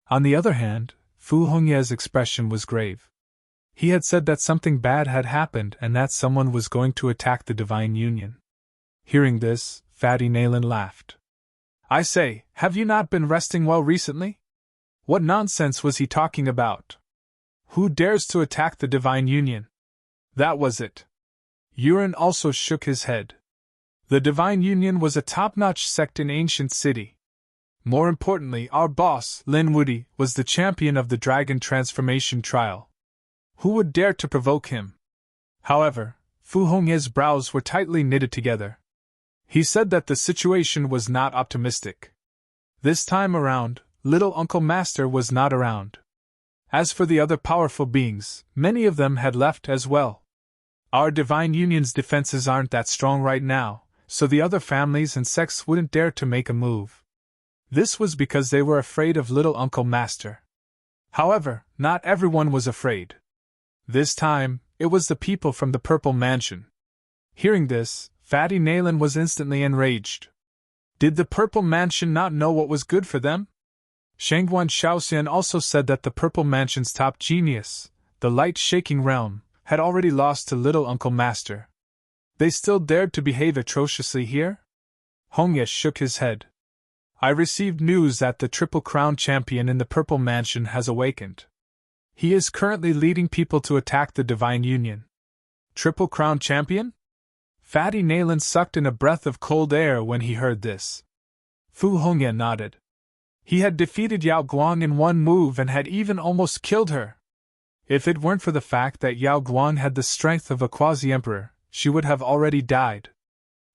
S1: On the other hand, Fu Hongye's expression was grave. He had said that something bad had happened and that someone was going to attack the Divine Union. Hearing this, Fatty Nailan laughed. I say, have you not been resting well recently? What nonsense was he talking about? Who dares to attack the Divine Union? That was it. Yu Ren also shook his head. The Divine Union was a top-notch sect in Ancient City. More importantly, our boss, Lin Wudi, was the champion of the Dragon Transformation Trial. Who would dare to provoke him? However, Fu Hongye's brows were tightly knitted together. He said that the situation was not optimistic. This time around, Little Uncle Master was not around. As for the other powerful beings, many of them had left as well. Our Divine Union's defenses aren't that strong right now, so the other families and sects wouldn't dare to make a move. This was because they were afraid of Little Uncle Master. However, not everyone was afraid. This time, it was the people from the Purple Mansion. Hearing this, Fatty Nailan was instantly enraged. Did the Purple Mansion not know what was good for them? Shangguan Shaoxian also said that the Purple Mansion's top genius, the light-shaking realm, had already lost to Little Uncle Master. They still dared to behave atrociously here? Hongye shook his head. I received news that the Triple Crown champion in the Purple Mansion has awakened. He is currently leading people to attack the Divine Union. Triple Crown champion? Fatty Nayland sucked in a breath of cold air when he heard this. Fu Hongye nodded. He had defeated Yao Guang in one move and had even almost killed her. If it weren't for the fact that Yao Guang had the strength of a quasi-emperor, she would have already died.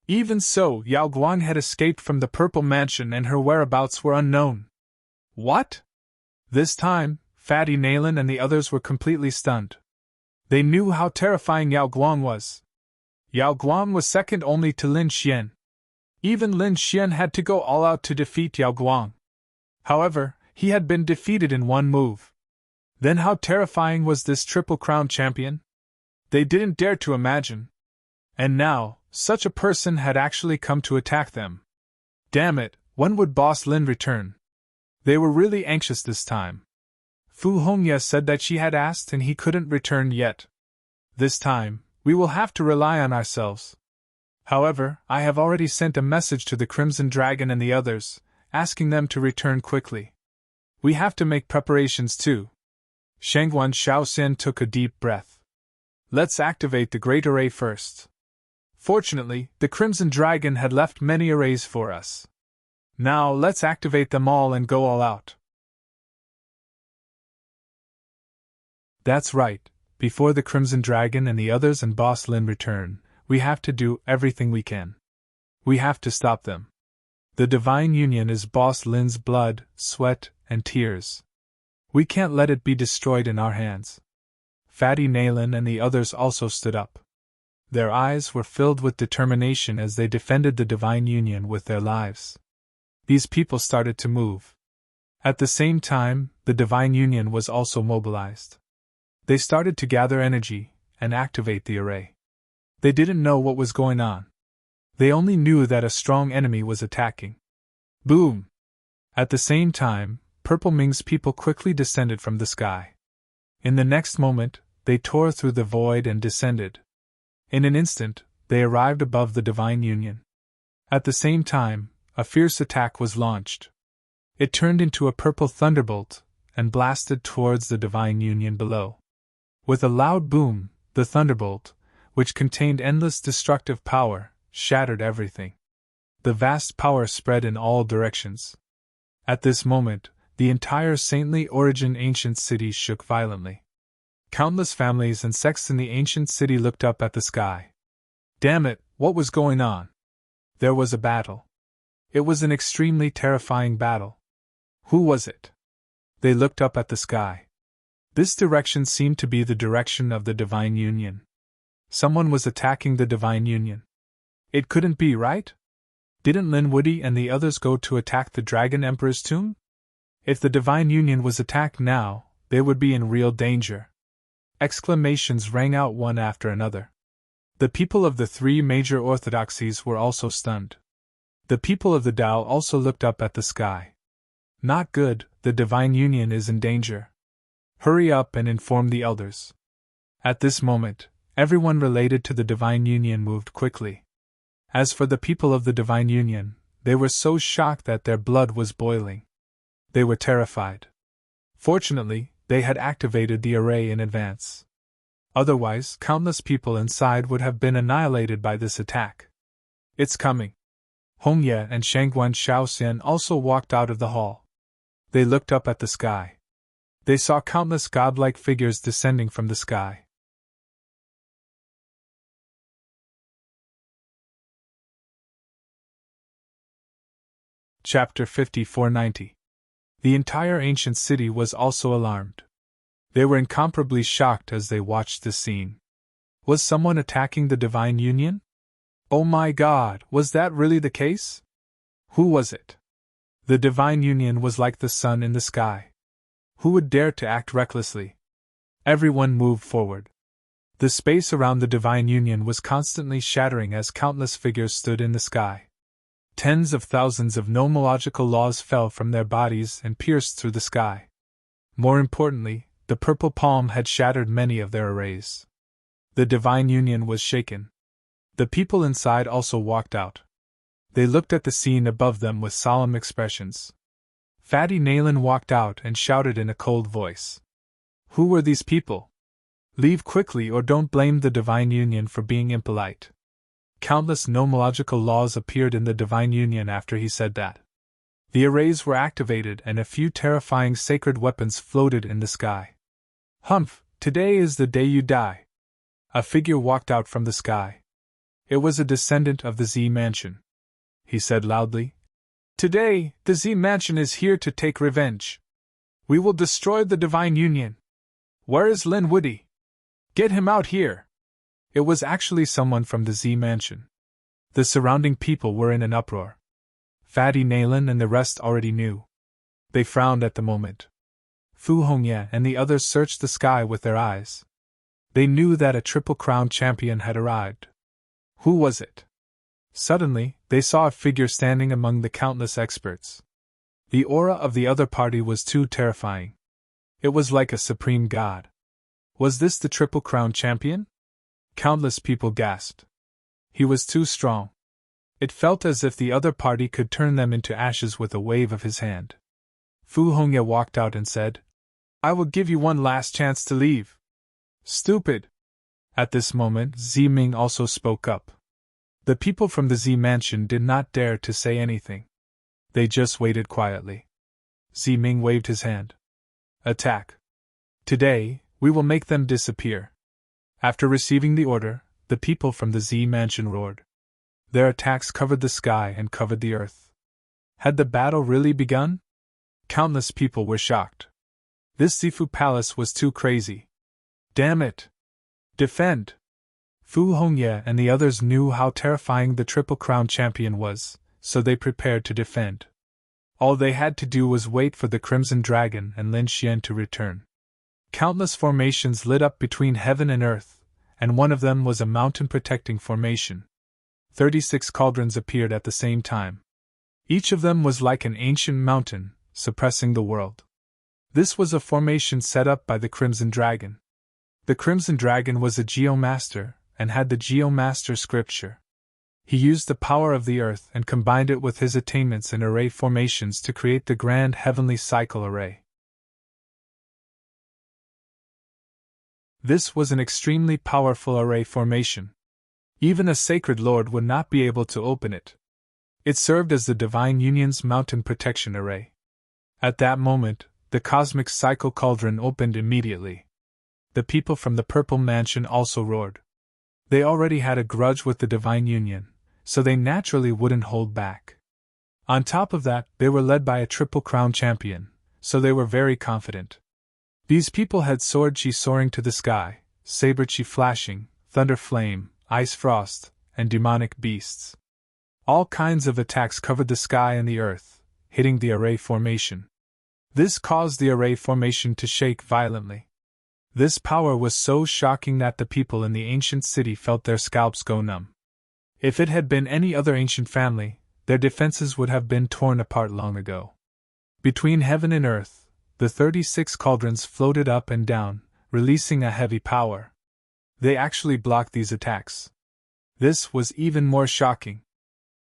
S1: Even so, Yao Guang had escaped from the Purple Mansion and her whereabouts were unknown. What? This time, Fatty Nayland and the others were completely stunned. They knew how terrifying Yao Guang was. Yao Guang was second only to Lin Xian. Even Lin Xian had to go all out to defeat Yao Guang. However, he had been defeated in one move. Then how terrifying was this Triple Crown champion? They didn't dare to imagine. And now, such a person had actually come to attack them. Damn it, when would Boss Lin return? They were really anxious this time. Fu Hongye said that she had asked and he couldn't return yet. This time, we will have to rely on ourselves. However, I have already sent a message to the Crimson Dragon and the others, asking them to return quickly. We have to make preparations too. Shangguan Shaoxian took a deep breath. Let's activate the Great Array first. Fortunately, the Crimson Dragon had left many arrays for us. Now let's activate them all and go all out. That's right, before the Crimson Dragon and the others and Boss Lin return, we have to do everything we can. We have to stop them. The Divine Union is Boss Lin's blood, sweat, and tears. We can't let it be destroyed in our hands. Fatty Nayland and the others also stood up. Their eyes were filled with determination as they defended the Divine Union with their lives. These people started to move. At the same time, the Divine Union was also mobilized. They started to gather energy and activate the array. They didn't know what was going on. They only knew that a strong enemy was attacking. Boom! At the same time, Purple Ming's people quickly descended from the sky. In the next moment, they tore through the void and descended. In an instant, they arrived above the Divine Union. At the same time, a fierce attack was launched. It turned into a purple thunderbolt and blasted towards the Divine Union below. With a loud boom, the thunderbolt, which contained endless destructive power, shattered everything. The vast power spread in all directions. At this moment, the entire saintly origin ancient city shook violently. Countless families and sects in the ancient city looked up at the sky. Damn it, what was going on? There was a battle. It was an extremely terrifying battle. Who was it? They looked up at the sky. This direction seemed to be the direction of the Divine Union. Someone was attacking the Divine Union. It couldn't be, right? Didn't Lin Woody and the others go to attack the Dragon Emperor's tomb? If the Divine Union was attacked now, they would be in real danger. Exclamations rang out one after another. The people of the three major orthodoxies were also stunned. The people of the Tao also looked up at the sky. Not good, the Divine Union is in danger. Hurry up and inform the elders. At this moment, everyone related to the Divine Union moved quickly. As for the people of the Divine Union, they were so shocked that their blood was boiling. They were terrified. Fortunately, they had activated the array in advance. Otherwise, countless people inside would have been annihilated by this attack. It's coming. Hongye and Shangguan Shaoxian also walked out of the hall. They looked up at the sky. They saw countless godlike figures descending from the sky. Chapter 5490. The entire ancient city was also alarmed. They were incomparably shocked as they watched this scene. Was someone attacking the Divine Union? Oh my God, was that really the case? Who was it? The Divine Union was like the sun in the sky. Who would dare to act recklessly? Everyone moved forward. The space around the Divine Union was constantly shattering as countless figures stood in the sky. Tens of thousands of nomological laws fell from their bodies and pierced through the sky. More importantly, the purple palm had shattered many of their arrays. The divine union was shaken. The people inside also walked out. They looked at the scene above them with solemn expressions. Fatty Nayland walked out and shouted in a cold voice. Who were these people? Leave quickly or don't blame the divine union for being impolite. Countless nomological laws appeared in the divine union after he said that. The arrays were activated and a few terrifying sacred weapons floated in the sky. Humph, today is the day you die. A figure walked out from the sky. It was a descendant of the Z Mansion. He said loudly, Today, the Z Mansion is here to take revenge. We will destroy the divine union. Where is Lin Woody? Get him out here. It was actually someone from the Z Mansion. The surrounding people were in an uproar. Fatty Nayland and the rest already knew. They frowned at the moment. Fu Hongye and the others searched the sky with their eyes. They knew that a Triple Crown champion had arrived. Who was it? Suddenly, they saw a figure standing among the countless experts. The aura of the other party was too terrifying. It was like a supreme god. Was this the Triple Crown champion? Countless people gasped. He was too strong. It felt as if the other party could turn them into ashes with a wave of his hand. Fu Hongye walked out and said, I will give you one last chance to leave. Stupid! At this moment, Ziming also spoke up. The people from the Z Mansion did not dare to say anything. They just waited quietly. Ziming waved his hand. Attack! Today, we will make them disappear. After receiving the order, the people from the Z Mansion roared. Their attacks covered the sky and covered the earth. Had the battle really begun? Countless people were shocked. This Sifu palace was too crazy. Damn it! Defend! Fu Hongye and the others knew how terrifying the Triple Crown champion was, so they prepared to defend. All they had to do was wait for the Crimson Dragon and Lin Xian to return. Countless formations lit up between heaven and earth, and one of them was a mountain-protecting formation. 36 cauldrons appeared at the same time. Each of them was like an ancient mountain, suppressing the world. This was a formation set up by the Crimson Dragon. The Crimson Dragon was a Geomaster, and had the Geomaster scripture. He used the power of the earth and combined it with his attainments in array formations to create the Grand Heavenly Cycle Array. This was an extremely powerful array formation. Even a sacred lord would not be able to open it. It served as the Divine Union's mountain protection array. At that moment, the Cosmic Cycle Cauldron opened immediately. The people from the Purple Mansion also roared. They already had a grudge with the Divine Union, so they naturally wouldn't hold back. On top of that, they were led by a Triple Crown champion, so they were very confident. These people had sword chi soaring to the sky, saber chi flashing, thunder flame, ice frost, and demonic beasts. All kinds of attacks covered the sky and the earth, hitting the array formation. This caused the array formation to shake violently. This power was so shocking that the people in the ancient city felt their scalps go numb. If it had been any other ancient family, their defenses would have been torn apart long ago. Between heaven and earth, the 36 cauldrons floated up and down, releasing a heavy power. They actually blocked these attacks. This was even more shocking.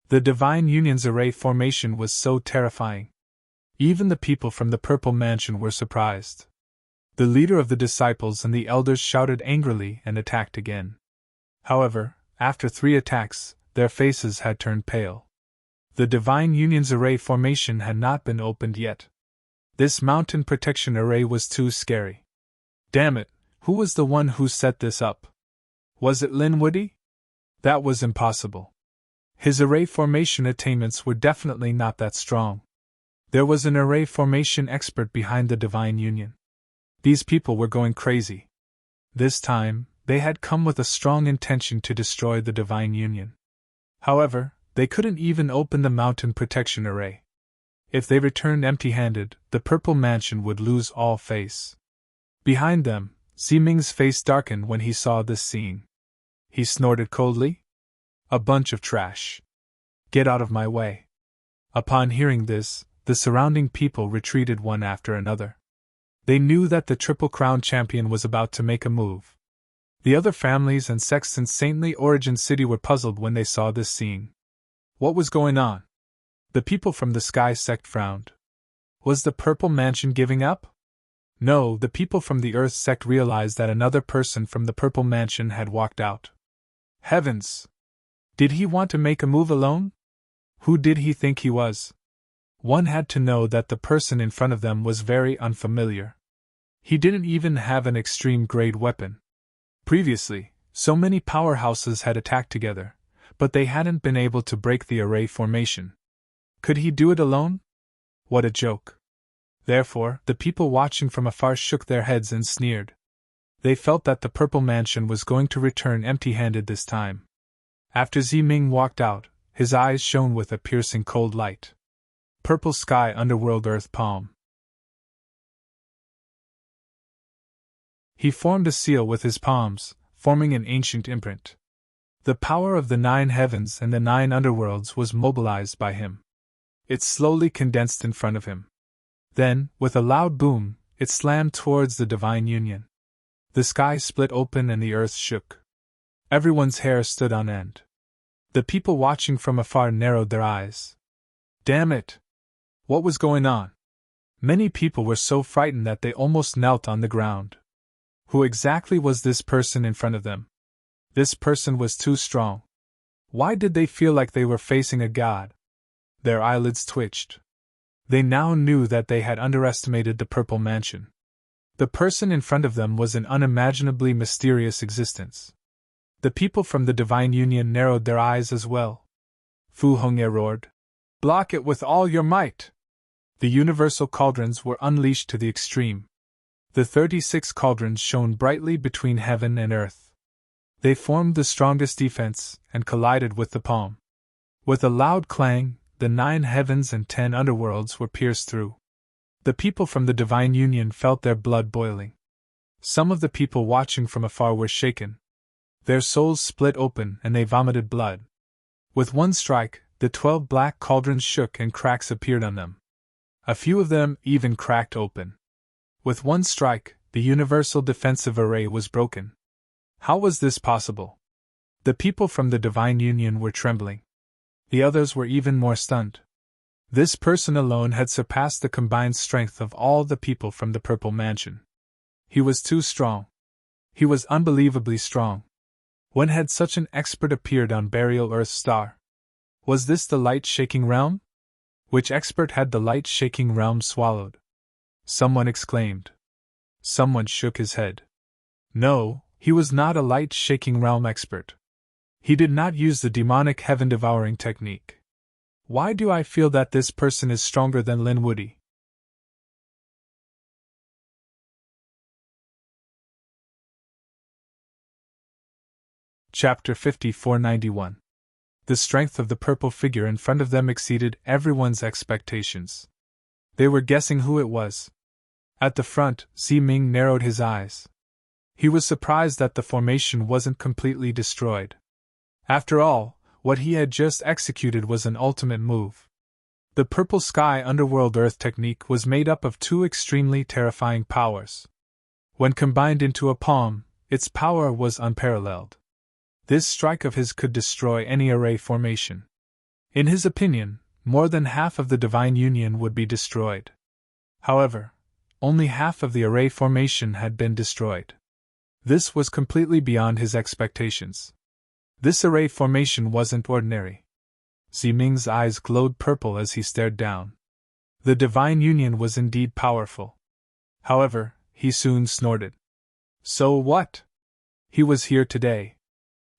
S1: The Divine Union's array formation was so terrifying. Even the people from the Purple Mansion were surprised. The leader of the disciples and the elders shouted angrily and attacked again. However, after 3 attacks, their faces had turned pale. The Divine Union's array formation had not been opened yet. This mountain protection array was too scary. Damn it, who was the one who set this up? Was it Lin Woody? That was impossible. His array formation attainments were definitely not that strong. There was an array formation expert behind the Divine Union. These people were going crazy. This time, they had come with a strong intention to destroy the Divine Union. However, they couldn't even open the mountain protection array. If they returned empty-handed, the Purple Mansion would lose all face. Behind them, Ziming's face darkened when he saw this scene. He snorted coldly. A bunch of trash. Get out of my way. Upon hearing this, the surrounding people retreated one after another. They knew that the Triple Crown champion was about to make a move. The other families and sects in saintly Origin City were puzzled when they saw this scene. What was going on? The people from the Sky sect frowned. Was the Purple Mansion giving up? No, the people from the Earth sect realized that another person from the Purple Mansion had walked out. Heavens! Did he want to make a move alone? Who did he think he was? One had to know that the person in front of them was very unfamiliar. He didn't even have an extreme-grade weapon. Previously, so many powerhouses had attacked together, but they hadn't been able to break the array formation. Could he do it alone? What a joke. Therefore, the people watching from afar shook their heads and sneered. They felt that the Purple Mansion was going to return empty-handed this time. After Ziming walked out, his eyes shone with a piercing cold light. Purple sky, underworld, earth, palm. He formed a seal with his palms, forming an ancient imprint. The power of the 9 heavens and the 9 underworlds was mobilized by him. It slowly condensed in front of him. Then, with a loud boom, it slammed towards the divine union. The sky split open and the earth shook. Everyone's hair stood on end. The people watching from afar narrowed their eyes. Damn it! What was going on? Many people were so frightened that they almost knelt on the ground. Who exactly was this person in front of them? This person was too strong. Why did they feel like they were facing a god? Their eyelids twitched. They now knew that they had underestimated the Purple Mansion. The person in front of them was an unimaginably mysterious existence. The people from the Divine Union narrowed their eyes as well. Fu Hongye roared. Block it with all your might! The universal cauldrons were unleashed to the extreme. The 36 cauldrons shone brightly between heaven and earth. They formed the strongest defense and collided with the palm. With a loud clang, the 9 heavens and 10 underworlds were pierced through. The people from the Divine Union felt their blood boiling. Some of the people watching from afar were shaken. Their souls split open and they vomited blood. With one strike, the 12 black cauldrons shook and cracks appeared on them. A few of them even cracked open. With one strike, the universal defensive array was broken. How was this possible? The people from the Divine Union were trembling. The others were even more stunned. This person alone had surpassed the combined strength of all the people from the Purple Mansion. He was too strong. He was unbelievably strong. When had such an expert appeared on Burial Earth Star? Was this the light-shaking realm? Which expert had the light-shaking realm swallowed? Someone exclaimed. Someone shook his head. No, he was not a light-shaking realm expert. He did not use the demonic heaven-devouring technique. Why do I feel that this person is stronger than Lin Woody? Chapter 5491. The strength of the purple figure in front of them exceeded everyone's expectations. They were guessing who it was. At the front, Ziming narrowed his eyes. He was surprised that the formation wasn't completely destroyed. After all, what he had just executed was an ultimate move. The purple sky underworld earth technique was made up of 2 extremely terrifying powers. When combined into a palm, its power was unparalleled. This strike of his could destroy any array formation. In his opinion, more than half of the Divine Union would be destroyed. However, only half of the array formation had been destroyed. This was completely beyond his expectations. This array formation wasn't ordinary. Ziming's eyes glowed purple as he stared down. The Divine Union was indeed powerful. However, he soon snorted. So what? He was here today.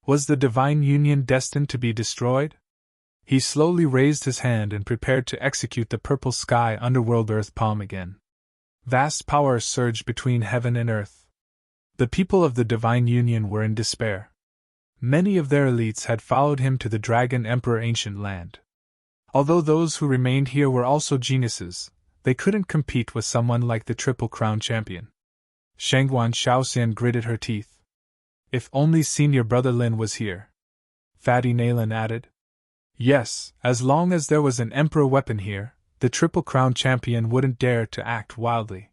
S1: Was the Divine Union destined to be destroyed? He slowly raised his hand and prepared to execute the purple sky underworld earth palm again. Vast power surged between heaven and earth. The people of the Divine Union were in despair. Many of their elites had followed him to the Dragon Emperor Ancient Land. Although those who remained here were also geniuses, they couldn't compete with someone like the Triple Crown champion. Shangguan Shaoxian gritted her teeth. If only senior brother Lin was here. Fatty Naylan added. Yes, as long as there was an emperor weapon here, the Triple Crown champion wouldn't dare to act wildly.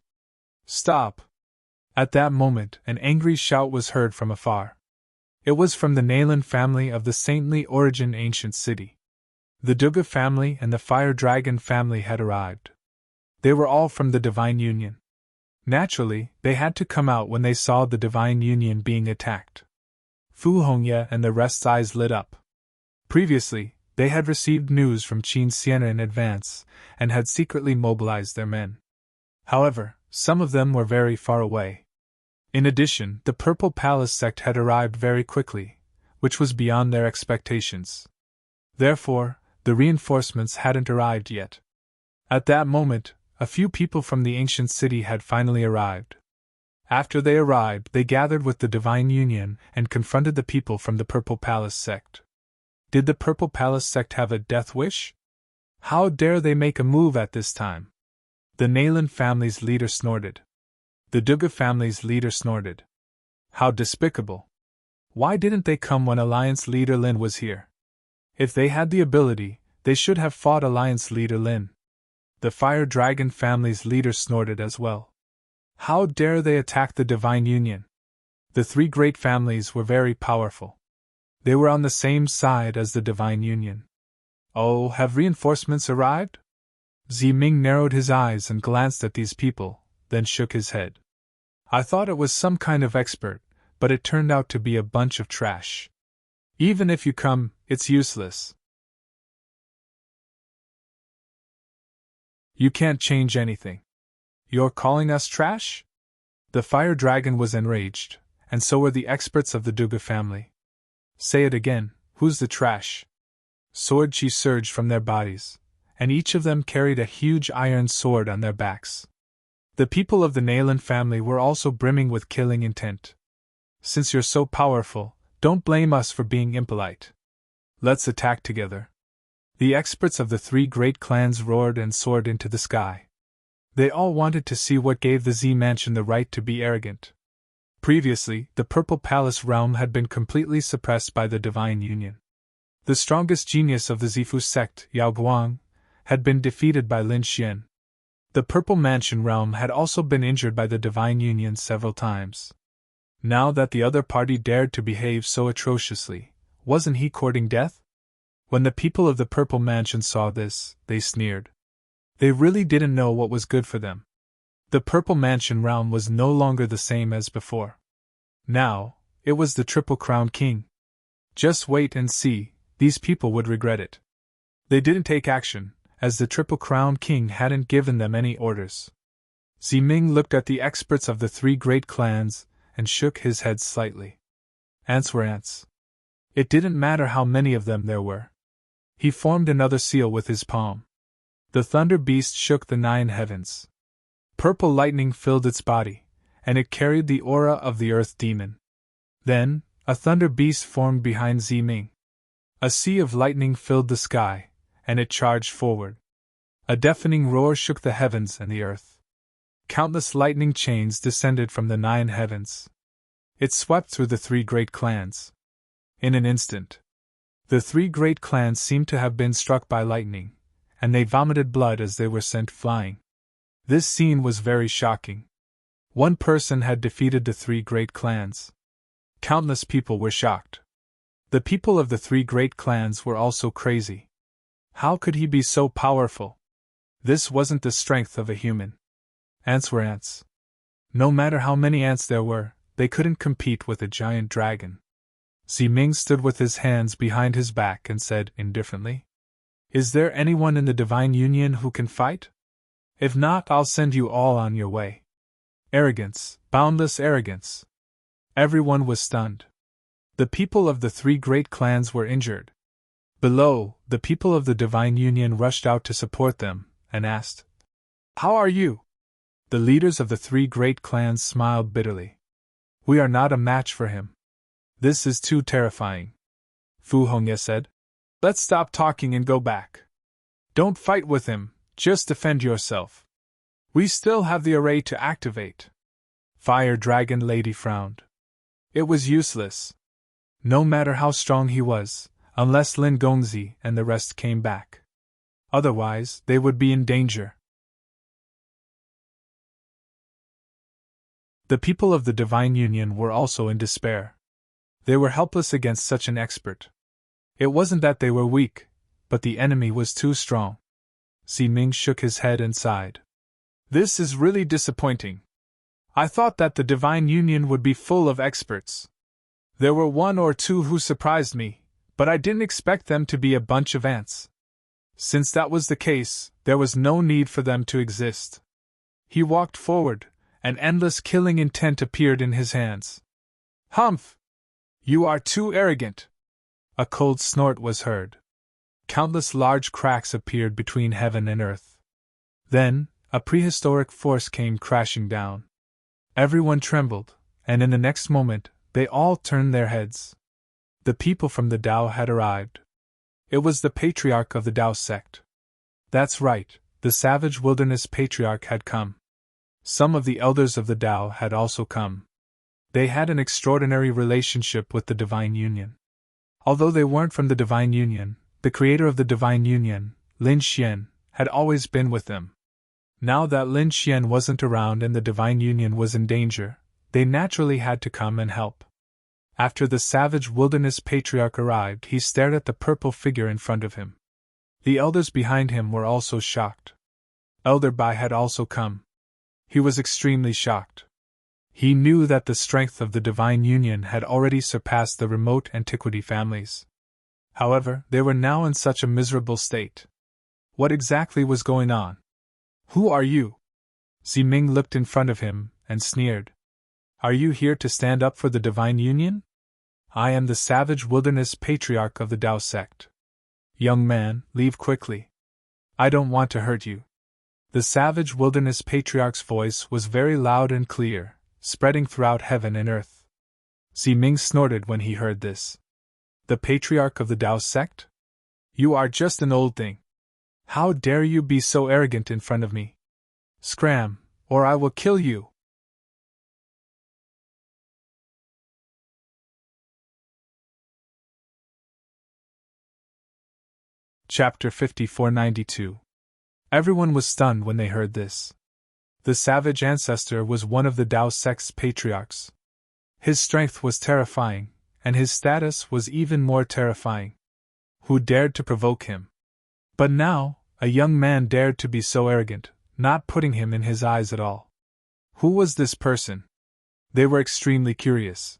S1: Stop! At that moment, an angry shout was heard from afar. It was from the Nalan family of the saintly origin ancient city. The Duga family and the Fire Dragon family had arrived. They were all from the Divine Union. Naturally, they had to come out when they saw the Divine Union being attacked. Fu Hongye and the rest's eyes lit up. Previously, they had received news from Qin Siena in advance, and had secretly mobilized their men. However, some of them were very far away. In addition, the Purple Palace sect had arrived very quickly, which was beyond their expectations. Therefore, the reinforcements hadn't arrived yet. At that moment, a few people from the ancient city had finally arrived. After they arrived, they gathered with the Divine Union and confronted the people from the Purple Palace sect. Did the Purple Palace sect have a death wish? How dare they make a move at this time? The Nalan family's leader snorted. The Duga family's leader snorted. How despicable! Why didn't they come when Alliance leader Lin was here? If they had the ability, they should have fought Alliance leader Lin. The Fire Dragon family's leader snorted as well. How dare they attack the Divine Union? The three great families were very powerful. They were on the same side as the Divine Union. Oh, have reinforcements arrived? Zi Ming narrowed his eyes and glanced at these people, then shook his head. I thought it was some kind of expert, but it turned out to be a bunch of trash. Even if you come, it's useless. You can't change anything. You're calling us trash? The Fire Dragon was enraged, and so were the experts of the Duga family. Say it again, who's the trash? Sword chi surged from their bodies, and each of them carried a huge iron sword on their backs. The people of the Nalan family were also brimming with killing intent. Since you're so powerful, don't blame us for being impolite. Let's attack together. The experts of the three great clans roared and soared into the sky. They all wanted to see what gave the Z Mansion the right to be arrogant. Previously, the Purple Palace realm had been completely suppressed by the Divine Union. The strongest genius of the Zifu sect, Yao Guang, had been defeated by Lin Xian. The Purple Mansion realm had also been injured by the Divine Union several times. Now that the other party dared to behave so atrociously, wasn't he courting death? When the people of the Purple Mansion saw this, they sneered. They really didn't know what was good for them. The Purple Mansion realm was no longer the same as before. Now, it was the Triple Crown King. Just wait and see, these people would regret it. They didn't take action, as the Triple Crown King hadn't given them any orders. Zi Ming looked at the experts of the three great clans and shook his head slightly. Ants were ants. It didn't matter how many of them there were. He formed another seal with his palm. The Thunder Beast shook the 9 heavens. Purple lightning filled its body, and it carried the aura of the Earth Demon. Then, a Thunder Beast formed behind Zi Ming. A sea of lightning filled the sky, and it charged forward. A deafening roar shook the heavens and the earth. Countless lightning chains descended from the 9 heavens. It swept through the three great clans. In an instant, the three great clans seemed to have been struck by lightning, and they vomited blood as they were sent flying. This scene was very shocking. One person had defeated the three great clans. Countless people were shocked. The people of the three great clans were also crazy. How could he be so powerful? This wasn't the strength of a human. Ants were ants. No matter how many ants there were, they couldn't compete with a giant dragon. Zi Ming stood with his hands behind his back and said indifferently, "Is there anyone in the Divine Union who can fight? If not, I'll send you all on your way." Arrogance, boundless arrogance. Everyone was stunned. The people of the three great clans were injured. Below, the people of the Divine Union rushed out to support them, and asked, "How are you?" The leaders of the three great clans smiled bitterly. "We are not a match for him. This is too terrifying," Fu Hongye said. "Let's stop talking and go back. Don't fight with him, just defend yourself. We still have the array to activate." Fire Dragon Lady frowned. It was useless. No matter how strong he was, unless Lin Gongzi and the rest came back. Otherwise, they would be in danger. The people of the Divine Union were also in despair. They were helpless against such an expert. It wasn't that they were weak, but the enemy was too strong. Ming shook his head and sighed. This is really disappointing. I thought that the Divine Union would be full of experts. There were one or two who surprised me, but I didn't expect them to be a bunch of ants. Since that was the case, there was no need for them to exist. He walked forward, an endless killing intent appeared in his hands. Humph! You are too arrogant! A cold snort was heard. Countless large cracks appeared between heaven and earth. Then, a prehistoric force came crashing down. Everyone trembled, and in the next moment, they all turned their heads. The people from the Tao had arrived. It was the patriarch of the Tao sect. That's right, the savage wilderness patriarch had come. Some of the elders of the Tao had also come. They had an extraordinary relationship with the Divine Union. Although they weren't from the Divine Union, the creator of the Divine Union, Lin Xian, had always been with them. Now that Lin Xian wasn't around and the Divine Union was in danger, they naturally had to come and help. After the savage wilderness patriarch arrived, he stared at the purple figure in front of him. The elders behind him were also shocked. Elder Bai had also come. He was extremely shocked. He knew that the strength of the Divine Union had already surpassed the remote antiquity families. However, they were now in such a miserable state. What exactly was going on? Who are you? Ming looked in front of him and sneered. Are you here to stand up for the Divine Union? I am the savage wilderness patriarch of the Tao sect. Young man, leave quickly. I don't want to hurt you. The savage wilderness patriarch's voice was very loud and clear, spreading throughout heaven and earth. Ming snorted when he heard this. The patriarch of the Tao sect? You are just an old thing. How dare you be so arrogant in front of me? Scram, or I will kill you! Chapter 5492. Everyone was stunned when they heard this. The savage ancestor was one of the Tao sect's patriarchs. His strength was terrifying, and his status was even more terrifying. Who dared to provoke him? But now, a young man dared to be so arrogant, not putting him in his eyes at all. Who was this person? They were extremely curious.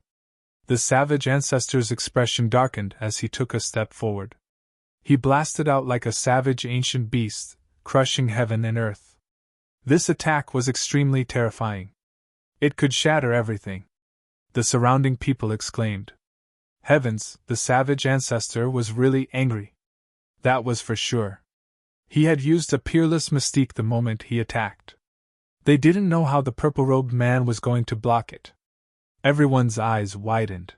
S1: The savage ancestor's expression darkened as he took a step forward. He blasted out like a savage ancient beast, crushing heaven and earth. This attack was extremely terrifying. It could shatter everything. The surrounding people exclaimed. Heavens, the savage ancestor was really angry. That was for sure. He had used a peerless mystique the moment he attacked. They didn't know how the purple-robed man was going to block it. Everyone's eyes widened.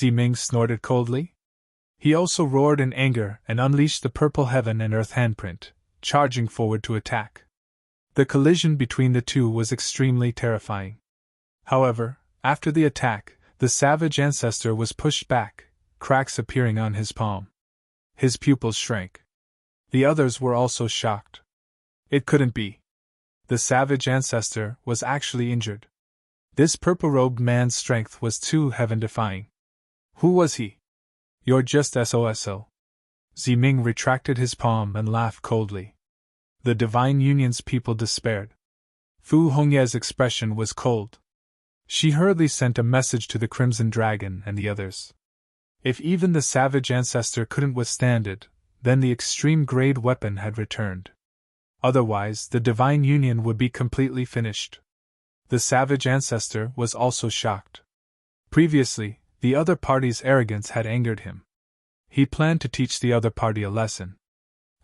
S1: Ming snorted coldly. He also roared in anger and unleashed the purple heaven and earth handprint, charging forward to attack. The collision between the two was extremely terrifying. However, after the attack, the savage ancestor was pushed back, cracks appearing on his palm. His pupils shrank. The others were also shocked. It couldn't be. The savage ancestor was actually injured. This purple-robed man's strength was too heaven-defying. Who was he? You're just SOSO. Ming retracted his palm and laughed coldly. The Divine Union's people despaired. Fu Hongye's expression was cold. She hurriedly sent a message to the Crimson Dragon and the others. If even the savage ancestor couldn't withstand it, then the extreme-grade weapon had returned. Otherwise, the Divine Union would be completely finished. The savage ancestor was also shocked. Previously, the other party's arrogance had angered him. He planned to teach the other party a lesson.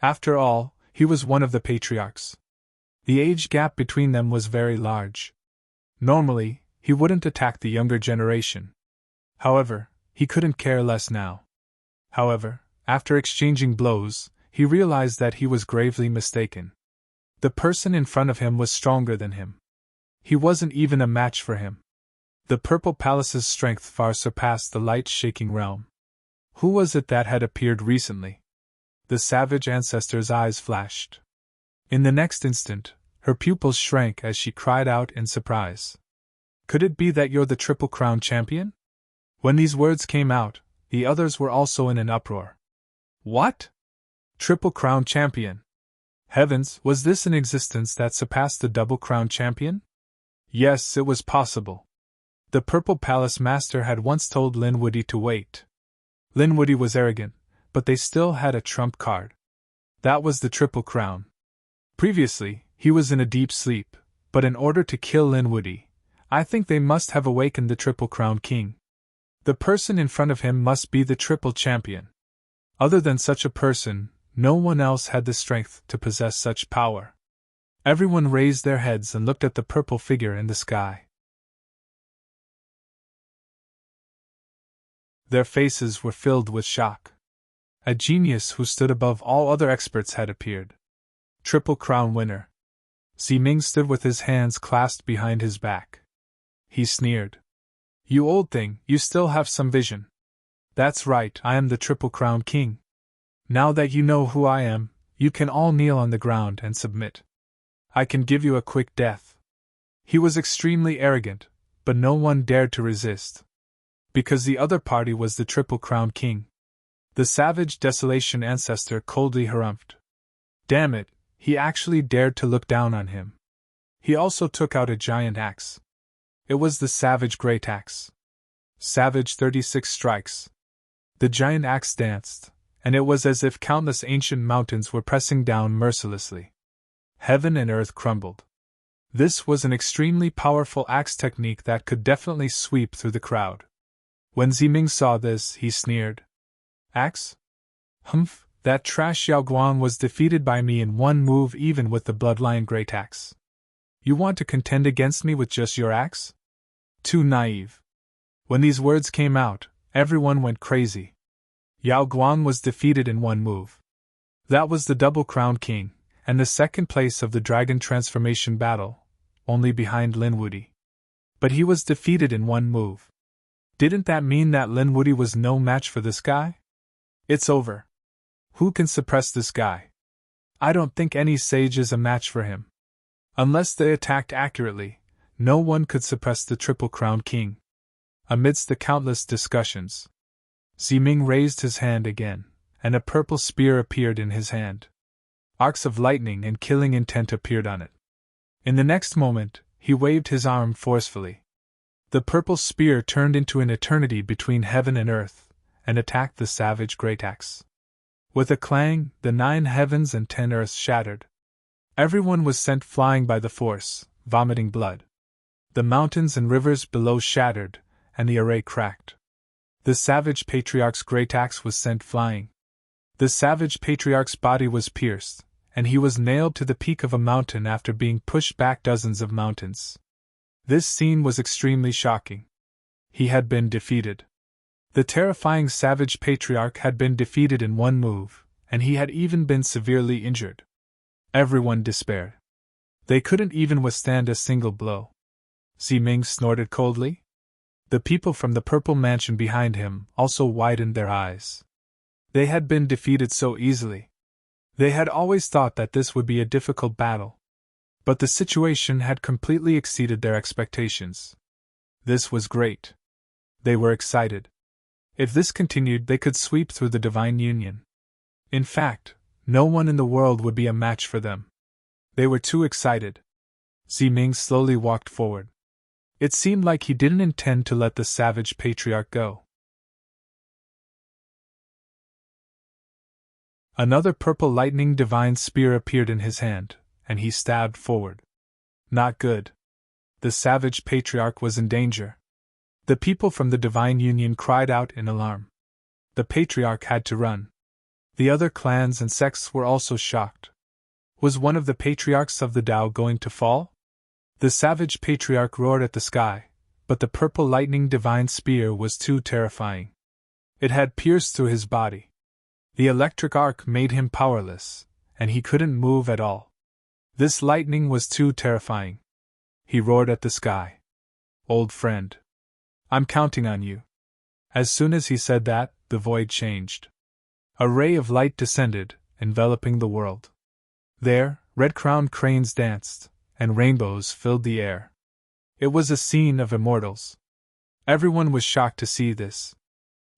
S1: After all, he was one of the patriarchs. The age gap between them was very large. Normally, he wouldn't attack the younger generation. However, he couldn't care less now. However, after exchanging blows, he realized that he was gravely mistaken. The person in front of him was stronger than him. He wasn't even a match for him. The Purple Palace's strength far surpassed the light-shaking realm. Who was it that had appeared recently? The savage ancestor's eyes flashed. In the next instant, her pupils shrank as she cried out in surprise. Could it be that you're the Triple Crown champion? When these words came out, the others were also in an uproar. What? Triple Crown champion? Heavens, was this an existence that surpassed the Double Crown champion? Yes, it was possible. The Purple Palace Master had once told Linwoody to wait. Linwoody was arrogant, but they still had a trump card. That was the Triple Crown. Previously, he was in a deep sleep, but in order to kill Linwoody, I think they must have awakened the Triple Crown King. The person in front of him must be the Triple Champion. Other than such a person, no one else had the strength to possess such power. Everyone raised their heads and looked at the purple figure in the sky. Their faces were filled with shock. A genius who stood above all other experts had appeared. Triple Crown winner. Ziming stood with his hands clasped behind his back. He sneered. You old thing, you still have some vision. That's right, I am the Triple Crown King. Now that you know who I am, you can all kneel on the ground and submit. I can give you a quick death. He was extremely arrogant, but no one dared to resist. Because the other party was the Triple Crown King. The savage Desolation ancestor coldly harumphed. Damn it, he actually dared to look down on him. He also took out a giant axe. It was the Savage Great Axe. Savage 36 strikes. The giant axe danced, and it was as if countless ancient mountains were pressing down mercilessly. Heaven and earth crumbled. This was an extremely powerful axe technique that could definitely sweep through the crowd. When Ziming saw this, he sneered. Axe? Humph, that trash Yao Guang was defeated by me in one move even with the Bloodline Great Axe. You want to contend against me with just your axe? Too naive. When these words came out, everyone went crazy. Yao Guang was defeated in one move. That was the Double Crown King, and the second place of the Dragon Transformation battle, only behind Linwoody. But he was defeated in one move. Didn't that mean that Linwoody was no match for this guy? It's over. Who can suppress this guy? I don't think any sage is a match for him. Unless they attacked accurately, no one could suppress the Triple Crown King. Amidst the countless discussions, Ziming raised his hand again, and a purple spear appeared in his hand. Arcs of lightning and killing intent appeared on it. In the next moment, he waved his arm forcefully. The purple spear turned into an eternity between heaven and earth, and attacked the Savage Great Axe. With a clang, the 9 heavens and 10 earths shattered. Everyone was sent flying by the force, vomiting blood. The mountains and rivers below shattered, and the array cracked. The Savage Patriarch's great axe was sent flying. The Savage Patriarch's body was pierced, and he was nailed to the peak of a mountain after being pushed back dozens of mountains. This scene was extremely shocking. He had been defeated. The terrifying Savage Patriarch had been defeated in one move, and he had even been severely injured. Everyone despaired. They couldn't even withstand a single blow. Ziming snorted coldly. The people from the Purple Mansion behind him also widened their eyes. They had been defeated so easily. They had always thought that this would be a difficult battle. But the situation had completely exceeded their expectations. This was great. They were excited. If this continued, they could sweep through the Divine Union. In fact, no one in the world would be a match for them. They were too excited. Ziming slowly walked forward. It seemed like he didn't intend to let the Savage Patriarch go. Another purple lightning divine spear appeared in his hand, and he stabbed forward. Not good. The Savage Patriarch was in danger. The people from the Divine Union cried out in alarm. The Patriarch had to run. The other clans and sects were also shocked. Was one of the Patriarchs of the Tao going to fall? The Savage Patriarch roared at the sky, but the purple lightning divine spear was too terrifying. It had pierced through his body. The electric arc made him powerless, and he couldn't move at all. This lightning was too terrifying. He roared at the sky. Old friend. I'm counting on you. As soon as he said that, the void changed. A ray of light descended, enveloping the world. There, red-crowned cranes danced, and rainbows filled the air. It was a scene of immortals. Everyone was shocked to see this.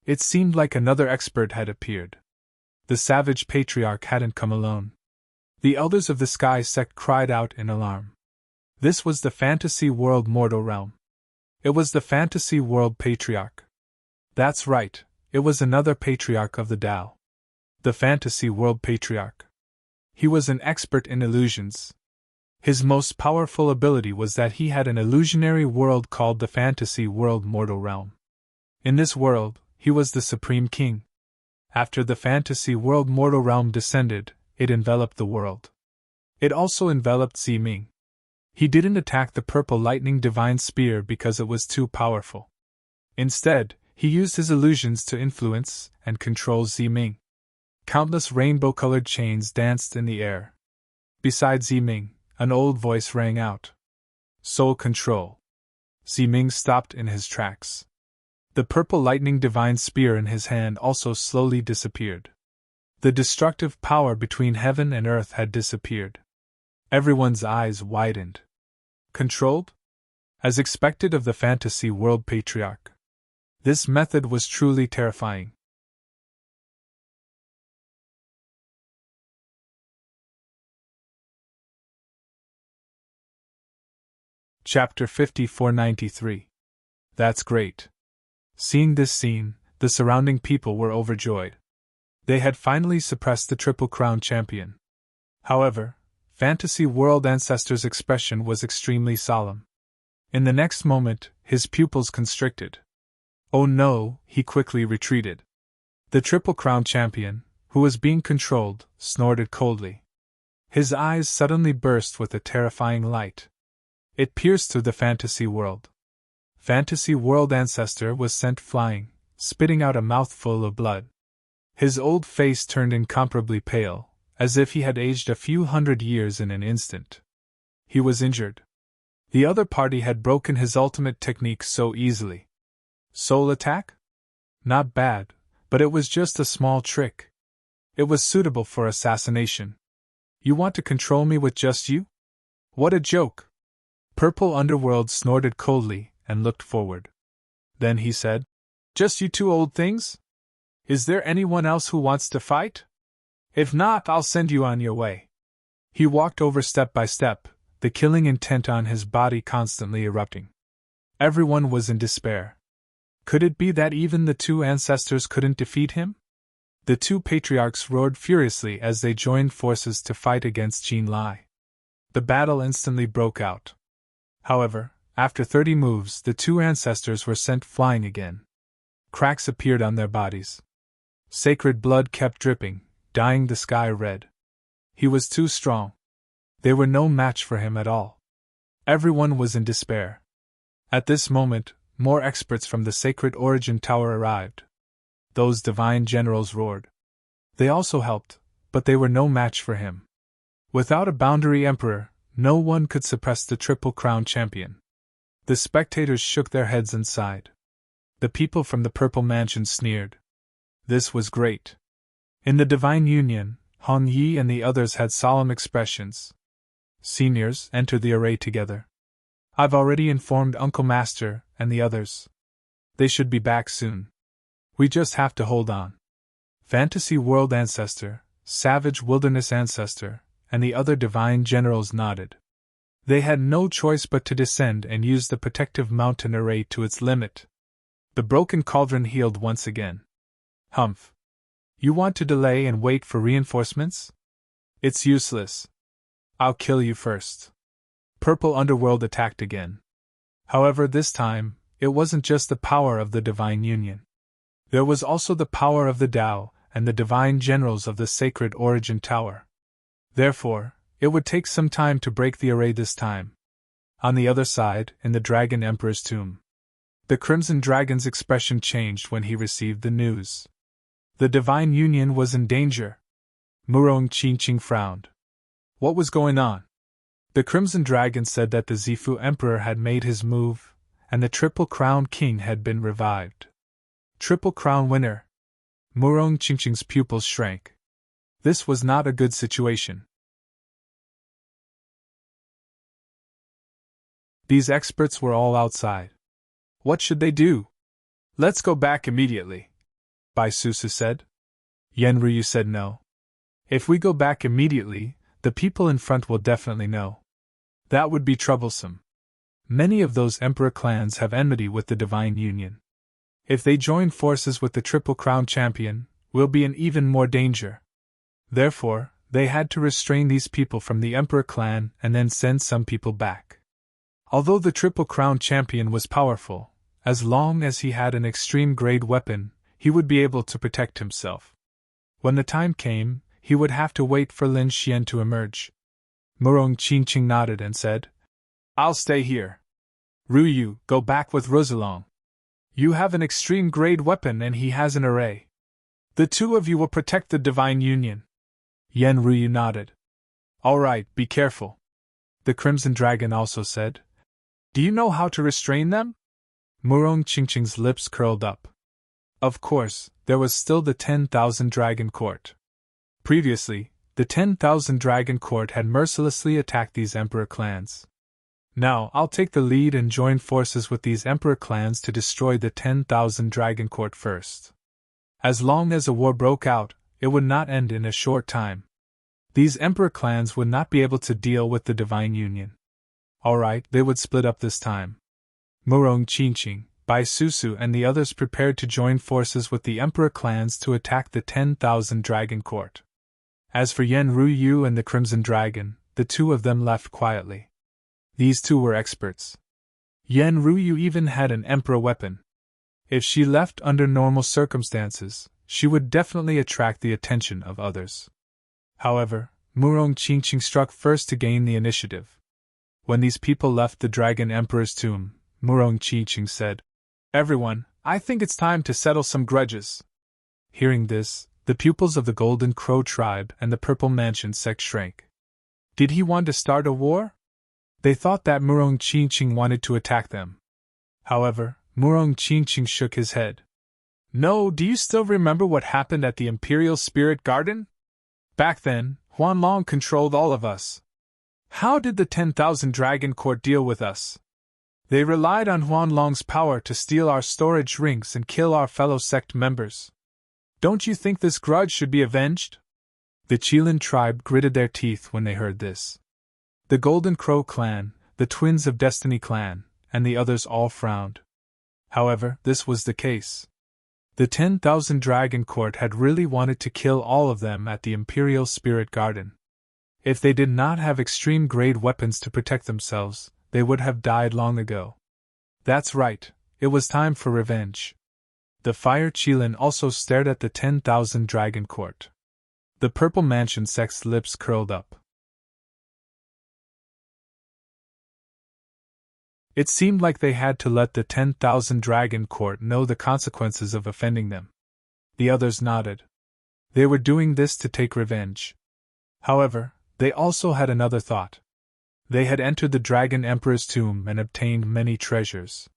S1: It seemed like another expert had appeared. The savage patriarch hadn't come alone. The elders of the sky sect cried out in alarm. This was the fantasy world mortal realm. It was the fantasy world patriarch. That's right, it was another patriarch of the Tao. The fantasy world patriarch. He was an expert in illusions. His most powerful ability was that he had an illusionary world called the fantasy world mortal realm. In this world, he was the supreme king. After the fantasy world mortal realm descended, it enveloped the world. It also enveloped Ziming. He didn't attack the purple lightning divine spear because it was too powerful. Instead, he used his illusions to influence and control Ziming. Countless rainbow-colored chains danced in the air. Beside Ziming, an old voice rang out. Soul control. Ziming stopped in his tracks. The purple lightning divine spear in his hand also slowly disappeared. The destructive power between heaven and earth had disappeared. Everyone's eyes widened. Controlled? As expected of the fantasy world patriarch. This method was truly terrifying. Chapter 5493. That's great. Seeing this scene, the surrounding people were overjoyed. They had finally suppressed the Triple Crown champion. However, Fantasy World Ancestor's expression was extremely solemn. In the next moment, his pupils constricted. Oh no, he quickly retreated. The Triple Crown champion, who was being controlled, snorted coldly. His eyes suddenly burst with a terrifying light. It pierced through the fantasy world. Fantasy World Ancestor was sent flying, spitting out a mouthful of blood. His old face turned incomparably pale, as if he had aged a few hundred years in an instant. He was injured. The other party had broken his ultimate technique so easily. Soul attack? Not bad, but it was just a small trick. It was suitable for assassination. You want to control me with just you? What a joke! Purple Underworld snorted coldly and looked forward. Then he said, Just you two old things? Is there anyone else who wants to fight? If not, I'll send you on your way. He walked over step by step, the killing intent on his body constantly erupting. Everyone was in despair. Could it be that even the two ancestors couldn't defeat him? The two patriarchs roared furiously as they joined forces to fight against Jean Lai. The battle instantly broke out. However, after 30 moves, the two ancestors were sent flying again. Cracks appeared on their bodies. Sacred blood kept dripping, dyeing the sky red. He was too strong. They were no match for him at all. Everyone was in despair. At this moment, more experts from the Sacred Origin Tower arrived. Those divine generals roared. They also helped, but they were no match for him. Without a boundary emperor, no one could suppress the Triple Crown champion. The spectators shook their heads and sighed. The people from the Purple Mansion sneered. This was great. In the Divine Union, Han Yi and the others had solemn expressions. Seniors entered the array together. I've already informed Uncle Master and the others. They should be back soon. We just have to hold on. Fantasy World Ancestor, Savage Wilderness Ancestor, and the other divine generals nodded. They had no choice but to descend and use the protective mountain array to its limit. The broken cauldron healed once again. Humph. You want to delay and wait for reinforcements? It's useless. I'll kill you first. Purple Underworld attacked again. However, this time, it wasn't just the power of the Divine Union. There was also the power of the Tao and the divine generals of the Sacred Origin Tower. Therefore, it would take some time to break the array this time. On the other side, in the Dragon Emperor's tomb, the Crimson Dragon's expression changed when he received the news. The Divine Union was in danger. Murong Qingqing frowned. What was going on? The Crimson Dragon said that the Zifu Emperor had made his move, and the Triple Crown King had been revived. Triple Crown winner. Murong Qingqing's pupils shrank. This was not a good situation. These experts were all outside. What should they do? Let's go back immediately, Bai Susu said. Yen Ryu said no. If we go back immediately, the people in front will definitely know. That would be troublesome. Many of those emperor clans have enmity with the Divine Union. If they join forces with the Triple Crown champion, we'll be in even more danger. Therefore, they had to restrain these people from the emperor clan and then send some people back. Although the Triple Crown champion was powerful, as long as he had an extreme-grade weapon, he would be able to protect himself. When the time came, he would have to wait for Lin Xian to emerge. Murong Qingqing nodded and said, I'll stay here. Ruyu, go back with Rosalong. You have an extreme-grade weapon and he has an array. The two of you will protect the Divine Union. Yen Ryu nodded. All right, be careful. The Crimson Dragon also said. Do you know how to restrain them? Murong Qingqing's lips curled up. Of course, there was still the 10,000 Dragon Court. Previously, the 10,000 Dragon Court had mercilessly attacked these Emperor clans. Now I'll take the lead and join forces with these Emperor clans to destroy the 10,000 Dragon Court first. As long as a war broke out, it would not end in a short time. These Emperor clans would not be able to deal with the Divine Union. Alright, they would split up this time. Murong Qingqing, Bai Susu and the others prepared to join forces with the Emperor clans to attack the 10,000 Dragon Court. As for Yen Ryu and the Crimson Dragon, the two of them left quietly. These two were experts. Yen Ryu even had an Emperor weapon. If she left under normal circumstances, she would definitely attract the attention of others. However, Murong Qingqing struck first to gain the initiative. When these people left the Dragon Emperor's tomb, Murong Qingqing said, Everyone, I think it's time to settle some grudges. Hearing this, the pupils of the Golden Crow tribe and the Purple Mansion sect shrank. Did he want to start a war? They thought that Murong Qingqing wanted to attack them. However, Murong Qingqing shook his head. No, do you still remember what happened at the Imperial Spirit Garden? Back then, Huanlong controlled all of us. How did the 10,000 Dragon Court deal with us? They relied on Huanlong's power to steal our storage rings and kill our fellow sect members. Don't you think this grudge should be avenged? The Qilin tribe gritted their teeth when they heard this. The Golden Crow clan, the Twins of Destiny clan, and the others all frowned. However, this was the case. The 10,000 Dragon Court had really wanted to kill all of them at the Imperial Spirit Garden. If they did not have extreme-grade weapons to protect themselves, they would have died long ago. That's right, it was time for revenge. The Fire Qilin also stared at the 10,000 Dragon Court. The Purple Mansion sect's lips curled up. It seemed like they had to let the 10,000 Dragon Court know the consequences of offending them. The others nodded. They were doing this to take revenge. However, they also had another thought. They had entered the Dragon Emperor's tomb and obtained many treasures.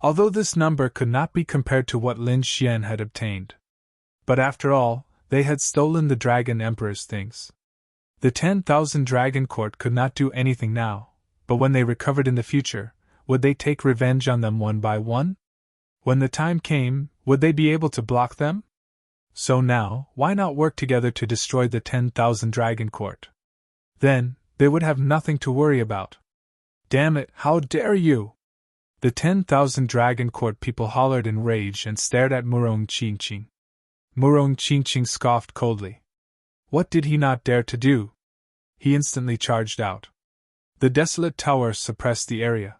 S1: Although this number could not be compared to what Lin Xian had obtained. But after all, they had stolen the Dragon Emperor's things. The 10,000 Dragon Court could not do anything now, but when they recovered in the future, would they take revenge on them one by one? When the time came, would they be able to block them? So now, why not work together to destroy the 10,000 Dragon Court? Then, they would have nothing to worry about. Damn it, how dare you! The 10,000 Dragon Court people hollered in rage and stared at Murong Qingqing. Murong Qingqing scoffed coldly. What did he not dare to do? He instantly charged out. The desolate tower suppressed the area.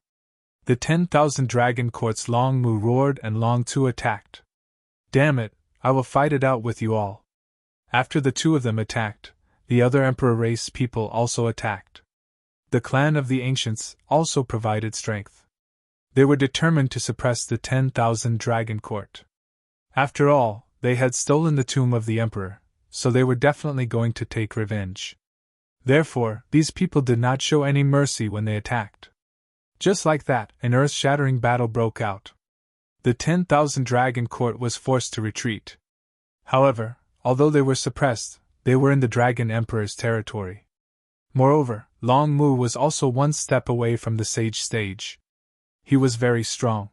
S1: The 10,000 Dragon Court's Long Mu roared and Long Tu attacked. Damn it, I will fight it out with you all. After the two of them attacked, the other Emperor race people also attacked. The clan of the Ancients also provided strength. They were determined to suppress the 10,000 Dragon Court. After all, they had stolen the tomb of the Emperor, so they were definitely going to take revenge. Therefore, these people did not show any mercy when they attacked. Just like that, an earth-shattering battle broke out. The 10,000 Dragon Court was forced to retreat. However, although they were suppressed, they were in the Dragon Emperor's territory. Moreover, Long Mu was also one step away from the sage stage. He was very strong.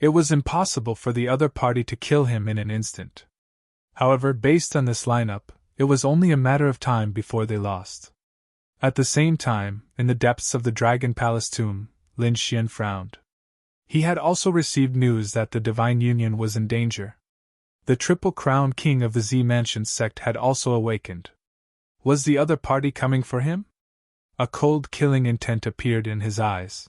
S1: It was impossible for the other party to kill him in an instant. However, based on this lineup, it was only a matter of time before they lost. At the same time, in the depths of the Dragon Palace tomb, Lin Xian frowned. He had also received news that the Divine Union was in danger. The Triple Crown King of the Z Mansion sect had also awakened. Was the other party coming for him? A cold, killing intent appeared in his eyes.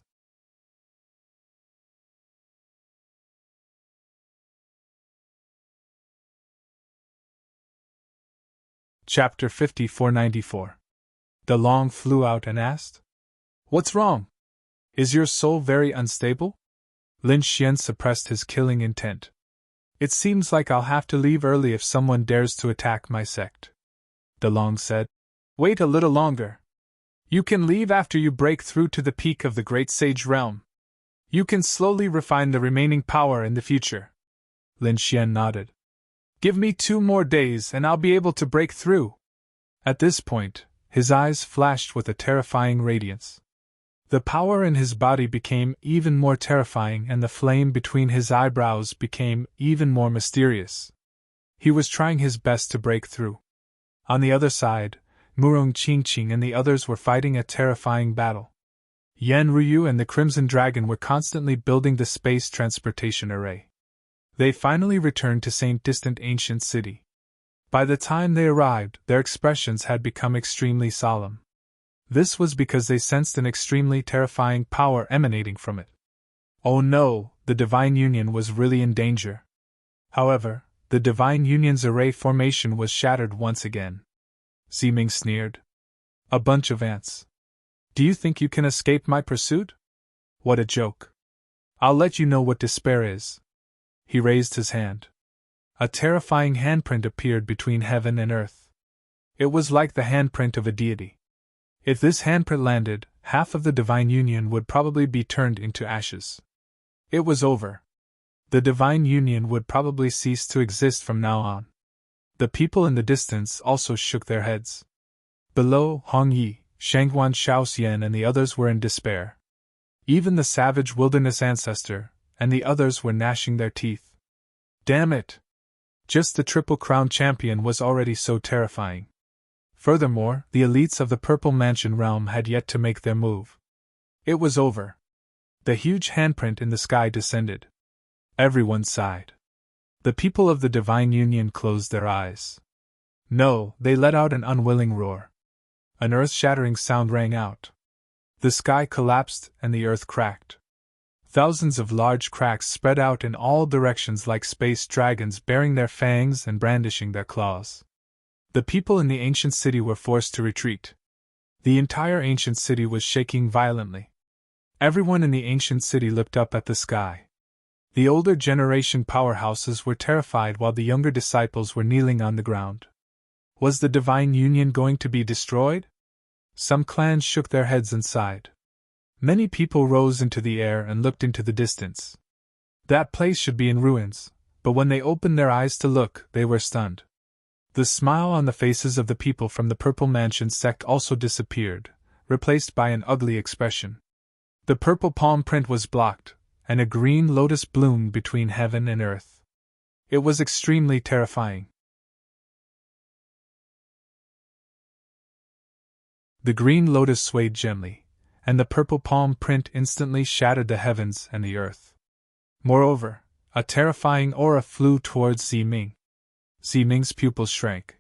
S1: Chapter 5494. The Long flew out and asked, "What's wrong? Is your soul very unstable?" Lin Xian suppressed his killing intent. "It seems like I'll have to leave early if someone dares to attack my sect." De Long said, "Wait a little longer. You can leave after you break through to the peak of the Great Sage Realm. You can slowly refine the remaining power in the future." Lin Xian nodded. "Give me 2 more days and I'll be able to break through." At this point, his eyes flashed with a terrifying radiance. The power in his body became even more terrifying and the flame between his eyebrows became even more mysterious. He was trying his best to break through. On the other side, Murong Qingqing and the others were fighting a terrifying battle. Yan Ruyu and the Crimson Dragon were constantly building the space transportation array. They finally returned to Saint Distant Ancient City. By the time they arrived, their expressions had become extremely solemn. This was because they sensed an extremely terrifying power emanating from it. Oh no, the Divine Union was really in danger. However, the Divine Union's array formation was shattered once again. Ziming sneered. "A bunch of ants. Do you think you can escape my pursuit? What a joke. I'll let you know what despair is." He raised his hand. A terrifying handprint appeared between heaven and earth. It was like the handprint of a deity. If this handprint landed, half of the Divine Union would probably be turned into ashes. It was over. The Divine Union would probably cease to exist from now on. The people in the distance also shook their heads. Below, Hong Yi, Shangguan Shaoxian and the others were in despair. Even the savage wilderness ancestor and the others were gnashing their teeth. Damn it! Just the Triple Crown champion was already so terrifying. Furthermore, the elites of the Purple Mansion realm had yet to make their move. It was over. The huge handprint in the sky descended. Everyone sighed. The people of the Divine Union closed their eyes. No, they let out an unwilling roar. An earth-shattering sound rang out. The sky collapsed and the earth cracked. Thousands of large cracks spread out in all directions like space dragons baring their fangs and brandishing their claws. The people in the ancient city were forced to retreat. The entire ancient city was shaking violently. Everyone in the ancient city looked up at the sky. The older generation powerhouses were terrified while the younger disciples were kneeling on the ground. Was the Divine Union going to be destroyed? Some clans shook their heads and sighed. Many people rose into the air and looked into the distance. That place should be in ruins, but when they opened their eyes to look, they were stunned. The smile on the faces of the people from the Purple Mansion sect also disappeared, replaced by an ugly expression. The purple palm print was blocked, and a green lotus bloomed between heaven and earth. It was extremely terrifying. The green lotus swayed gently, and the purple palm print instantly shattered the heavens and the earth. Moreover, a terrifying aura flew towards Ziming. Ziming's pupils shrank.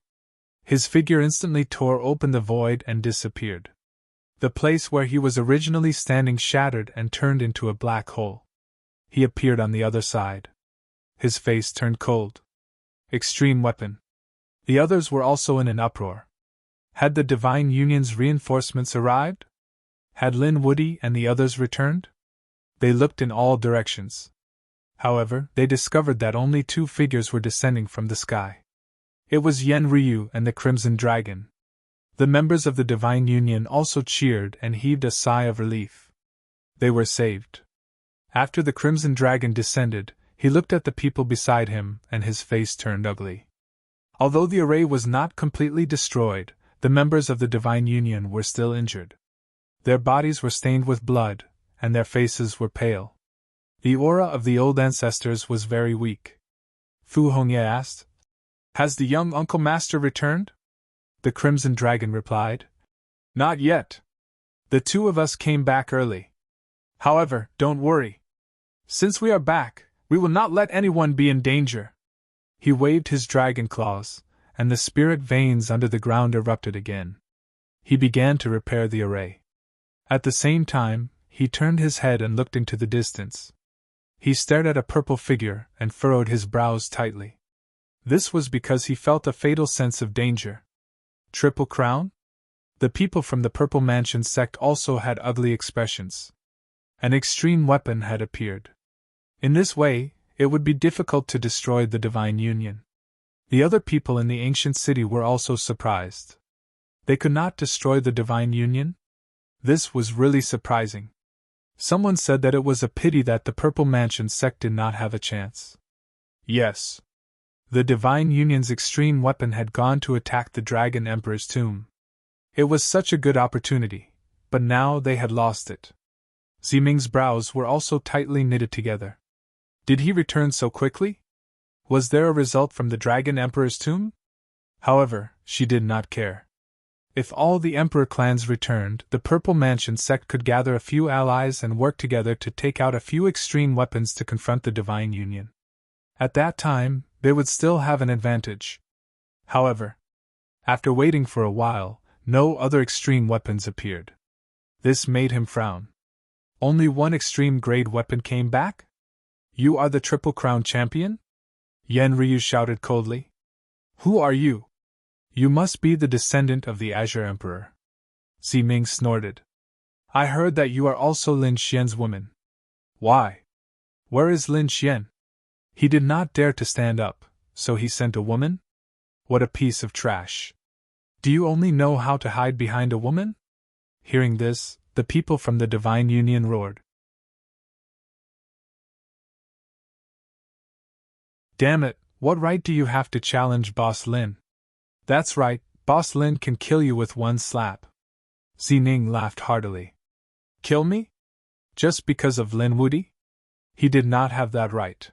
S1: His figure instantly tore open the void and disappeared. The place where he was originally standing shattered and turned into a black hole. He appeared on the other side. His face turned cold. Extreme weapon. The others were also in an uproar. Had the Divine Union's reinforcements arrived? Had Lin Woody and the others returned? They looked in all directions. However, they discovered that only 2 figures were descending from the sky. It was Yan Ryu and the Crimson Dragon. The members of the Divine Union also cheered and heaved a sigh of relief. They were saved. After the Crimson Dragon descended, he looked at the people beside him and his face turned ugly. Although the array was not completely destroyed, the members of the Divine Union were still injured. Their bodies were stained with blood, and their faces were pale. The aura of the old ancestors was very weak. Fu Hongye asked, "Has the young Uncle Master returned?" The Crimson Dragon replied, "Not yet. The two of us came back early. However, don't worry. Since we are back, we will not let anyone be in danger." He waved his dragon claws, and the spirit veins under the ground erupted again. He began to repair the array. At the same time, he turned his head and looked into the distance. He stared at a purple figure and furrowed his brows tightly. This was because he felt a fatal sense of danger. Triple Crown? The people from the Purple Mansion sect also had ugly expressions. An extreme weapon had appeared. In this way, it would be difficult to destroy the Divine Union. The other people in the ancient city were also surprised. They could not destroy the Divine Union? This was really surprising. Someone said that it was a pity that the Purple Mansion sect did not have a chance. Yes. The Divine Union's extreme weapon had gone to attack the Dragon Emperor's tomb. It was such a good opportunity, but now they had lost it. Ximing's brows were also tightly knitted together. Did he return so quickly? Was there a result from the Dragon Emperor's tomb? However, she did not care. If all the Emperor clans returned, the Purple Mansion sect could gather a few allies and work together to take out a few extreme weapons to confront the Divine Union. At that time, they would still have an advantage. However, after waiting for a while, no other extreme weapons appeared. This made him frown. Only one extreme grade weapon came back? "You are the Triple Crown champion?" Yen Ryu shouted coldly. "Who are you?" "You must be the descendant of the Azure Emperor." Ximing snorted. "I heard that you are also Lin Xian's woman." "Why? Where is Lin Xian?" He did not dare to stand up, so he sent a woman? What a piece of trash. Do you only know how to hide behind a woman? Hearing this, the people from the Divine Union roared. "Damn it, what right do you have to challenge Boss Lin?" "That's right, Boss Lin can kill you with one slap." Ximing laughed heartily. "Kill me? Just because of Lin Wudi? He did not have that right.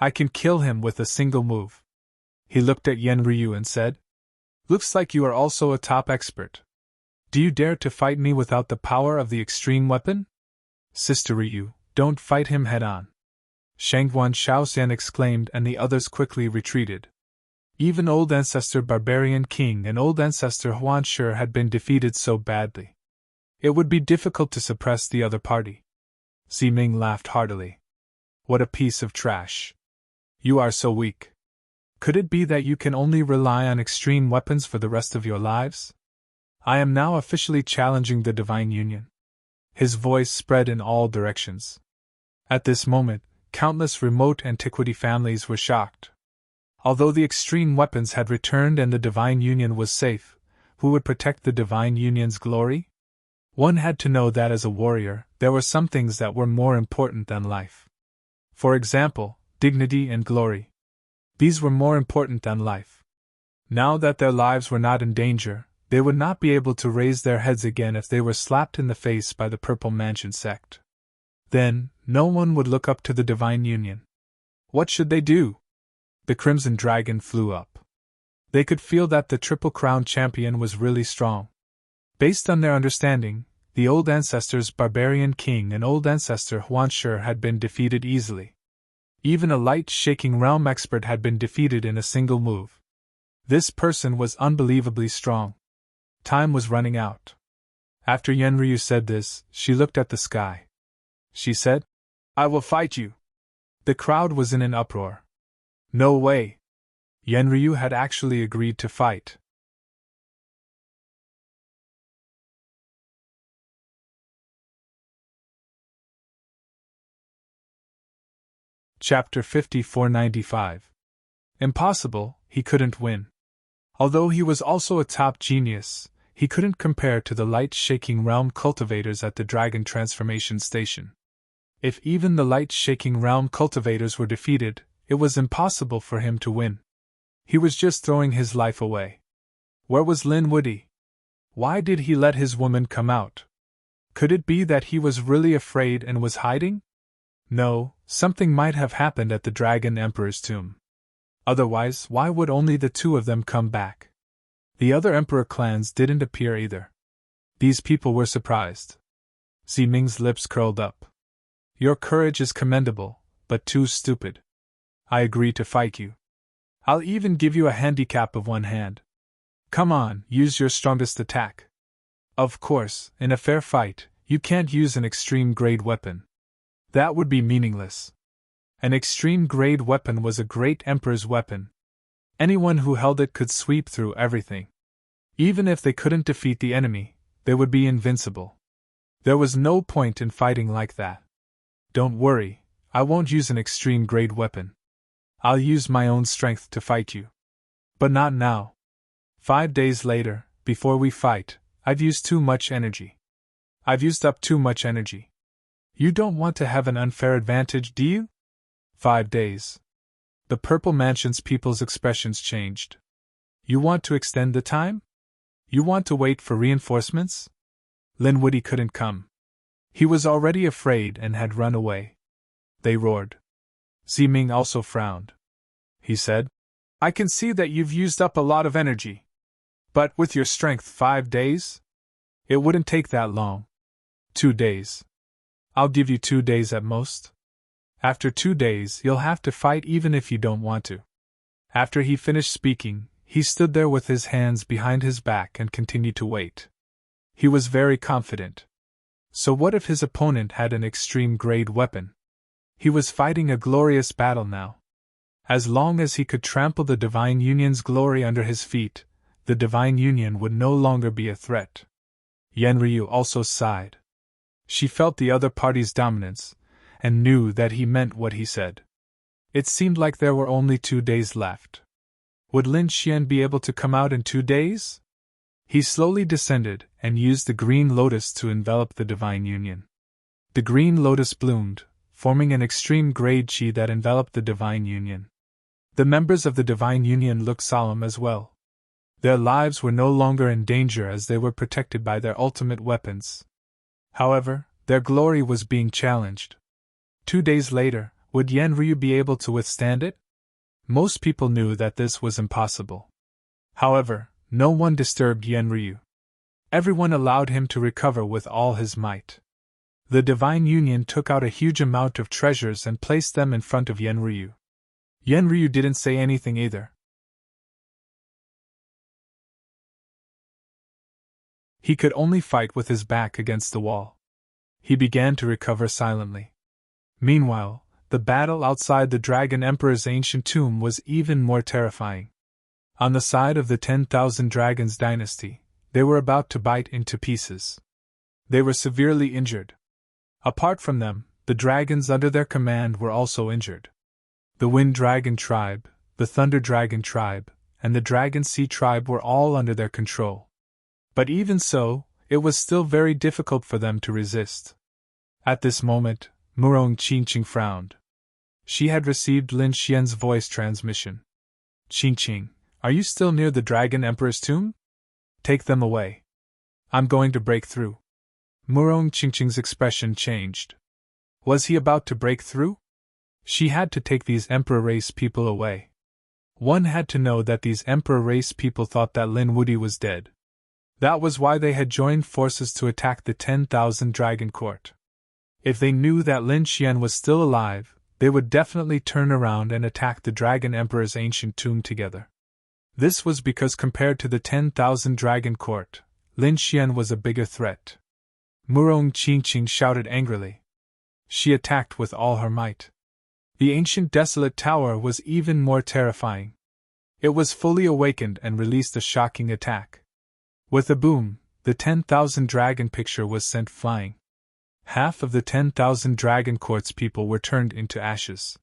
S1: I can kill him with a single move." He looked at Yen Ryu and said, "Looks like you are also a top expert. Do you dare to fight me without the power of the extreme weapon?" "Sister Ryu, don't fight him head-on," Shangguan Shaoxian exclaimed, and the others quickly retreated. Even Old Ancestor Barbarian King and Old Ancestor Huan Shi had been defeated so badly. It would be difficult to suppress the other party. Ximing laughed heartily. "What a piece of trash. You are so weak. Could it be that you can only rely on extreme weapons for the rest of your lives? I am now officially challenging the Divine Union." His voice spread in all directions. At this moment, countless remote antiquity families were shocked. Although the extreme weapons had returned and the Divine Union was safe, who would protect the Divine Union's glory? One had to know that as a warrior, there were some things that were more important than life. For example, dignity and glory. These were more important than life. Now that their lives were not in danger, they would not be able to raise their heads again if they were slapped in the face by the Purple Mansion sect. Then, no one would look up to the Divine Union. What should they do? The Crimson Dragon flew up. They could feel that the Triple Crown champion was really strong. Based on their understanding, the Old Ancestors Barbarian King and Old Ancestor Huan Shi had been defeated easily. Even a light-shaking realm expert had been defeated in a single move. This person was unbelievably strong. Time was running out. After Yen Ryu said this, she looked at the sky. She said, "I will fight you." The crowd was in an uproar. No way. Yen Ryu had actually agreed to fight. Chapter 5495. Impossible, he couldn't win. Although he was also a top genius, he couldn't compare to the light-shaking realm cultivators at the Dragon Transformation Station. If even the light-shaking realm cultivators were defeated, it was impossible for him to win. He was just throwing his life away. Where was Lin Woody? Why did he let his woman come out? Could it be that he was really afraid and was hiding? No, something might have happened at the Dragon Emperor's tomb. Otherwise, why would only the two of them come back? The other Emperor clans didn't appear either. These people were surprised. Ximing's lips curled up. Your courage is commendable, but too stupid. I agree to fight you. I'll even give you a handicap of one hand. Come on, use your strongest attack. Of course, in a fair fight, you can't use an extreme-grade weapon. That would be meaningless. An extreme-grade weapon was a great emperor's weapon. Anyone who held it could sweep through everything. Even if they couldn't defeat the enemy, they would be invincible. There was no point in fighting like that. Don't worry, I won't use an extreme-grade weapon. I'll use my own strength to fight you. But not now. 5 days later, before we fight, I've used too much energy. I've used up too much energy. You don't want to have an unfair advantage, do you? 5 days. The Purple Mansion's people's expressions changed. You want to extend the time? You want to wait for reinforcements? Lin Woody couldn't come. He was already afraid and had run away. They roared. Ximing also frowned. He said, I can see that you've used up a lot of energy. But with your strength 5 days? It wouldn't take that long. 2 days. I'll give you 2 days at most. After 2 days, you'll have to fight even if you don't want to. After he finished speaking, he stood there with his hands behind his back and continued to wait. He was very confident. So what if his opponent had an extreme-grade weapon? He was fighting a glorious battle now. As long as he could trample the Divine Union's glory under his feet, the Divine Union would no longer be a threat. Yenryu also sighed. She felt the other party's dominance, and knew that he meant what he said. It seemed like there were only 2 days left. Would Lin Xian be able to come out in 2 days? He slowly descended and used the green lotus to envelop the Divine Union. The green lotus bloomed, forming an extreme-grade qi that enveloped the Divine Union. The members of the Divine Union looked solemn as well. Their lives were no longer in danger as they were protected by their ultimate weapons. However, their glory was being challenged. 2 days later, would Yenryu be able to withstand it? Most people knew that this was impossible. However, no one disturbed Yenryu. Everyone allowed him to recover with all his might. The Divine Union took out a huge amount of treasures and placed them in front of Yenryu. Yenryu didn't say anything either. He could only fight with his back against the wall. He began to recover silently. Meanwhile, the battle outside the Dragon Emperor's ancient tomb was even more terrifying. On the side of the 10,000 Dragons dynasty, they were about to bite into pieces. They were severely injured. Apart from them, the dragons under their command were also injured. The Wind Dragon tribe, the Thunder Dragon tribe, and the Dragon Sea tribe were all under their control. But even so, it was still very difficult for them to resist. At this moment, Murong Qingqing frowned. She had received Lin Xian's voice transmission. Qingqing, are you still near the Dragon Emperor's tomb? Take them away. I'm going to break through. Murong Qingqing's expression changed. Was he about to break through? She had to take these Emperor race people away. One had to know that these Emperor race people thought that Lin Woody was dead. That was why they had joined forces to attack the 10,000 Dragon Court. If they knew that Lin Xian was still alive, they would definitely turn around and attack the Dragon Emperor's ancient tomb together. This was because compared to the 10,000 Dragon Court, Lin Xian was a bigger threat. Murong Qingqing shouted angrily. She attacked with all her might. The ancient desolate tower was even more terrifying. It was fully awakened and released a shocking attack. With a boom, the 10,000 dragon picture was sent flying. Half of the 10,000 Dragon Court's people were turned into ashes.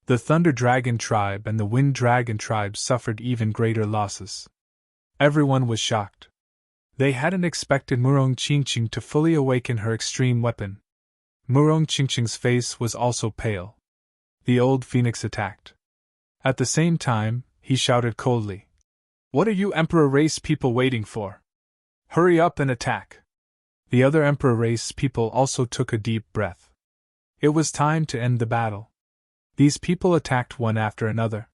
S1: The Thunder Dragon tribe and the Wind Dragon tribe suffered even greater losses. Everyone was shocked. They hadn't expected Murong Qingqing to fully awaken her extreme weapon. Murong Qingqing's face was also pale. The old phoenix attacked. At the same time, he shouted coldly. What are you Emperor race people waiting for? Hurry up and attack! The other Emperor race people also took a deep breath. It was time to end the battle. These people attacked one after another.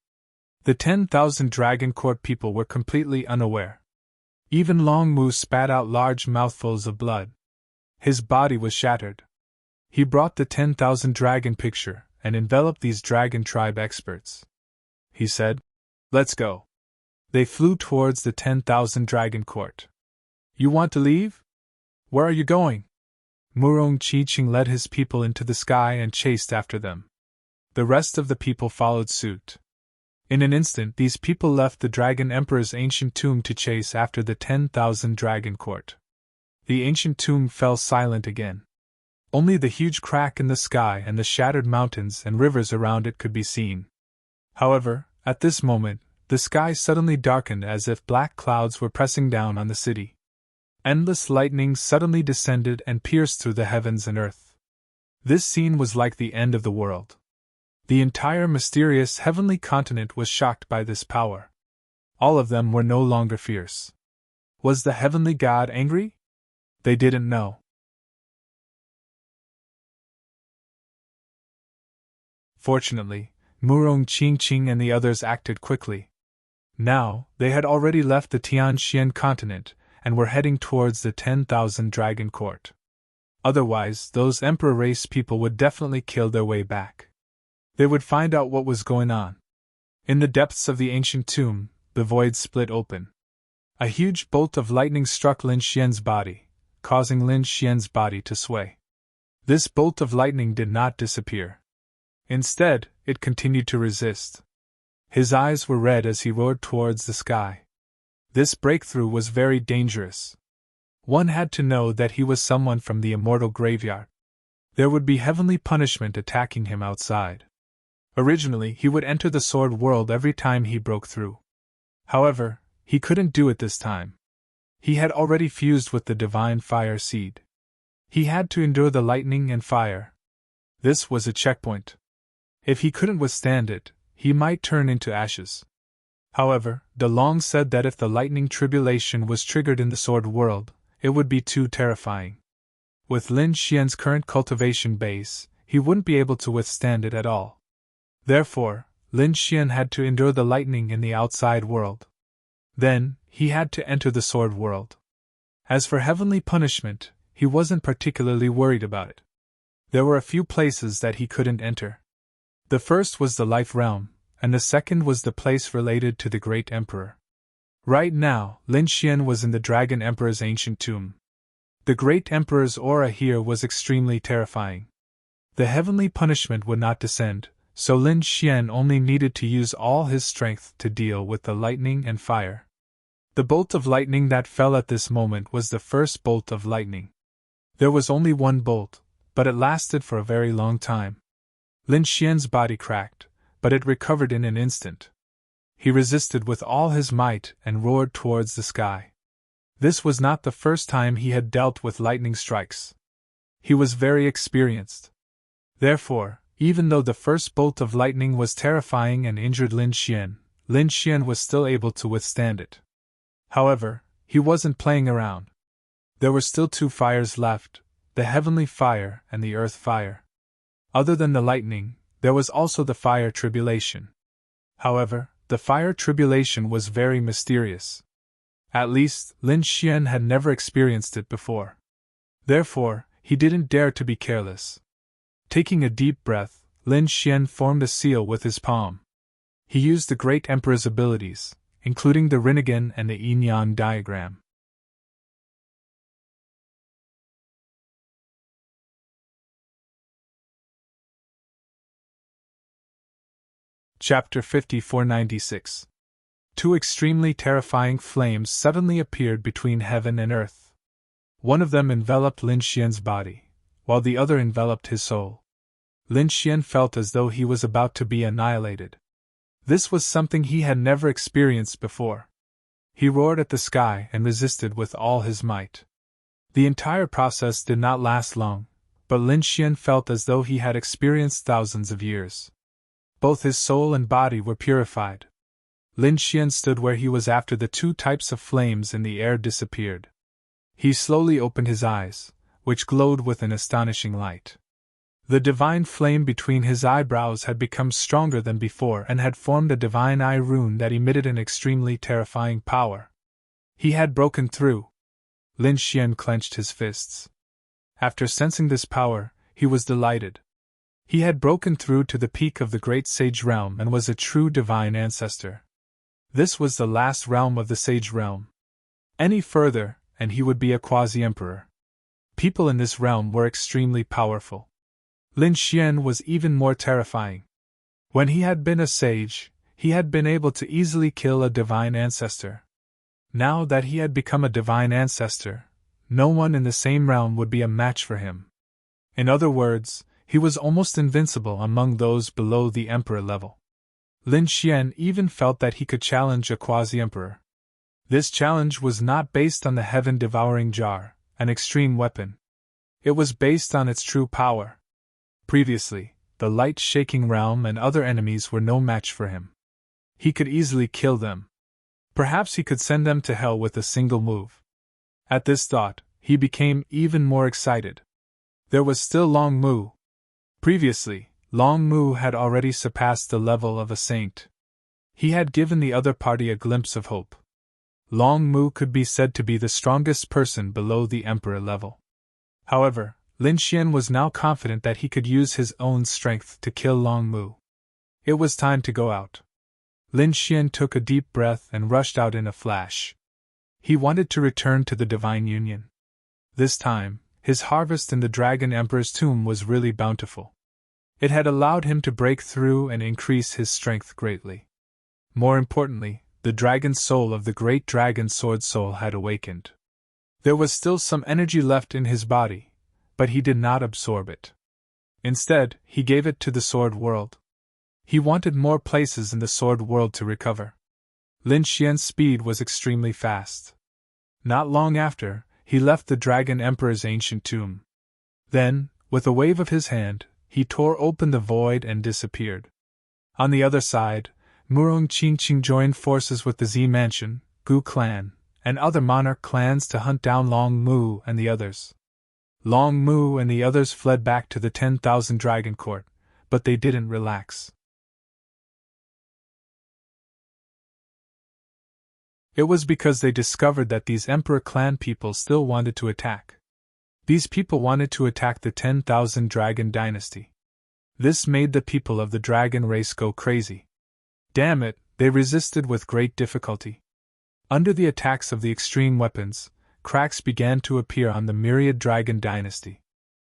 S1: The 10,000 Dragon Court people were completely unaware. Even Long Mu spat out large mouthfuls of blood. His body was shattered. He brought the 10,000 dragon picture and enveloped these dragon tribe experts. He said, "Let's go." They flew towards the 10,000 Dragon Court. You want to leave? Where are you going? Murong Chi-Ching led his people into the sky and chased after them. The rest of the people followed suit. In an instant, these people left the Dragon Emperor's ancient tomb to chase after the 10,000 Dragon Court. The ancient tomb fell silent again. Only the huge crack in the sky and the shattered mountains and rivers around it could be seen. However, at this moment, the sky suddenly darkened as if black clouds were pressing down on the city. Endless lightning suddenly descended and pierced through the heavens and earth. This scene was like the end of the world. The entire mysterious heavenly continent was shocked by this power. All of them were no longer fierce. Was the heavenly god angry? They didn't know. Fortunately, Murong Qingqing and the others acted quickly. Now, they had already left the Tianxian continent and were heading towards the 10,000 Dragon Court. Otherwise, those Emperor race people would definitely kill their way back. They would find out what was going on. In the depths of the ancient tomb, the void split open. A huge bolt of lightning struck Lin Xian's body, causing Lin Xian's body to sway. This bolt of lightning did not disappear. Instead, it continued to resist. His eyes were red as he roared towards the sky. This breakthrough was very dangerous. One had to know that he was someone from the immortal graveyard. There would be heavenly punishment attacking him outside. Originally, he would enter the sword world every time he broke through. However, he couldn't do it this time. He had already fused with the divine fire seed. He had to endure the lightning and fire. This was a checkpoint. If he couldn't withstand it, he might turn into ashes. However, De Long said that if the lightning tribulation was triggered in the sword world, it would be too terrifying. With Lin Xian's current cultivation base, he wouldn't be able to withstand it at all. Therefore, Lin Xian had to endure the lightning in the outside world. Then, he had to enter the sword world. As for heavenly punishment, he wasn't particularly worried about it. There were a few places that he couldn't enter. The first was the life realm, and the second was the place related to the Great Emperor. Right now, Lin Xian was in the Dragon Emperor's ancient tomb. The Great Emperor's aura here was extremely terrifying. The heavenly punishment would not descend, so Lin Xian only needed to use all his strength to deal with the lightning and fire. The bolt of lightning that fell at this moment was the first bolt of lightning. There was only one bolt, but it lasted for a very long time. Lin Xian's body cracked, but it recovered in an instant. He resisted with all his might and roared towards the sky. This was not the first time he had dealt with lightning strikes. He was very experienced. Therefore, even though the first bolt of lightning was terrifying and injured Lin Xian was still able to withstand it. However, he wasn't playing around. There were still two fires left, the heavenly fire and the earth fire. Other than the lightning, there was also the fire tribulation. However, the fire tribulation was very mysterious. At least, Lin Xian had never experienced it before. Therefore, he didn't dare to be careless. Taking a deep breath, Lin Xian formed a seal with his palm. He used the Great Emperor's abilities, including the Rinnegan and the yin-yang diagram. Chapter 5496. Two extremely terrifying flames suddenly appeared between heaven and earth. One of them enveloped Lin Xian's body, while the other enveloped his soul. Lin Xian felt as though he was about to be annihilated. This was something he had never experienced before. He roared at the sky and resisted with all his might. The entire process did not last long, but Lin Xian felt as though he had experienced thousands of years. Both his soul and body were purified. Lin Xian stood where he was after the two types of flames in the air disappeared. He slowly opened his eyes, which glowed with an astonishing light. The divine flame between his eyebrows had become stronger than before and had formed a divine eye rune that emitted an extremely terrifying power. He had broken through. Lin Xian clenched his fists. After sensing this power, he was delighted. He had broken through to the peak of the great sage realm and was a true divine ancestor. This was the last realm of the sage realm. Any further, and he would be a quasi-emperor. People in this realm were extremely powerful. Lin Xian was even more terrifying. When he had been a sage, he had been able to easily kill a divine ancestor. Now that he had become a divine ancestor, no one in the same realm would be a match for him. In other words, he was almost invincible among those below the emperor level. Lin Xian even felt that he could challenge a quasi-emperor. This challenge was not based on the heaven-devouring jar, an extreme weapon. It was based on its true power. Previously, the light-shaking realm and other enemies were no match for him. He could easily kill them. Perhaps he could send them to hell with a single move. At this thought, he became even more excited. There was still Long Mu. Previously, Long Mu had already surpassed the level of a saint. He had given the other party a glimpse of hope. Long Mu could be said to be the strongest person below the emperor level. However, Lin Xian was now confident that he could use his own strength to kill Long Mu. It was time to go out. Lin Xian took a deep breath and rushed out in a flash. He wanted to return to the Divine Union. This time, his harvest in the Dragon Emperor's tomb was really bountiful. It had allowed him to break through and increase his strength greatly. More importantly, the dragon soul of the great dragon sword soul had awakened. There was still some energy left in his body, but he did not absorb it. Instead, he gave it to the sword world. He wanted more places in the sword world to recover. Lin Xian's speed was extremely fast. Not long after, he left the Dragon Emperor's ancient tomb. Then, with a wave of his hand, he tore open the void and disappeared. On the other side, Murong Qingqing joined forces with the Z Mansion, Gu clan, and other monarch clans to hunt down Long Mu and the others. Long Mu and the others fled back to the 10,000 Dragon Court, but they didn't relax. It was because they discovered that these Emperor clan people still wanted to attack. These people wanted to attack the 10,000 Dragon Dynasty. This made the people of the dragon race go crazy. Damn it, they resisted with great difficulty. Under the attacks of the extreme weapons, cracks began to appear on the myriad Dragon Dynasty.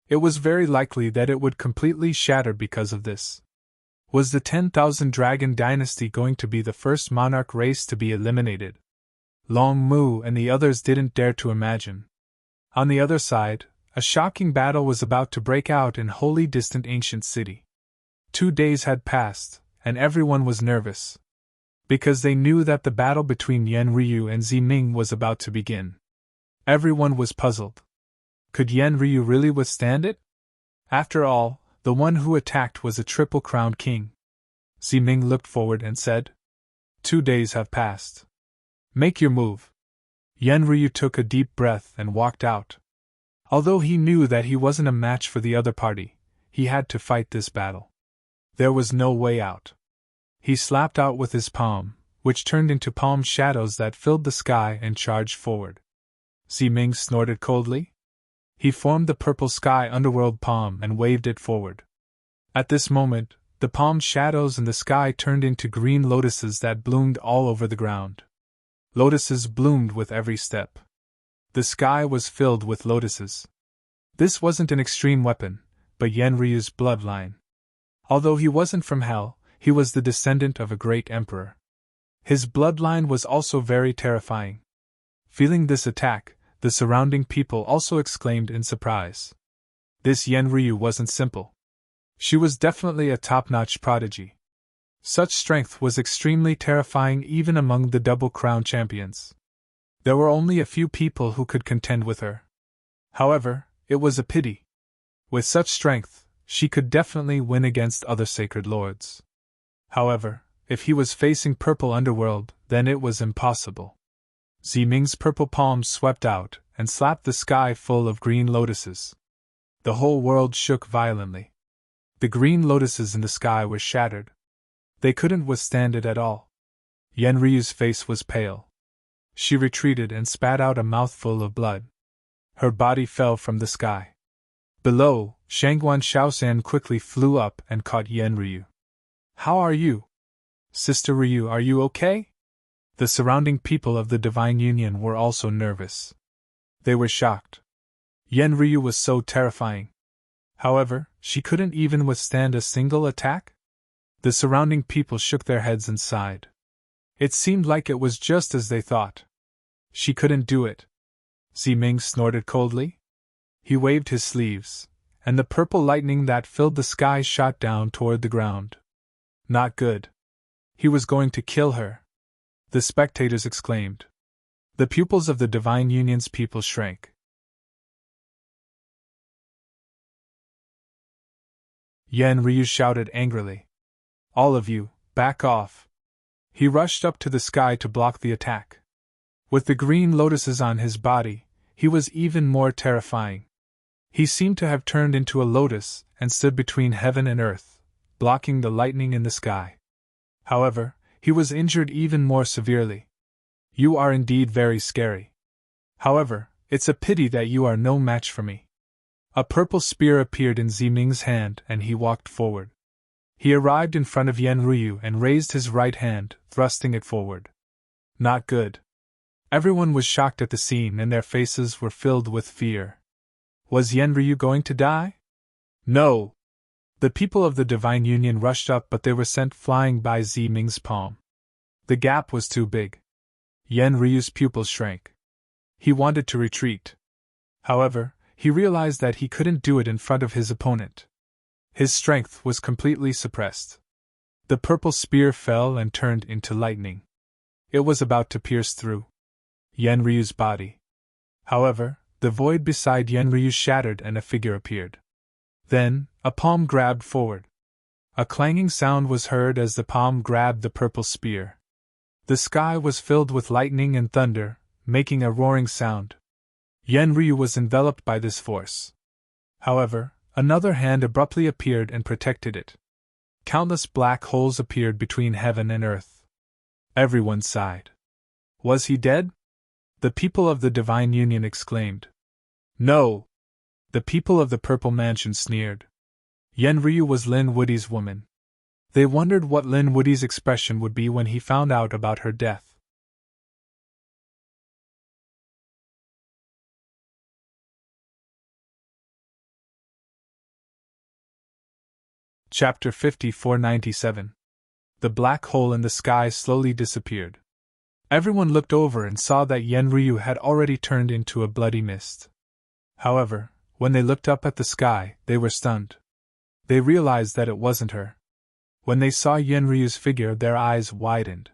S1: It was very likely that it would completely shatter because of this. Was the 10,000 Dragon Dynasty going to be the first monarch race to be eliminated? Long Mu and the others didn't dare to imagine. On the other side, a shocking battle was about to break out in wholly distant ancient city. 2 days had passed, and everyone was nervous. Because they knew that the battle between Yan Ryu and Zi Ming was about to begin. Everyone was puzzled. Could Yan Ryu really withstand it? After all, the one who attacked was a triple-crowned king. Zi Ming looked forward and said, 2 days have passed. Make your move. Yan Ryu took a deep breath and walked out. Although he knew that he wasn't a match for the other party, he had to fight this battle. There was no way out. He slapped out with his palm, which turned into palm shadows that filled the sky and charged forward. Zi Ming snorted coldly. He formed the purple sky underworld palm and waved it forward. At this moment, the palm shadows in the sky turned into green lotuses that bloomed all over the ground. Lotuses bloomed with every step. The sky was filled with lotuses. This wasn't an extreme weapon, but Yan Ryu's bloodline. Although he wasn't from hell, he was the descendant of a great emperor. His bloodline was also very terrifying. Feeling this attack, the surrounding people also exclaimed in surprise. This Yan Ryu wasn't simple. She was definitely a top-notch prodigy. Such strength was extremely terrifying even among the Double Crown champions. There were only a few people who could contend with her. However, it was a pity. With such strength, she could definitely win against other sacred lords. However, if he was facing purple underworld, then it was impossible. Ziming's purple palms swept out and slapped the sky full of green lotuses. The whole world shook violently. The green lotuses in the sky were shattered. They couldn't withstand it at all. Yenryu's face was pale. She retreated and spat out a mouthful of blood. Her body fell from the sky. Below, Shangguan Shaosan quickly flew up and caught Yenryu. "How are you? Sister Ryu, are you okay?" The surrounding people of the Divine Union were also nervous. They were shocked. Yenryu was so terrifying. However, she couldn't even withstand a single attack? The surrounding people shook their heads and sighed. It seemed like it was just as they thought. She couldn't do it. Ziming snorted coldly. He waved his sleeves, and the purple lightning that filled the sky shot down toward the ground. Not good. He was going to kill her. The spectators exclaimed. The pupils of the Divine Union's people shrank. Yenryu shouted angrily. "All of you, back off." He rushed up to the sky to block the attack. With the green lotuses on his body, he was even more terrifying. He seemed to have turned into a lotus and stood between heaven and earth, blocking the lightning in the sky. However, he was injured even more severely. "You are indeed very scary. However, it's a pity that you are no match for me." A purple spear appeared in Ziming's hand and he walked forward. He arrived in front of Yenryu and raised his right hand, thrusting it forward. Not good. Everyone was shocked at the scene and their faces were filled with fear. Was Yenryu going to die? No! The people of the Divine Union rushed up, but they were sent flying by Ziming's palm. The gap was too big. Yenryu's pupils shrank. He wanted to retreat. However, he realized that he couldn't do it in front of his opponent. His strength was completely suppressed. The purple spear fell and turned into lightning. It was about to pierce through Yenryu's body. However, the void beside Yenryu shattered and a figure appeared. Then, a palm grabbed forward. A clanging sound was heard as the palm grabbed the purple spear. The sky was filled with lightning and thunder, making a roaring sound. Yenryu was enveloped by this force. However, another hand abruptly appeared and protected it. Countless black holes appeared between heaven and earth. Everyone sighed. Was he dead? The people of the Divine Union exclaimed. No! The people of the Purple Mansion sneered. Yenryu was Lin Woody's woman. They wondered what Lin Woody's expression would be when he found out about her death. Chapter 5497. The black hole in the sky slowly disappeared. Everyone looked over and saw that Yenryu had already turned into a bloody mist. However, when they looked up at the sky, they were stunned. They realized that it wasn't her. When they saw Yenryu's figure, their eyes widened.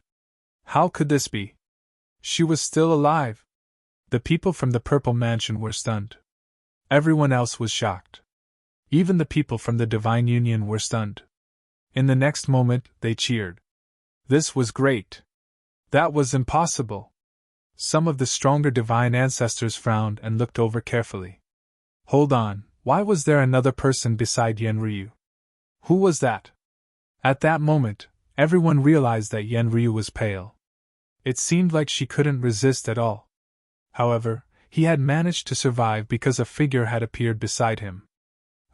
S1: How could this be? She was still alive. The people from the Purple Mansion were stunned. Everyone else was shocked. Even the people from the Divine Union were stunned. In the next moment, they cheered. This was great. That was impossible. Some of the stronger divine ancestors frowned and looked over carefully. Hold on, why was there another person beside Yenryu? Who was that? At that moment, everyone realized that Yenryu was pale. It seemed like she couldn't resist at all. However, he had managed to survive because a figure had appeared beside him.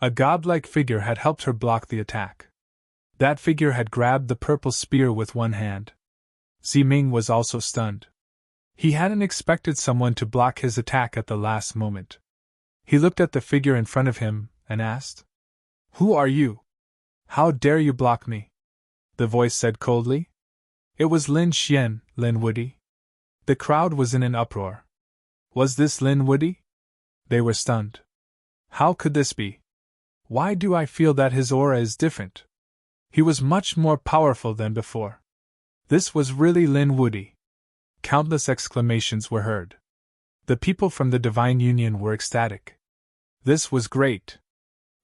S1: A godlike figure had helped her block the attack. That figure had grabbed the purple spear with one hand. Ziming was also stunned. He hadn't expected someone to block his attack at the last moment. He looked at the figure in front of him and asked, "Who are you? How dare you block me?" The voice said coldly. It was Lin Xian, Lin Woody. The crowd was in an uproar. Was this Lin Woody? They were stunned. How could this be? Why do I feel that his aura is different? He was much more powerful than before. This was really Lin Woody. Countless exclamations were heard. The people from the Divine Union were ecstatic. This was great.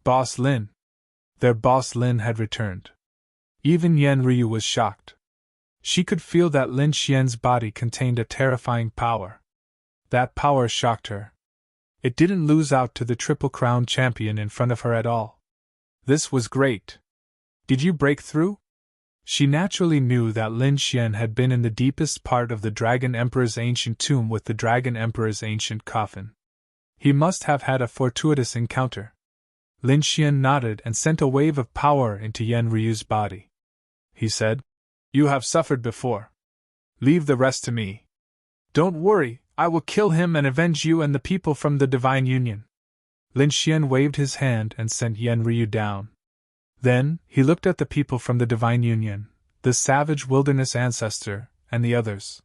S1: Boss Lin. Their boss Lin had returned. Even Yenryu was shocked. She could feel that Lin Xian's body contained a terrifying power. That power shocked her. It didn't lose out to the Triple Crown champion in front of her at all. This was great. Did you break through? She naturally knew that Lin Xian had been in the deepest part of the Dragon Emperor's ancient tomb with the Dragon Emperor's ancient coffin. He must have had a fortuitous encounter. Lin Xian nodded and sent a wave of power into Yan Ryu's body. He said, "You have suffered before. Leave the rest to me. Don't worry, I will kill him and avenge you and the people from the Divine Union." Lin Xian waved his hand and sent Yan Ryu down. Then, he looked at the people from the Divine Union, the savage wilderness ancestor, and the others.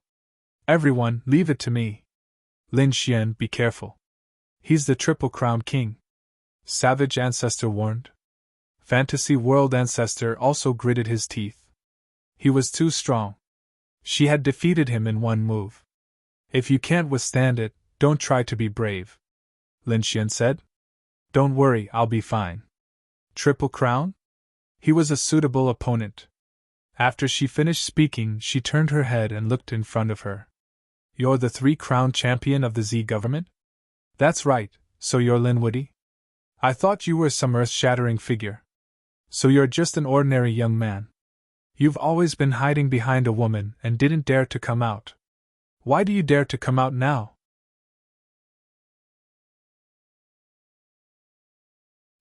S1: "Everyone, leave it to me. Lin Xian, be careful. He's the Triple Crown King," Savage Ancestor warned. Fantasy World Ancestor also gritted his teeth. He was too strong. She had defeated him in one move. "If you can't withstand it, don't try to be brave," Lin Xian said. "Don't worry, I'll be fine." Triple Crown? He was a suitable opponent. After she finished speaking, she turned her head and looked in front of her. "You're the Three-Crown Champion of the Z government?" "That's right, so you're Lin Woody? I thought you were some earth-shattering figure. So you're just an ordinary young man. You've always been hiding behind a woman and didn't dare to come out. Why do you dare to come out now?"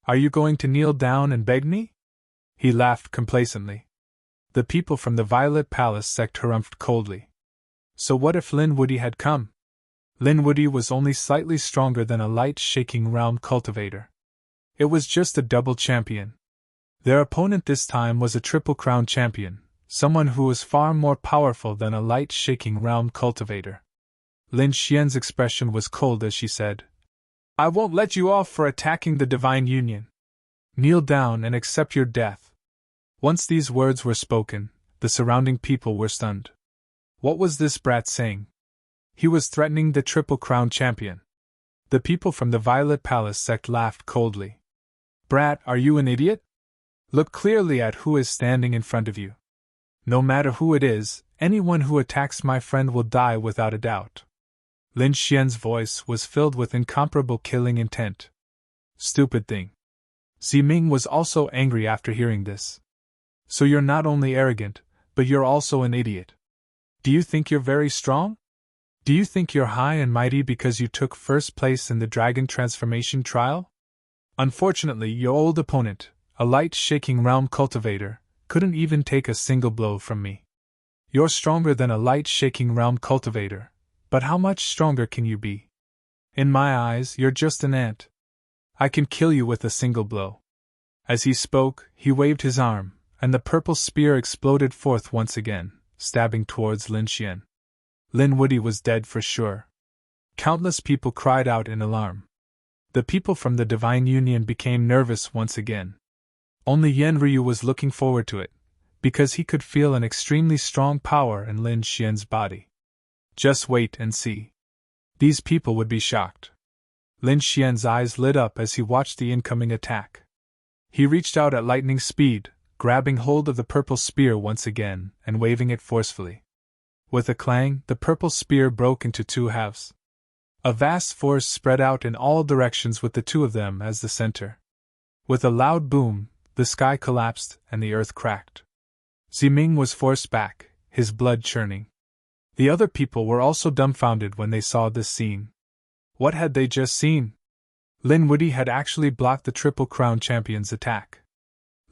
S1: "Are you going to kneel down and beg me?" He laughed complacently. The people from the Violet Palace sect harumphed coldly. So what if Lin Woody had come? Lin Woody was only slightly stronger than a light shaking realm cultivator. It was just a double champion. Their opponent this time was a Triple Crown champion, someone who was far more powerful than a light shaking realm cultivator. Lin Xian's expression was cold as she said, "I won't let you off for attacking the Divine Union. Kneel down and accept your death." Once these words were spoken, the surrounding people were stunned. What was this brat saying? He was threatening the Triple Crown champion. The people from the Violet Palace sect laughed coldly. "Brat, are you an idiot? Look clearly at who is standing in front of you. No matter who it is, anyone who attacks my friend will die without a doubt." Lin Xian's voice was filled with incomparable killing intent. "Stupid thing." Ziming was also angry after hearing this. "So you're not only arrogant, but you're also an idiot. Do you think you're very strong? Do you think you're high and mighty because you took first place in the Dragon Transformation trial? Unfortunately, your old opponent, a light-shaking realm cultivator, couldn't even take a single blow from me. You're stronger than a light-shaking realm cultivator, but how much stronger can you be? In my eyes, you're just an ant. I can kill you with a single blow." As he spoke, he waved his arm, and the purple spear exploded forth once again, stabbing towards Lin Xian. Lin Woody was dead for sure. Countless people cried out in alarm. The people from the Divine Union became nervous once again. Only Yan Ryu was looking forward to it, because he could feel an extremely strong power in Lin Xian's body. Just wait and see. These people would be shocked. Lin Xian's eyes lit up as he watched the incoming attack. He reached out at lightning speed, grabbing hold of the purple spear once again and waving it forcefully. With a clang, the purple spear broke into two halves. A vast force spread out in all directions with the two of them as the center. With a loud boom, the sky collapsed and the earth cracked. Ziming was forced back, his blood churning. The other people were also dumbfounded when they saw this scene. What had they just seen? Lin Woody had actually blocked the Triple Crown champion's attack.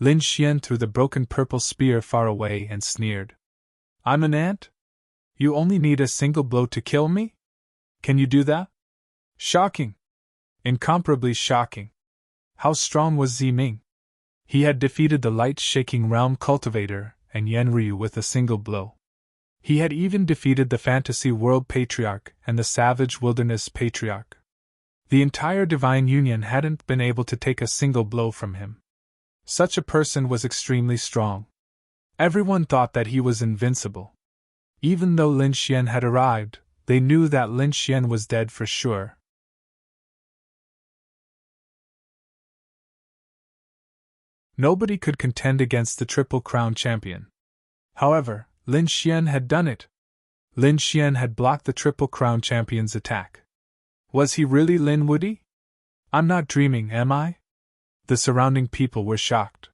S1: Lin Xian threw the broken purple spear far away and sneered. "I'm an ant? You only need a single blow to kill me? Can you do that? Shocking! Incomparably shocking!" How strong was Ziming? He had defeated the light-shaking realm cultivator and Yan Ryu with a single blow. He had even defeated the Fantasy World Patriarch and the Savage Wilderness Patriarch. The entire Divine Union hadn't been able to take a single blow from him. Such a person was extremely strong. Everyone thought that he was invincible. Even though Lin Xian had arrived, they knew that Lin Xian was dead for sure. Nobody could contend against the Triple Crown champion. However, Lin Xian had done it. Lin Xian had blocked the Triple Crown champion's attack. Was he really Lin Wudy? I'm not dreaming, am I? The surrounding people were shocked.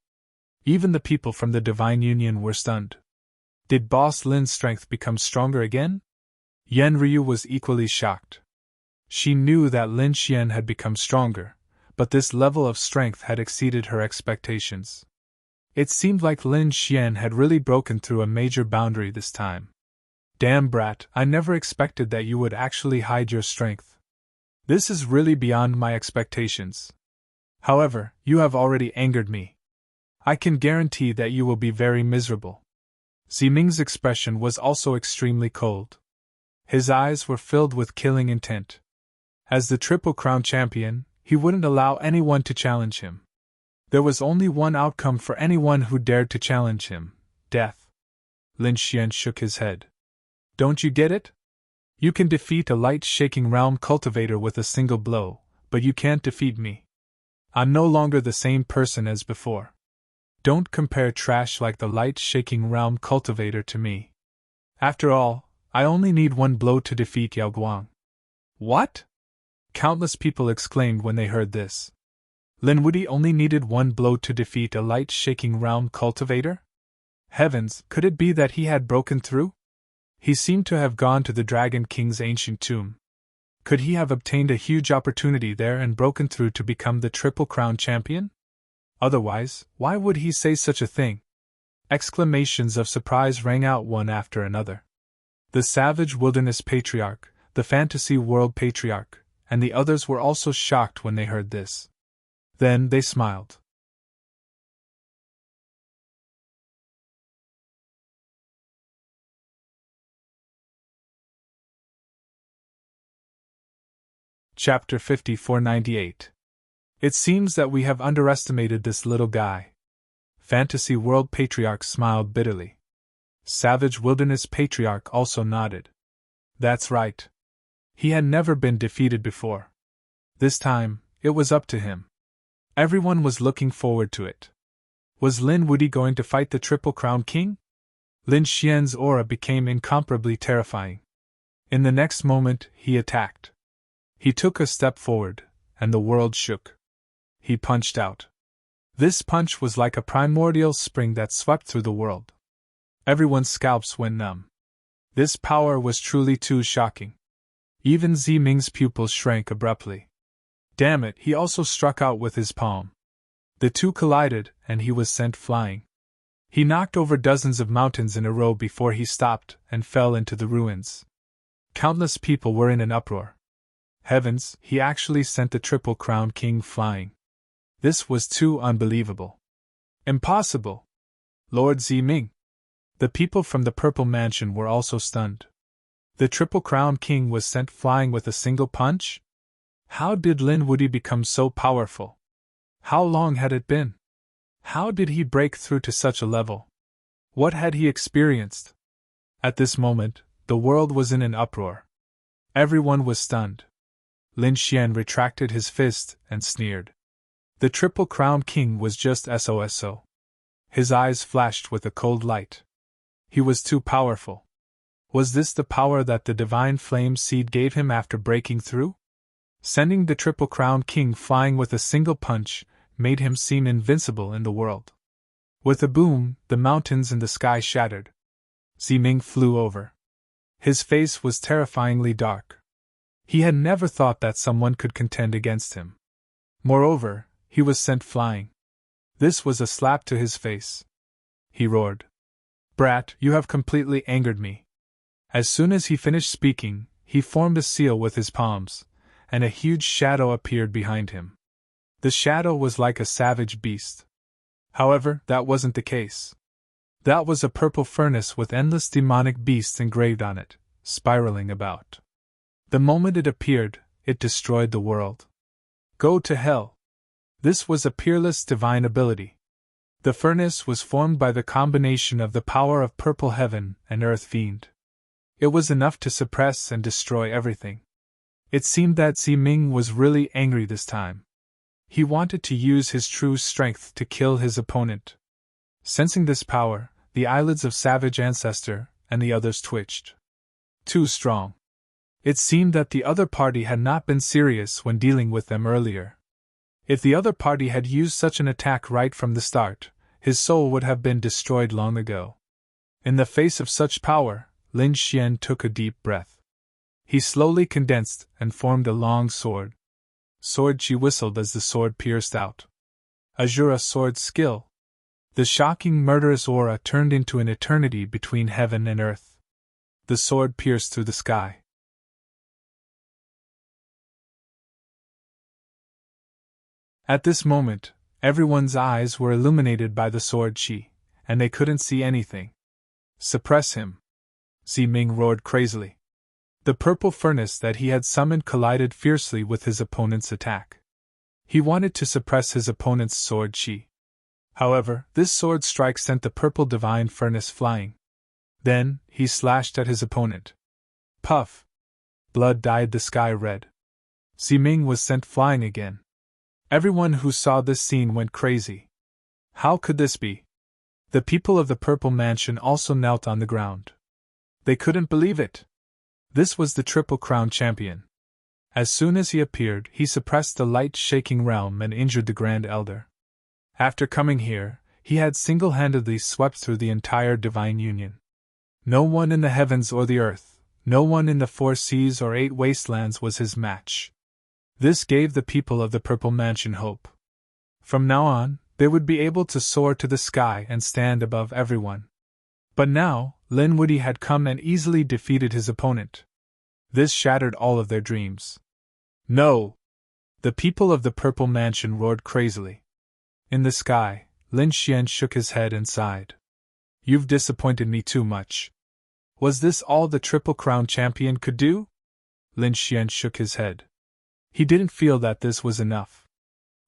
S1: Even the people from the Divine Union were stunned. Did Boss Lin's strength become stronger again? Yan Ryu was equally shocked. She knew that Lin Xian had become stronger, but this level of strength had exceeded her expectations. It seemed like Lin Xian had really broken through a major boundary this time. Damn brat, I never expected that you would actually hide your strength. This is really beyond my expectations. However, you have already angered me. I can guarantee that you will be very miserable. Ziming's expression was also extremely cold. His eyes were filled with killing intent. As the Triple Crown champion, he wouldn't allow anyone to challenge him. There was only one outcome for anyone who dared to challenge him: death. Lin Xian shook his head. Don't you get it? You can defeat a light-shaking realm cultivator with a single blow, but you can't defeat me. I'm no longer the same person as before. Don't compare trash like the light-shaking realm cultivator to me. After all, I only need one blow to defeat Yao Guang. What? Countless people exclaimed when they heard this. Lin Wudy only needed one blow to defeat a light-shaking realm cultivator? Heavens, could it be that he had broken through? He seemed to have gone to the Dragon King's ancient tomb. Could he have obtained a huge opportunity there and broken through to become the Triple Crown champion? Otherwise, why would he say such a thing? Exclamations of surprise rang out one after another. The Savage Wilderness Patriarch, the Fantasy World Patriarch, and the others were also shocked when they heard this. Then they smiled. Chapter 5498. It seems that we have underestimated this little guy. Fantasy World Patriarch smiled bitterly. Savage Wilderness Patriarch also nodded. That's right. He had never been defeated before. This time, it was up to him. Everyone was looking forward to it. Was Lin Wudy going to fight the Triple Crown King? Lin Xian's aura became incomparably terrifying. In the next moment, he attacked. He took a step forward, and the world shook. He punched out. This punch was like a primordial spring that swept through the world. Everyone's scalps went numb. This power was truly too shocking. Even Ziming's pupils shrank abruptly. Damn it, he also struck out with his palm. The two collided, and he was sent flying. He knocked over dozens of mountains in a row before he stopped and fell into the ruins. Countless people were in an uproar. Heavens, he actually sent the Triple Crown King flying. This was too unbelievable. Impossible! Lord Ziming. The people from the Purple Mansion were also stunned. The Triple Crown King was sent flying with a single punch? How did Lin Wudy become so powerful? How long had it been? How did he break through to such a level? What had he experienced? At this moment, the world was in an uproar. Everyone was stunned. Lin Xian retracted his fist and sneered. The Triple Crown King was just SOSO. His eyes flashed with a cold light. He was too powerful. Was this the power that the Divine Flame Seed gave him after breaking through? Sending the Triple Crown King flying with a single punch made him seem invincible in the world. With a boom, the mountains and the sky shattered. Ziming flew over. His face was terrifyingly dark. He had never thought that someone could contend against him. Moreover, he was sent flying. This was a slap to his face. He roared. Brat, you have completely angered me. As soon as he finished speaking, he formed a seal with his palms, and a huge shadow appeared behind him. The shadow was like a savage beast. However, that wasn't the case. That was a purple furnace with endless demonic beasts engraved on it, spiraling about. The moment it appeared, it destroyed the world. Go to hell! This was a peerless divine ability. The furnace was formed by the combination of the power of Purple Heaven and Earth Fiend. It was enough to suppress and destroy everything. It seemed that Ziming was really angry this time. He wanted to use his true strength to kill his opponent. Sensing this power, the eyelids of Savage Ancestor and the others twitched. Too strong. It seemed that the other party had not been serious when dealing with them earlier. If the other party had used such an attack right from the start, his soul would have been destroyed long ago. In the face of such power, Lin Xian took a deep breath. He slowly condensed and formed a long sword. Sword, she whistled as the sword pierced out. Azura sword skill. The shocking murderous aura turned into an eternity between heaven and earth. The sword pierced through the sky. At this moment, everyone's eyes were illuminated by the sword chi, and they couldn't see anything. Suppress him! Xi Ming roared crazily. The purple furnace that he had summoned collided fiercely with his opponent's attack. He wanted to suppress his opponent's sword chi. However, this sword strike sent the purple divine furnace flying. Then, he slashed at his opponent. Puff! Blood dyed the sky red. Xi Ming was sent flying again. Everyone who saw this scene went crazy. How could this be? The people of the Purple Mansion also knelt on the ground. They couldn't believe it. This was the Triple Crown champion. As soon as he appeared, he suppressed the light-shaking realm and injured the Grand Elder. After coming here, he had single-handedly swept through the entire Divine Union. No one in the heavens or the earth, no one in the 4 seas or 8 wastelands was his match. This gave the people of the Purple Mansion hope. From now on, they would be able to soar to the sky and stand above everyone. But now, Lin Wuyi had come and easily defeated his opponent. This shattered all of their dreams. No! The people of the Purple Mansion roared crazily. In the sky, Lin Xian shook his head and sighed. You've disappointed me too much. Was this all the Triple Crown champion could do? Lin Xian shook his head. He didn't feel that this was enough.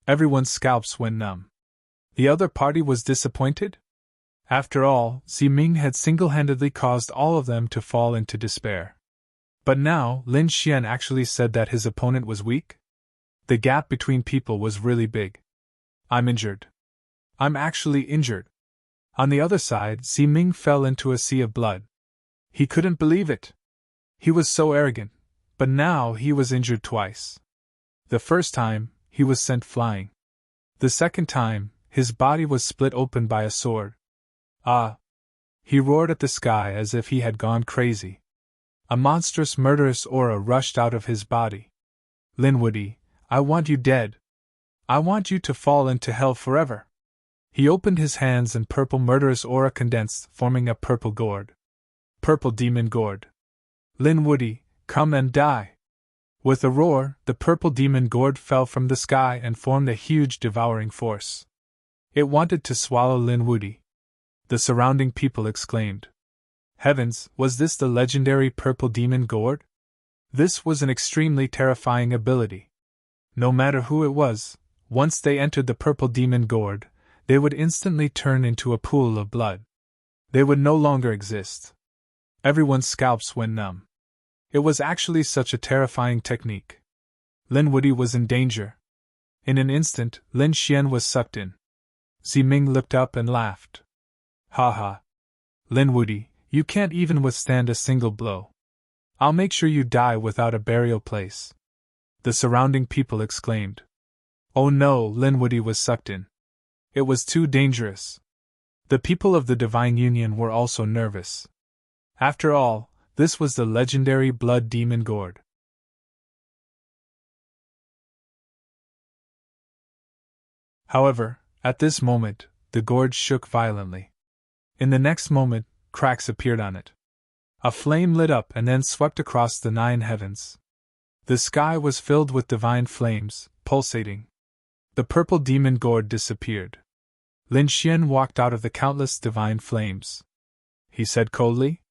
S1: Everyone's scalps went numb. The other party was disappointed? After all, Xi Ming had single-handedly caused all of them to fall into despair. But now, Lin Xian actually said that his opponent was weak? The gap between people was really big. I'm injured. I'm actually injured. On the other side, Xi Ming fell into a sea of blood. He couldn't believe it. He was so arrogant, but now he was injured twice. The first time, he was sent flying. The second time, his body was split open by a sword. Ah! He roared at the sky as if he had gone crazy. A monstrous murderous aura rushed out of his body. Lin Wuyi, I want you dead. I want you to fall into hell forever. He opened his hands and purple murderous aura condensed, forming a purple gourd. Purple demon gourd. Lin Wuyi, come and die. With a roar, the purple demon gourd fell from the sky and formed a huge devouring force. It wanted to swallow Lin Wuyi. The surrounding people exclaimed. Heavens, was this the legendary purple demon gourd? This was an extremely terrifying ability. No matter who it was, once they entered the purple demon gourd, they would instantly turn into a pool of blood. They would no longer exist. Everyone's scalps went numb. It was actually such a terrifying technique. Lin Wuyi was in danger. In an instant, Lin Xian was sucked in. Xi Ming looked up and laughed. Ha ha. Lin Wuyi, you can't even withstand a single blow. I'll make sure you die without a burial place. The surrounding people exclaimed. Oh no, Lin Wuyi was sucked in. It was too dangerous. The people of the Divine Union were also nervous. After all, this was the legendary Blood Demon Gourd. However, at this moment, the gourd shook violently. In the next moment, cracks appeared on it. A flame lit up and then swept across the 9 heavens. The sky was filled with divine flames, pulsating. The purple demon gourd disappeared. Lin Xian walked out of the countless divine flames. He said coldly,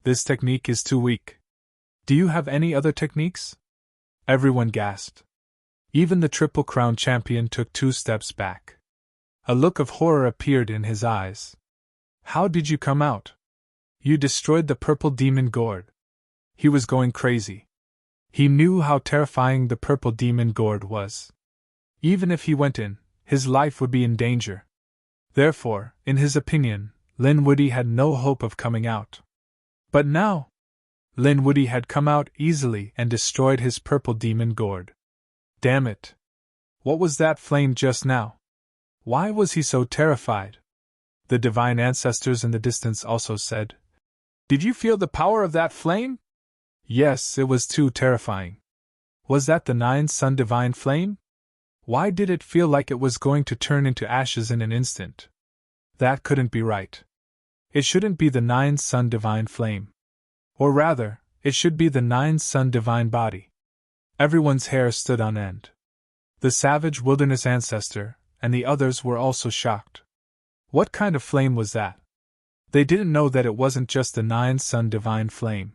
S1: "This technique is too weak. Do you have any other techniques?" Everyone gasped. Even the Triple Crown champion took 2 steps back. A look of horror appeared in his eyes. How did you come out? You destroyed the purple demon gourd. He was going crazy. He knew how terrifying the purple demon gourd was. Even if he went in, his life would be in danger. Therefore, in his opinion, Linwoody had no hope of coming out. But now, Linwoody had come out easily and destroyed his purple demon gourd. Damn it! What was that flame just now? Why was he so terrified? The divine ancestors in the distance also said, "Did you feel the power of that flame?" Yes, it was too terrifying. Was that the nine-sun divine flame? Why did it feel like it was going to turn into ashes in an instant? That couldn't be right. It shouldn't be the nine-sun divine flame. Or rather, it should be the nine-sun divine body. Everyone's hair stood on end. The savage wilderness ancestor and the others were also shocked. What kind of flame was that? They didn't know that it wasn't just the nine-sun divine flame.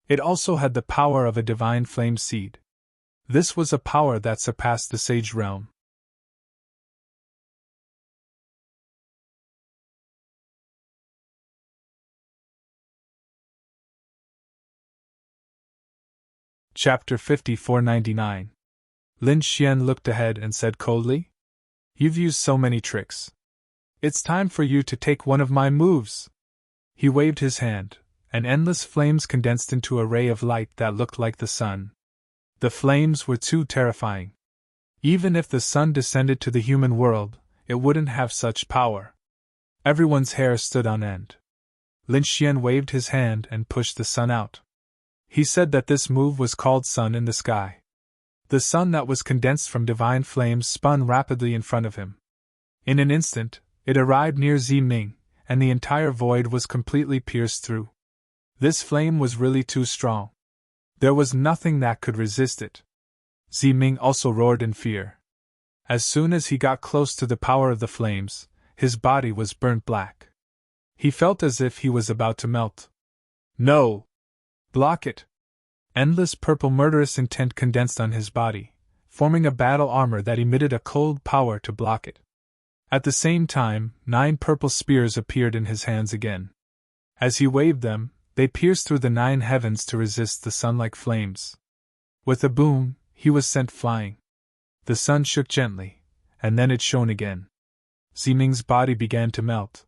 S1: It also had the power of a divine flame seed. This was a power that surpassed the sage realm. Chapter 5499. Lin Xian looked ahead and said coldly, "You've used so many tricks. It's time for you to take one of my moves." He waved his hand, and endless flames condensed into a ray of light that looked like the sun. The flames were too terrifying. Even if the sun descended to the human world, it wouldn't have such power. Everyone's hair stood on end. Lin Xian waved his hand and pushed the sun out. He said that this move was called Sun in the Sky. The sun that was condensed from divine flames spun rapidly in front of him. In an instant, it arrived near Ziming, and the entire void was completely pierced through. This flame was really too strong. There was nothing that could resist it. Ziming also roared in fear. As soon as he got close to the power of the flames, his body was burnt black. He felt as if he was about to melt. "No! Block it!" Endless purple murderous intent condensed on his body, forming a battle armor that emitted a cold power to block it. At the same time, 9 purple spears appeared in his hands again. As he waved them, they pierced through the 9 heavens to resist the sun-like flames. With a boom, he was sent flying. The sun shook gently, and then it shone again. Ziming's body began to melt.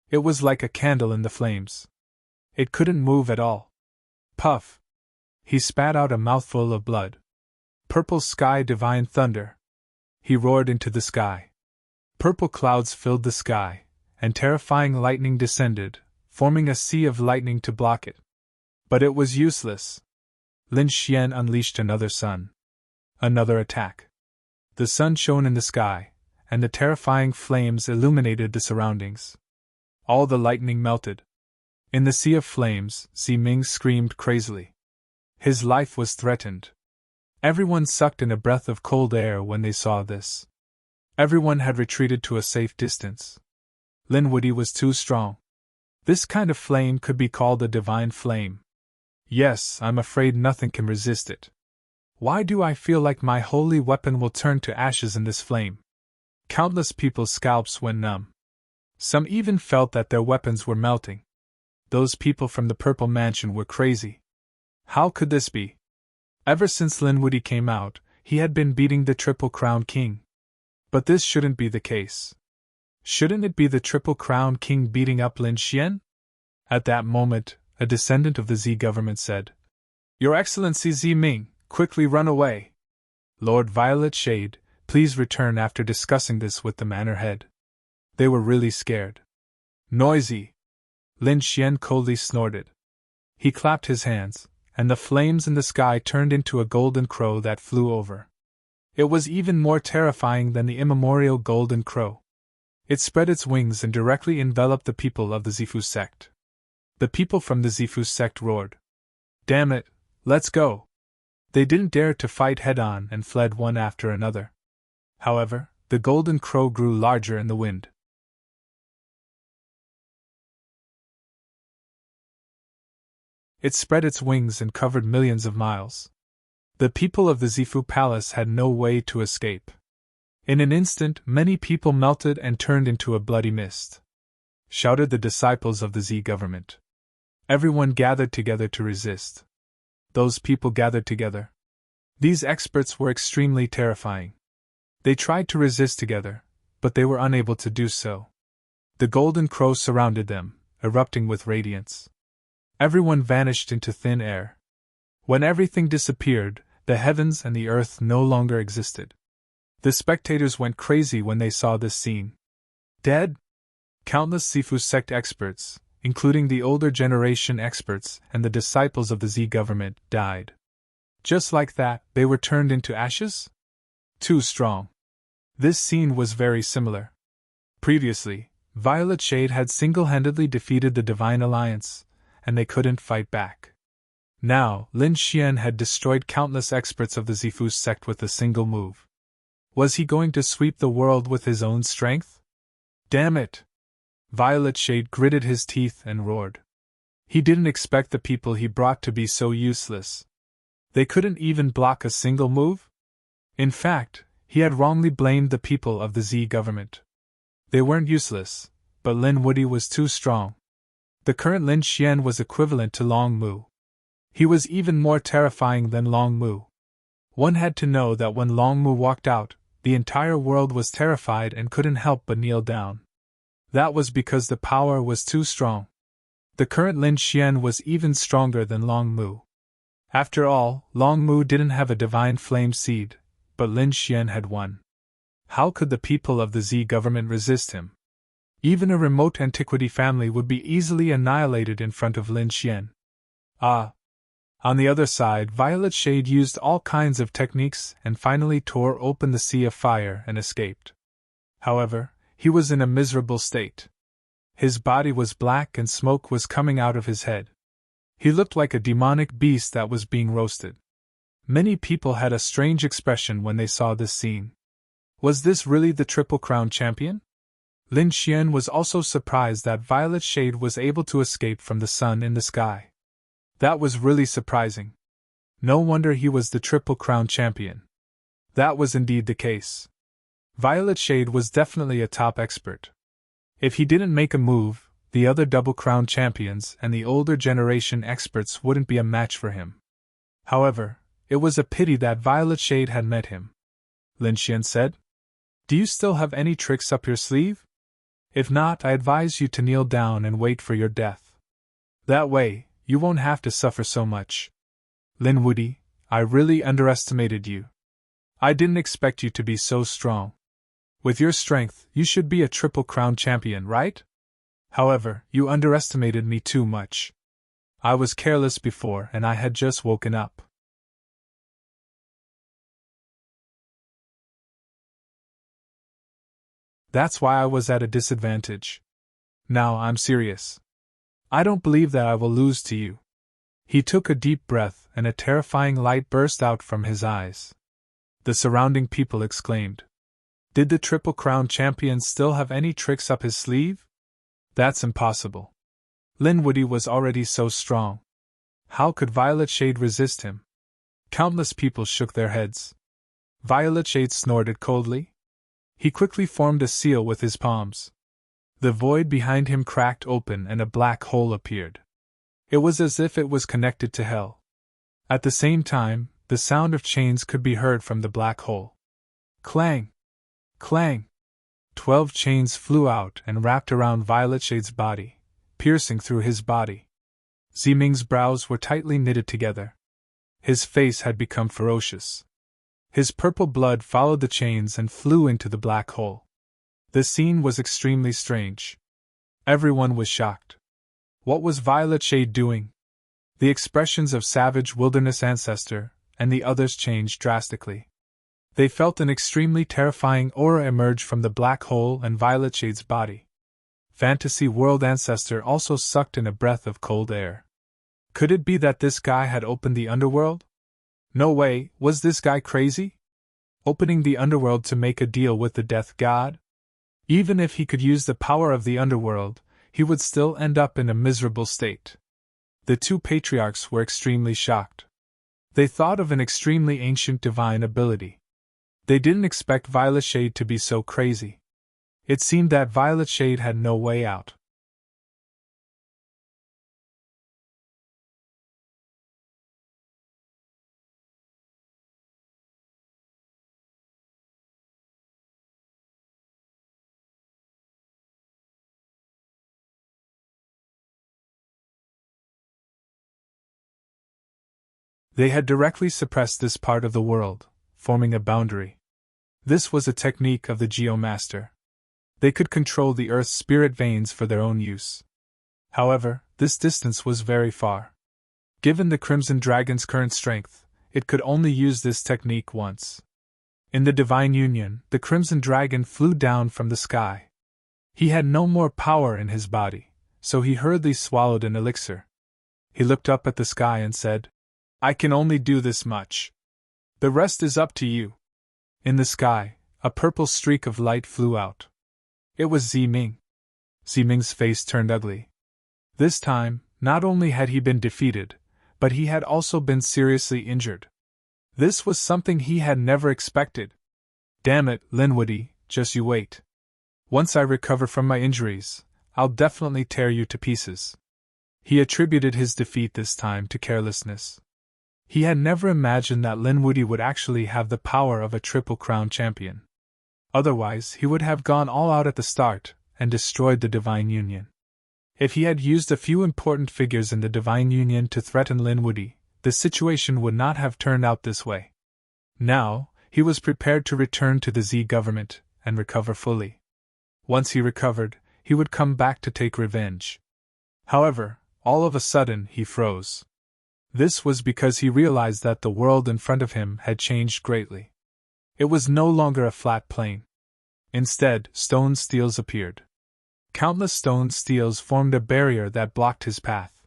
S1: It was like a candle in the flames. It couldn't move at all. Puff! He spat out a mouthful of blood. "Purple sky divine thunder!" He roared into the sky. Purple clouds filled the sky, and terrifying lightning descended, forming a sea of lightning to block it. But it was useless. Lin Xian unleashed another sun. Another attack. The sun shone in the sky, and the terrifying flames illuminated the surroundings. All the lightning melted. In the sea of flames, Ziming screamed crazily. His life was threatened. Everyone sucked in a breath of cold air when they saw this. Everyone had retreated to a safe distance. Linwoody was too strong. This kind of flame could be called a divine flame. Yes, I'm afraid nothing can resist it. Why do I feel like my holy weapon will turn to ashes in this flame? Countless people's scalps went numb. Some even felt that their weapons were melting. Those people from the Purple Mansion were crazy. How could this be? Ever since Linwoody came out, he had been beating the Triple Crown King. But this shouldn't be the case. Shouldn't it be the Triple Crown King beating up Lin Xian? At that moment, a descendant of the Z government said, "Your Excellency Ziming, quickly run away. Lord Violet Shade, please return after discussing this with the manor head." They were really scared. "Noisy!" Lin Xian coldly snorted. He clapped his hands, and the flames in the sky turned into a golden crow that flew over. It was even more terrifying than the immemorial golden crow. It spread its wings and directly enveloped the people of the Zifu sect. The people from the Zifu sect roared, "Damn it, let's go!" They didn't dare to fight head-on and fled one after another. However, the golden crow grew larger in the wind. It spread its wings and covered millions of miles. The people of the Zifu Palace had no way to escape. In an instant, many people melted and turned into a bloody mist. Shouted the disciples of the Z government. Everyone gathered together to resist. Those people gathered together. These experts were extremely terrifying. They tried to resist together, but they were unable to do so. The golden crow surrounded them, erupting with radiance. Everyone vanished into thin air. When everything disappeared, the heavens and the earth no longer existed. The spectators went crazy when they saw this scene. Dead? Countless Sifu sect experts, including the older generation experts and the disciples of the Z government, died. Just like that, they were turned into ashes? Too strong. This scene was very similar. Previously, Violet Shade had single-handedly defeated the Divine Alliance, and they couldn't fight back. Now, Lin Xian had destroyed countless experts of the Zifu sect with a single move. Was he going to sweep the world with his own strength? Damn it! Violet Shade gritted his teeth and roared. He didn't expect the people he brought to be so useless. They couldn't even block a single move? In fact, he had wrongly blamed the people of the Z government. They weren't useless, but Lin Woody was too strong. The current Lin Xian was equivalent to Long Mu. He was even more terrifying than Long Mu. One had to know that when Long Mu walked out, the entire world was terrified and couldn't help but kneel down. That was because the power was too strong. The current Lin Xian was even stronger than Long Mu. After all, Long Mu didn't have a divine flame seed, but Lin Xian had one. How could the people of the Z government resist him? Even a remote antiquity family would be easily annihilated in front of Lin Xian. On the other side, Violet Shade used all kinds of techniques and finally tore open the sea of fire and escaped. However, he was in a miserable state. His body was black and smoke was coming out of his head. He looked like a demonic beast that was being roasted. Many people had a strange expression when they saw this scene. Was this really the Triple Crown champion? Lin Xian was also surprised that Violet Shade was able to escape from the sun in the sky. That was really surprising. No wonder he was the Triple Crown champion. That was indeed the case. Violet Shade was definitely a top expert. If he didn't make a move, the other Double Crown champions and the older generation experts wouldn't be a match for him. However, it was a pity that Violet Shade had met him. Lin Xian said, "Do you still have any tricks up your sleeve? If not, I advise you to kneel down and wait for your death. That way, you won't have to suffer so much. Lin Woody, I really underestimated you. I didn't expect you to be so strong. With your strength, you should be a Triple Crown champion, right? However, you underestimated me too much. I was careless before and I had just woken up. That's why I was at a disadvantage. Now I'm serious. I don't believe that I will lose to you." He took a deep breath and a terrifying light burst out from his eyes. The surrounding people exclaimed. Did the Triple Crown champion still have any tricks up his sleeve? That's impossible. Lin Woody was already so strong. How could Violet Shade resist him? Countless people shook their heads. Violet Shade snorted coldly. He quickly formed a seal with his palms. The void behind him cracked open and a black hole appeared. It was as if it was connected to hell. At the same time, the sound of chains could be heard from the black hole. Clang! Clang! 12 chains flew out and wrapped around Violet Shade's body, piercing through his body. Ziming's brows were tightly knitted together. His face had become ferocious. His purple blood followed the chains and flew into the black hole. The scene was extremely strange. Everyone was shocked. What was Violet Shade doing? The expressions of Savage Wilderness Ancestor and the others changed drastically. They felt an extremely terrifying aura emerge from the black hole and Violet Shade's body. Fantasy World Ancestor also sucked in a breath of cold air. Could it be that this guy had opened the underworld? No way, was this guy crazy? Opening the underworld to make a deal with the Death God? Even if he could use the power of the underworld, he would still end up in a miserable state. The two patriarchs were extremely shocked. They thought of an extremely ancient divine ability. They didn't expect Violet Shade to be so crazy. It seemed that Violet Shade had no way out. They had directly suppressed this part of the world, forming a boundary. This was a technique of the Geomaster. They could control the Earth's spirit veins for their own use. However, this distance was very far. Given the Crimson Dragon's current strength, it could only use this technique once. In the Divine Union, the Crimson Dragon flew down from the sky. He had no more power in his body, so he hurriedly swallowed an elixir. He looked up at the sky and said, "I can only do this much. The rest is up to you." In the sky, a purple streak of light flew out. It was Ziming. Ziming's face turned ugly. This time, not only had he been defeated, but he had also been seriously injured. This was something he had never expected. "Damn it, Linwoody, just you wait. Once I recover from my injuries, I'll definitely tear you to pieces." He attributed his defeat this time to carelessness. He had never imagined that Linwoody would actually have the power of a Triple Crown champion. Otherwise, he would have gone all out at the start and destroyed the Divine Union. If he had used a few important figures in the Divine Union to threaten Linwoody, the situation would not have turned out this way. Now, he was prepared to return to the Z government and recover fully. Once he recovered, he would come back to take revenge. However, all of a sudden he froze. This was because he realized that the world in front of him had changed greatly. It was no longer a flat plain. Instead, stone steels appeared. Countless stone steels formed a barrier that blocked his path.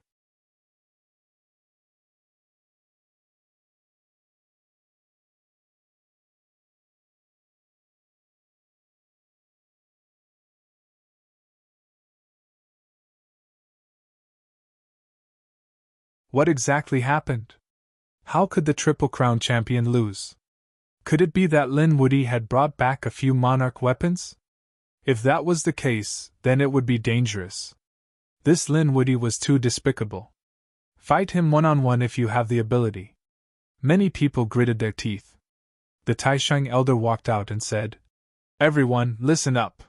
S1: What exactly happened? How could the Triple Crown champion lose? Could it be that Linwoody had brought back a few monarch weapons? If that was the case, then it would be dangerous. This Linwoody was too despicable. Fight him one-on-one if you have the ability. Many people gritted their teeth. The Taishang elder walked out and said, "Everyone, listen up.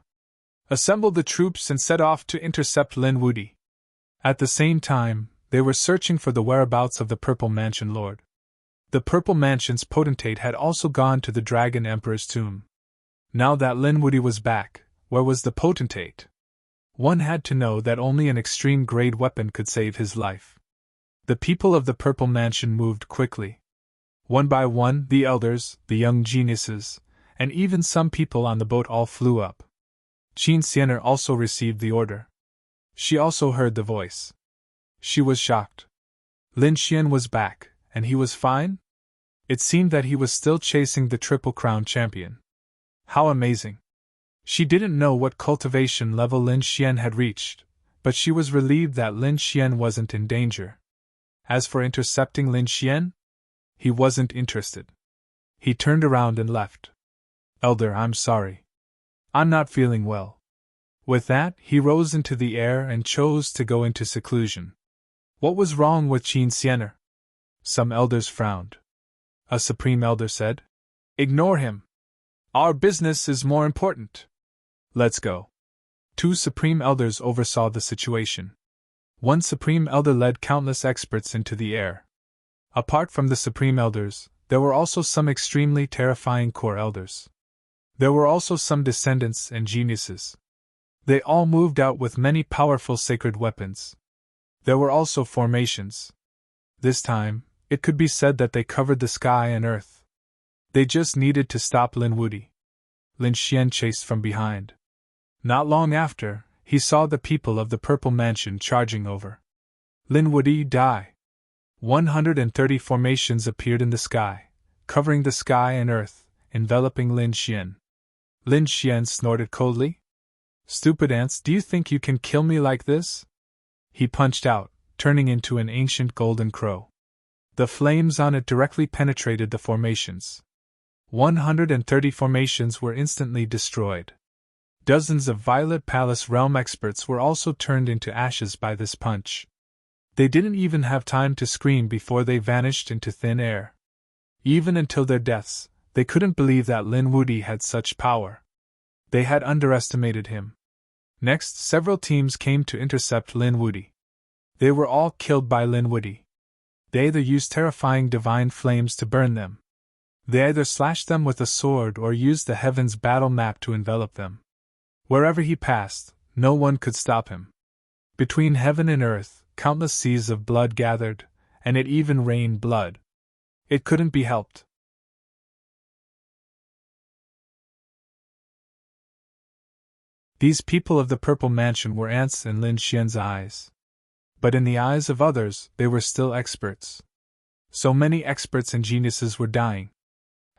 S1: Assemble the troops and set off to intercept Linwoody." At the same time, they were searching for the whereabouts of the Purple Mansion Lord. The Purple Mansion's potentate had also gone to the Dragon Emperor's tomb. Now that Linwoody was back, where was the potentate? One had to know that only an extreme-grade weapon could save his life. The people of the Purple Mansion moved quickly. One by one, the elders, the young geniuses, and even some people on the boat all flew up. Qin Xianer also received the order. She also heard the voice. She was shocked. Lin Xian was back, and he was fine? It seemed that he was still chasing the Triple Crown champion. How amazing! She didn't know what cultivation level Lin Xian had reached, but she was relieved that Lin Xian wasn't in danger. As for intercepting Lin Xian, he wasn't interested. He turned around and left. "Elder, I'm sorry. I'm not feeling well." With that, he rose into the air and chose to go into seclusion. What was wrong with Qin Xianer? Some elders frowned. A supreme elder said, "Ignore him. Our business is more important. Let's go." Two supreme elders oversaw the situation. One supreme elder led countless experts into the air. Apart from the supreme elders, there were also some extremely terrifying core elders. There were also some descendants and geniuses. They all moved out with many powerful sacred weapons. There were also formations. This time, it could be said that they covered the sky and earth. They just needed to stop Linwoody. Lin Xian chased from behind. Not long after, he saw the people of the Purple Mansion charging over. Linwoody, die! 130 formations appeared in the sky, covering the sky and earth, enveloping Lin Xian. Lin Xian snorted coldly. "Stupid ants, do you think you can kill me like this?" He punched out, turning into an ancient golden crow. The flames on it directly penetrated the formations. 130 formations were instantly destroyed. Dozens of Violet Palace realm experts were also turned into ashes by this punch. They didn't even have time to scream before they vanished into thin air. Even until their deaths, they couldn't believe that Linwoody had such power. They had underestimated him. Next, several teams came to intercept Linwoody. They were all killed by Linwoody. They either used terrifying divine flames to burn them. They either slashed them with a sword or used the heavens battle map to envelop them. Wherever he passed, no one could stop him. Between heaven and earth, countless seas of blood gathered, and it even rained blood. It couldn't be helped. These people of the Purple Mansion were ants in Lin Xian's eyes. But in the eyes of others, they were still experts. So many experts and geniuses were dying.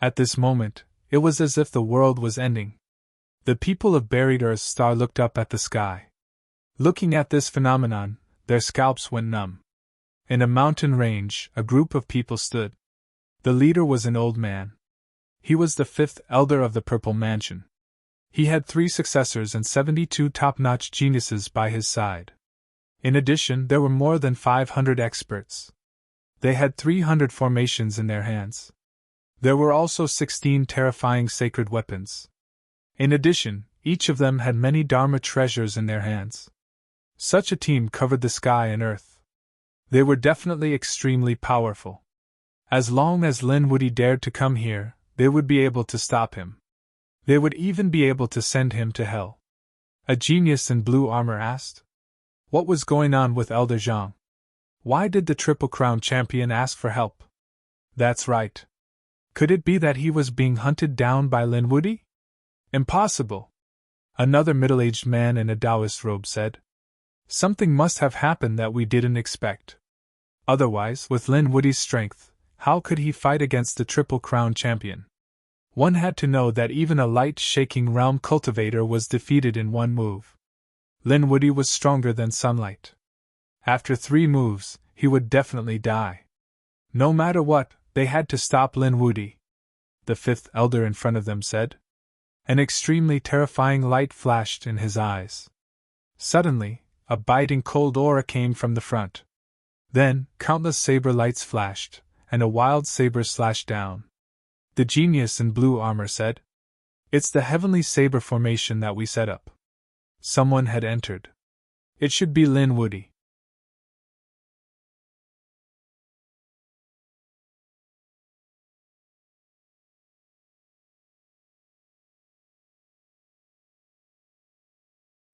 S1: At this moment, it was as if the world was ending. The people of Buried Earth's star looked up at the sky. Looking at this phenomenon, their scalps went numb. In a mountain range, a group of people stood. The leader was an old man. He was the fifth elder of the Purple Mansion. He had 3 successors and 72 top-notch geniuses by his side. In addition, there were more than 500 experts. They had 300 formations in their hands. There were also 16 terrifying sacred weapons. In addition, each of them had many Dharma treasures in their hands. Such a team covered the sky and earth. They were definitely extremely powerful. As long as Lin Wuti dared to come here, they would be able to stop him. They would even be able to send him to hell. A genius in blue armor asked. What was going on with Elder Zhang? Why did the Triple Crown champion ask for help? That's right. Could it be that he was being hunted down by Lin Wuti? Impossible. Another middle-aged man in a Taoist robe said. Something must have happened that we didn't expect. Otherwise, with Lin Wuti's strength, how could he fight against the Triple Crown champion? One had to know that even a light-shaking realm cultivator was defeated in one move. Lin Wuti was stronger than sunlight. After 3 moves, he would definitely die. No matter what, they had to stop Lin Wuti. The fifth elder in front of them said. An extremely terrifying light flashed in his eyes. Suddenly, a biting cold aura came from the front. Then, countless saber lights flashed, and a wild saber slashed down. The genius in blue armor said. It's the heavenly saber formation that we set up. Someone had entered. It should be Lin Wuti.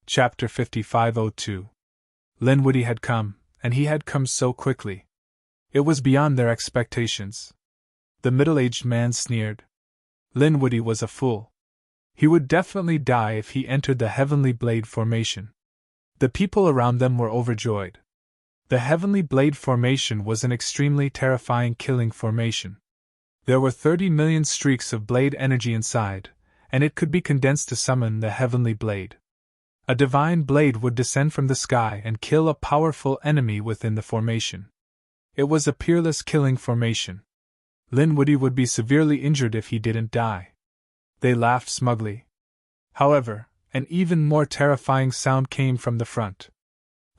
S1: Chapter 5502. Lin Wuti had come, and he had come so quickly. It was beyond their expectations. The middle-aged man sneered. Lin Wuti was a fool. He would definitely die if he entered the Heavenly Blade formation. The people around them were overjoyed. The Heavenly Blade formation was an extremely terrifying killing formation. There were 30 million streaks of blade energy inside, and it could be condensed to summon the Heavenly Blade. A divine blade would descend from the sky and kill a powerful enemy within the formation. It was a peerless killing formation. Lin Wuti would be severely injured if he didn't die. They laughed smugly. However, an even more terrifying sound came from the front.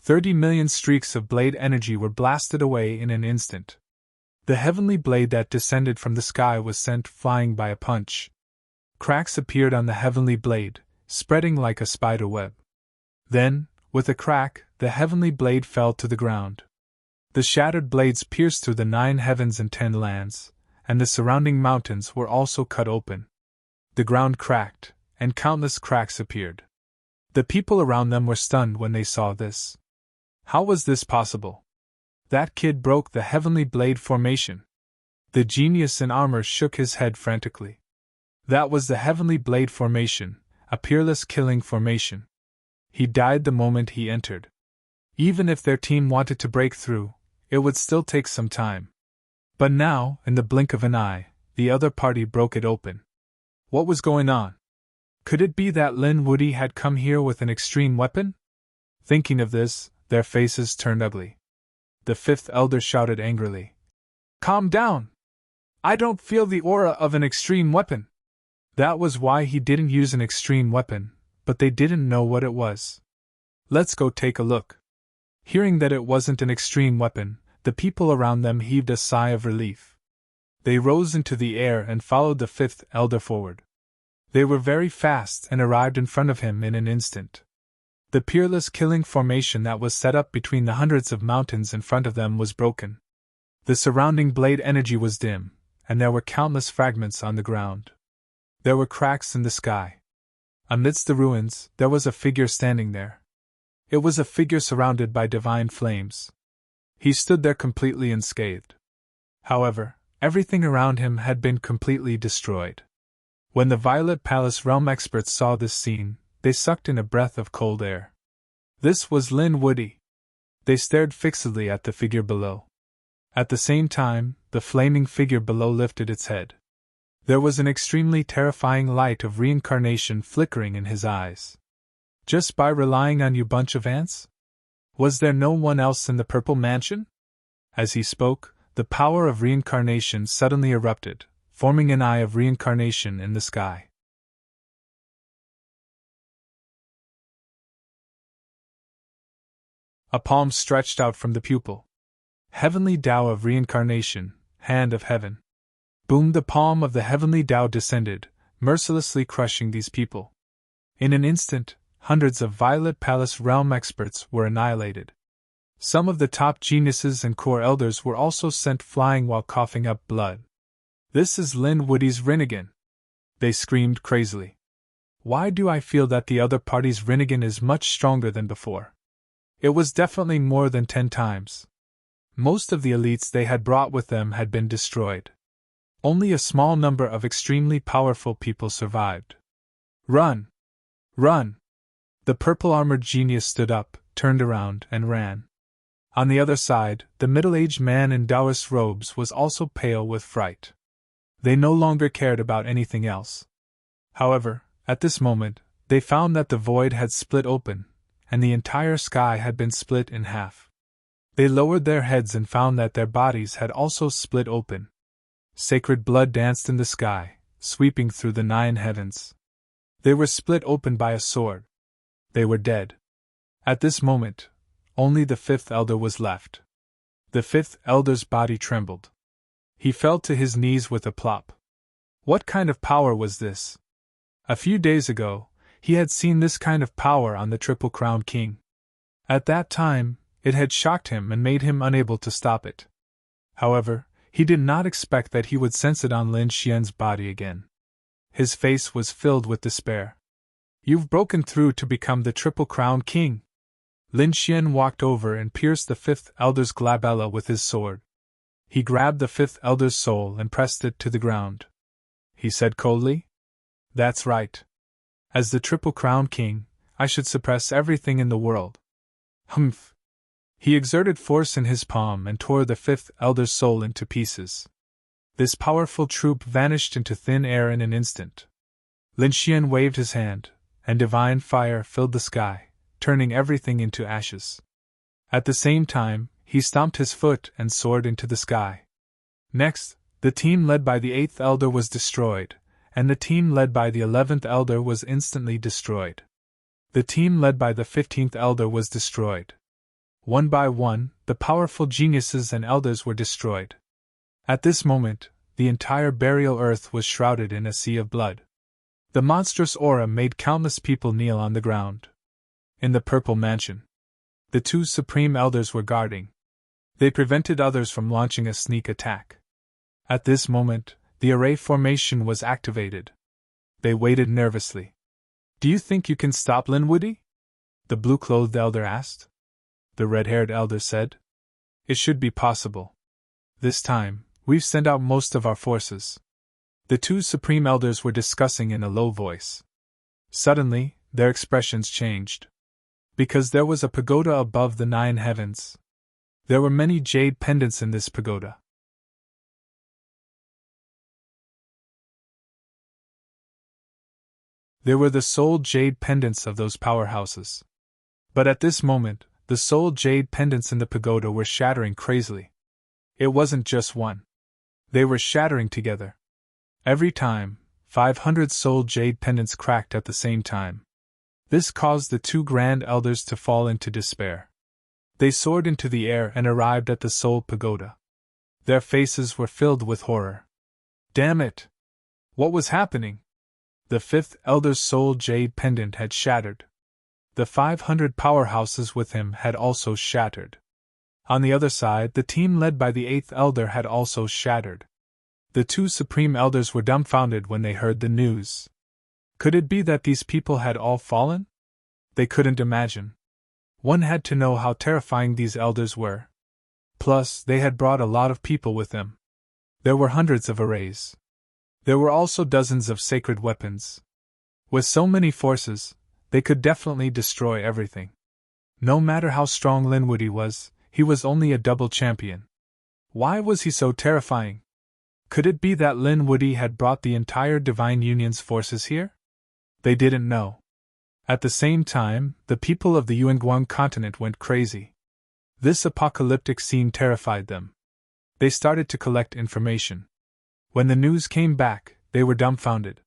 S1: 30 million streaks of blade energy were blasted away in an instant. The heavenly blade that descended from the sky was sent flying by a punch. Cracks appeared on the heavenly blade, spreading like a spider web. Then, with a crack, the heavenly blade fell to the ground. The shattered blades pierced through the 9 heavens and 10 lands, and the surrounding mountains were also cut open. The ground cracked, and countless cracks appeared. The people around them were stunned when they saw this. How was this possible? That kid broke the heavenly blade formation. The genius in armor shook his head frantically. That was the heavenly blade formation, a peerless killing formation. He died the moment he entered. Even if their team wanted to break through, it would still take some time. But now, in the blink of an eye, the other party broke it open. What was going on? Could it be that Lin Wuti had come here with an extreme weapon? Thinking of this, their faces turned ugly. The fifth elder shouted angrily. Calm down! I don't feel the aura of an extreme weapon. That was why he didn't use an extreme weapon, but they didn't know what it was. Let's go take a look. Hearing that it wasn't an extreme weapon, the people around them heaved a sigh of relief. They rose into the air and followed the fifth elder forward. They were very fast and arrived in front of him in an instant. The peerless killing formation that was set up between the hundreds of mountains in front of them was broken. The surrounding blade energy was dim, and there were countless fragments on the ground. There were cracks in the sky. Amidst the ruins, there was a figure standing there. It was a figure surrounded by divine flames. He stood there completely unscathed. However, everything around him had been completely destroyed. When the Violet Palace realm experts saw this scene, they sucked in a breath of cold air. This was Lin Woody. They stared fixedly at the figure below. At the same time, the flaming figure below lifted its head. There was an extremely terrifying light of reincarnation flickering in his eyes. Just by relying on you bunch of ants? Was there no one else in the Purple Mansion? As he spoke, the power of reincarnation suddenly erupted, forming an eye of reincarnation in the sky. A palm stretched out from the pupil. Heavenly Tao of reincarnation, hand of heaven. Boom! The palm of the heavenly Tao descended, mercilessly crushing these people. In an instant, hundreds of Violet Palace realm experts were annihilated. Some of the top geniuses and core elders were also sent flying while coughing up blood. This is Lin Woody's Rinnegan! They screamed crazily. Why do I feel that the other party's Rinnegan is much stronger than before? It was definitely more than 10 times. Most of the elites they had brought with them had been destroyed. Only a small number of extremely powerful people survived. Run! Run! The purple-armored genius stood up, turned around, and ran. On the other side, the middle-aged man in Taoist robes was also pale with fright. They no longer cared about anything else. However, at this moment, they found that the void had split open, and the entire sky had been split in half. They lowered their heads and found that their bodies had also split open. Sacred blood danced in the sky, sweeping through the 9 heavens. They were split open by a sword. They were dead. At this moment, only the 5th elder was left. The 5th elder's body trembled. He fell to his knees with a plop. What kind of power was this? A few days ago, he had seen this kind of power on the Triple Crown King. At that time, it had shocked him and made him unable to stop it. However, he did not expect that he would sense it on Lin Xian's body again. His face was filled with despair. You've broken through to become the Triple Crown King. Lin Xian walked over and pierced the 5th elder's glabella with his sword. He grabbed the 5th elder's soul and pressed it to the ground. He said coldly, "That's right. As the Triple Crown King, I should suppress everything in the world." Humph! He exerted force in his palm and tore the 5th elder's soul into pieces. This powerful troop vanished into thin air in an instant. Lin Xian waved his hand, and divine fire filled the sky, turning everything into ashes. At the same time, he stomped his foot and soared into the sky. Next, the team led by the 8th elder was destroyed, and the team led by the 11th elder was instantly destroyed. The team led by the 15th elder was destroyed. One by one, the powerful geniuses and elders were destroyed. At this moment, the entire burial earth was shrouded in a sea of blood. The monstrous aura made countless people kneel on the ground. In the Purple Mansion, the 2 supreme elders were guarding. They prevented others from launching a sneak attack. At this moment, the array formation was activated. They waited nervously. "Do you think you can stop Lin Woody?" the blue-clothed elder asked. The red-haired elder said, "It should be possible. This time, we've sent out most of our forces." The 2 supreme elders were discussing in a low voice. Suddenly, their expressions changed. Because there was a pagoda above the 9 heavens. There were many jade pendants in this pagoda. They were the soul jade pendants of those powerhouses. But at this moment, the soul jade pendants in the pagoda were shattering crazily. It wasn't just one. They were shattering together. Every time, 500 soul jade pendants cracked at the same time. This caused the 2 grand elders to fall into despair. They soared into the air and arrived at the soul pagoda. Their faces were filled with horror. Damn it! What was happening? The 5th elder's soul jade pendant had shattered. The 500 powerhouses with him had also shattered. On the other side, the team led by the 8th elder had also shattered. The 2 supreme elders were dumbfounded when they heard the news. Could it be that these people had all fallen? They couldn't imagine. One had to know how terrifying these elders were. Plus, they had brought a lot of people with them. There were hundreds of arrays. There were also dozens of sacred weapons. With so many forces, they could definitely destroy everything. No matter how strong Linwoody was, he was only a double champion. Why was he so terrifying? Could it be that Linwoody had brought the entire Divine Union's forces here? They didn't know. At the same time, the people of the Yuanguang continent went crazy. This apocalyptic scene terrified them. They started to collect information. When the news came back, they were dumbfounded.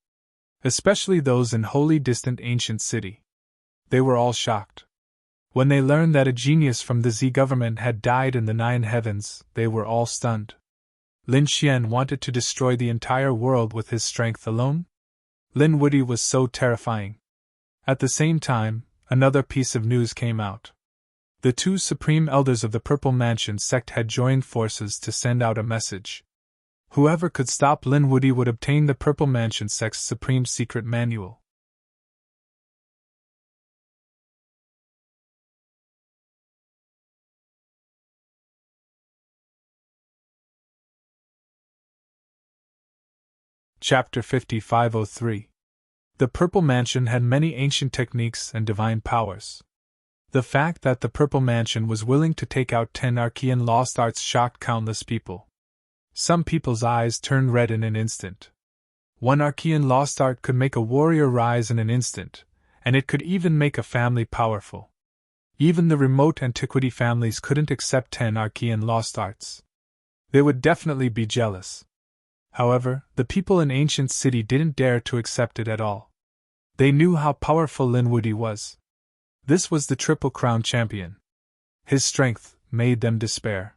S1: Especially those in wholly distant ancient city. They were all shocked. When they learned that a genius from the Z government had died in the 9 heavens, they were all stunned. Lin Xian wanted to destroy the entire world with his strength alone? Linwoody was so terrifying. At the same time, another piece of news came out. The 2 supreme elders of the Purple Mansion sect had joined forces to send out a message. Whoever could stop Linwoody would obtain the Purple Mansion sect's supreme secret manual. Chapter 5503. The Purple Mansion had many ancient techniques and divine powers. The fact that the Purple Mansion was willing to take out 10 Archean lost arts shocked countless people. Some people's eyes turned red in an instant. 1 Archean lost art could make a warrior rise in an instant, and it could even make a family powerful. Even the remote antiquity families couldn't accept 10 Archean lost arts. They would definitely be jealous. However, the people in Ancient City didn't dare to accept it at all. They knew how powerful Linwoody was. This was the Triple Crown champion. His strength made them despair.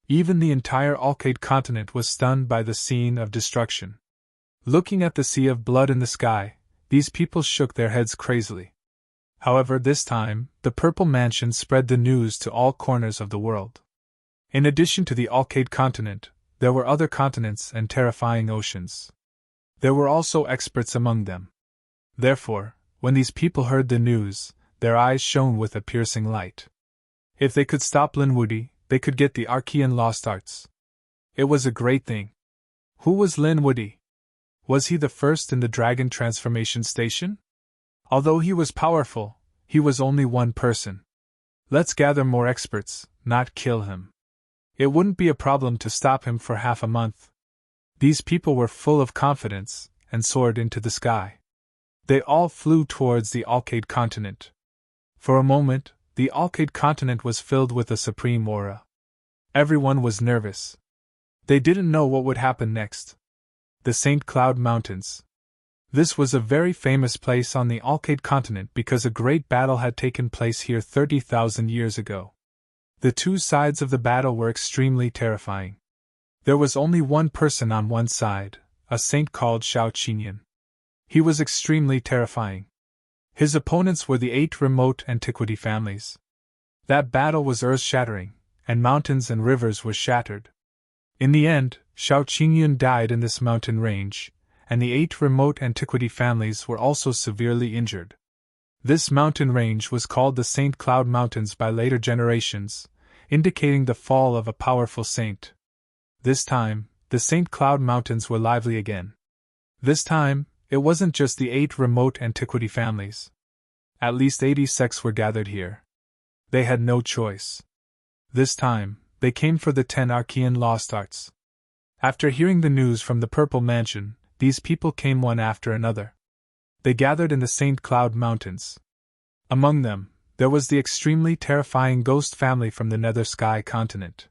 S1: Even the entire Alcade continent was stunned by the scene of destruction. Looking at the sea of blood in the sky, these people shook their heads crazily. However, this time, the Purple Mansion spread the news to all corners of the world. In addition to the Alcade continent, there were other continents and terrifying oceans. There were also experts among them. Therefore, when these people heard the news, their eyes shone with a piercing light. If they could stop Linwoody, they could get the Archean lost arts. It was a great thing. Who was Linwoody? Was he the first in the Dragon Transformation Station? Although he was powerful, he was only one person. Let's gather more experts, not kill him. It wouldn't be a problem to stop him for half a month. These people were full of confidence and soared into the sky. They all flew towards the Alcade continent. For a moment, the Alcade continent was filled with a supreme aura. Everyone was nervous. They didn't know what would happen next. The St. Cloud Mountains. This was a very famous place on the Alcade continent because a great battle had taken place here 30,000 years ago. The 2 sides of the battle were extremely terrifying. There was only one person on one side, a saint called Shao Qinyan. He was extremely terrifying. His opponents were the 8 remote antiquity families. That battle was earth-shattering, and mountains and rivers were shattered. In the end, Shao Qinyan died in this mountain range, and the 8 remote antiquity families were also severely injured. This mountain range was called the St. Cloud Mountains by later generations, indicating the fall of a powerful saint. This time, the St. Cloud Mountains were lively again. This time, it wasn't just the 8 remote antiquity families. At least 80 sects were gathered here. They had no choice. This time, they came for the 10 Archean lost arts. After hearing the news from the Purple Mansion, these people came one after another. They gathered in the St. Cloud Mountains. Among them, there was the extremely terrifying ghost family from the Nether Sky continent.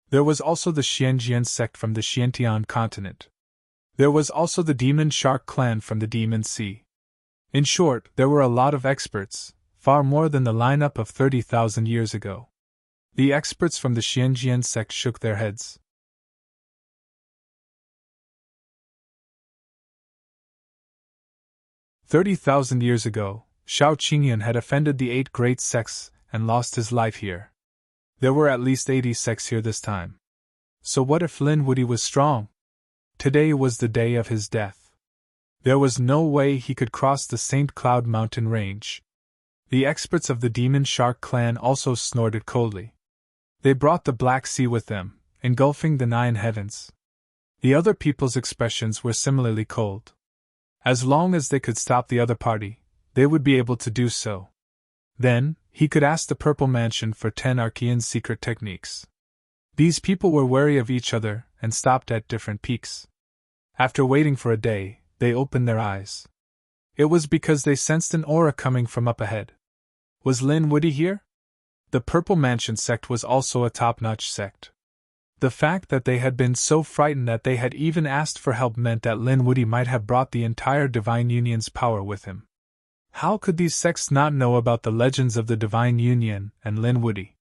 S1: There was also the Xianjian sect from the Xiantian continent. There was also the Demon Shark clan from the Demon Sea. In short, there were a lot of experts, far more than the lineup of 30,000 years ago. The experts from the Xianjian sect shook their heads. 30,000 years ago, Shao Qinyan had offended the 8 great sects and lost his life here. There were at least 80 sects here this time. So what if Lin Wudy was strong? Today was the day of his death. There was no way he could cross the St. Cloud mountain range. The experts of the Demon Shark clan also snorted coldly. They brought the Black Sea with them, engulfing the 9 heavens. The other people's expressions were similarly cold. As long as they could stop the other party, they would be able to do so. Then, he could ask the Purple Mansion for 10 Archean secret techniques. These people were wary of each other and stopped at different peaks. After waiting for a day, they opened their eyes. It was because they sensed an aura coming from up ahead. Was Lin Wudy here? The Purple Mansion sect was also a top-notch sect. The fact that they had been so frightened that they had even asked for help meant that Lin Wudy might have brought the entire Divine Union's power with him. How could these sects not know about the legends of the Divine Union and Lin Wudy?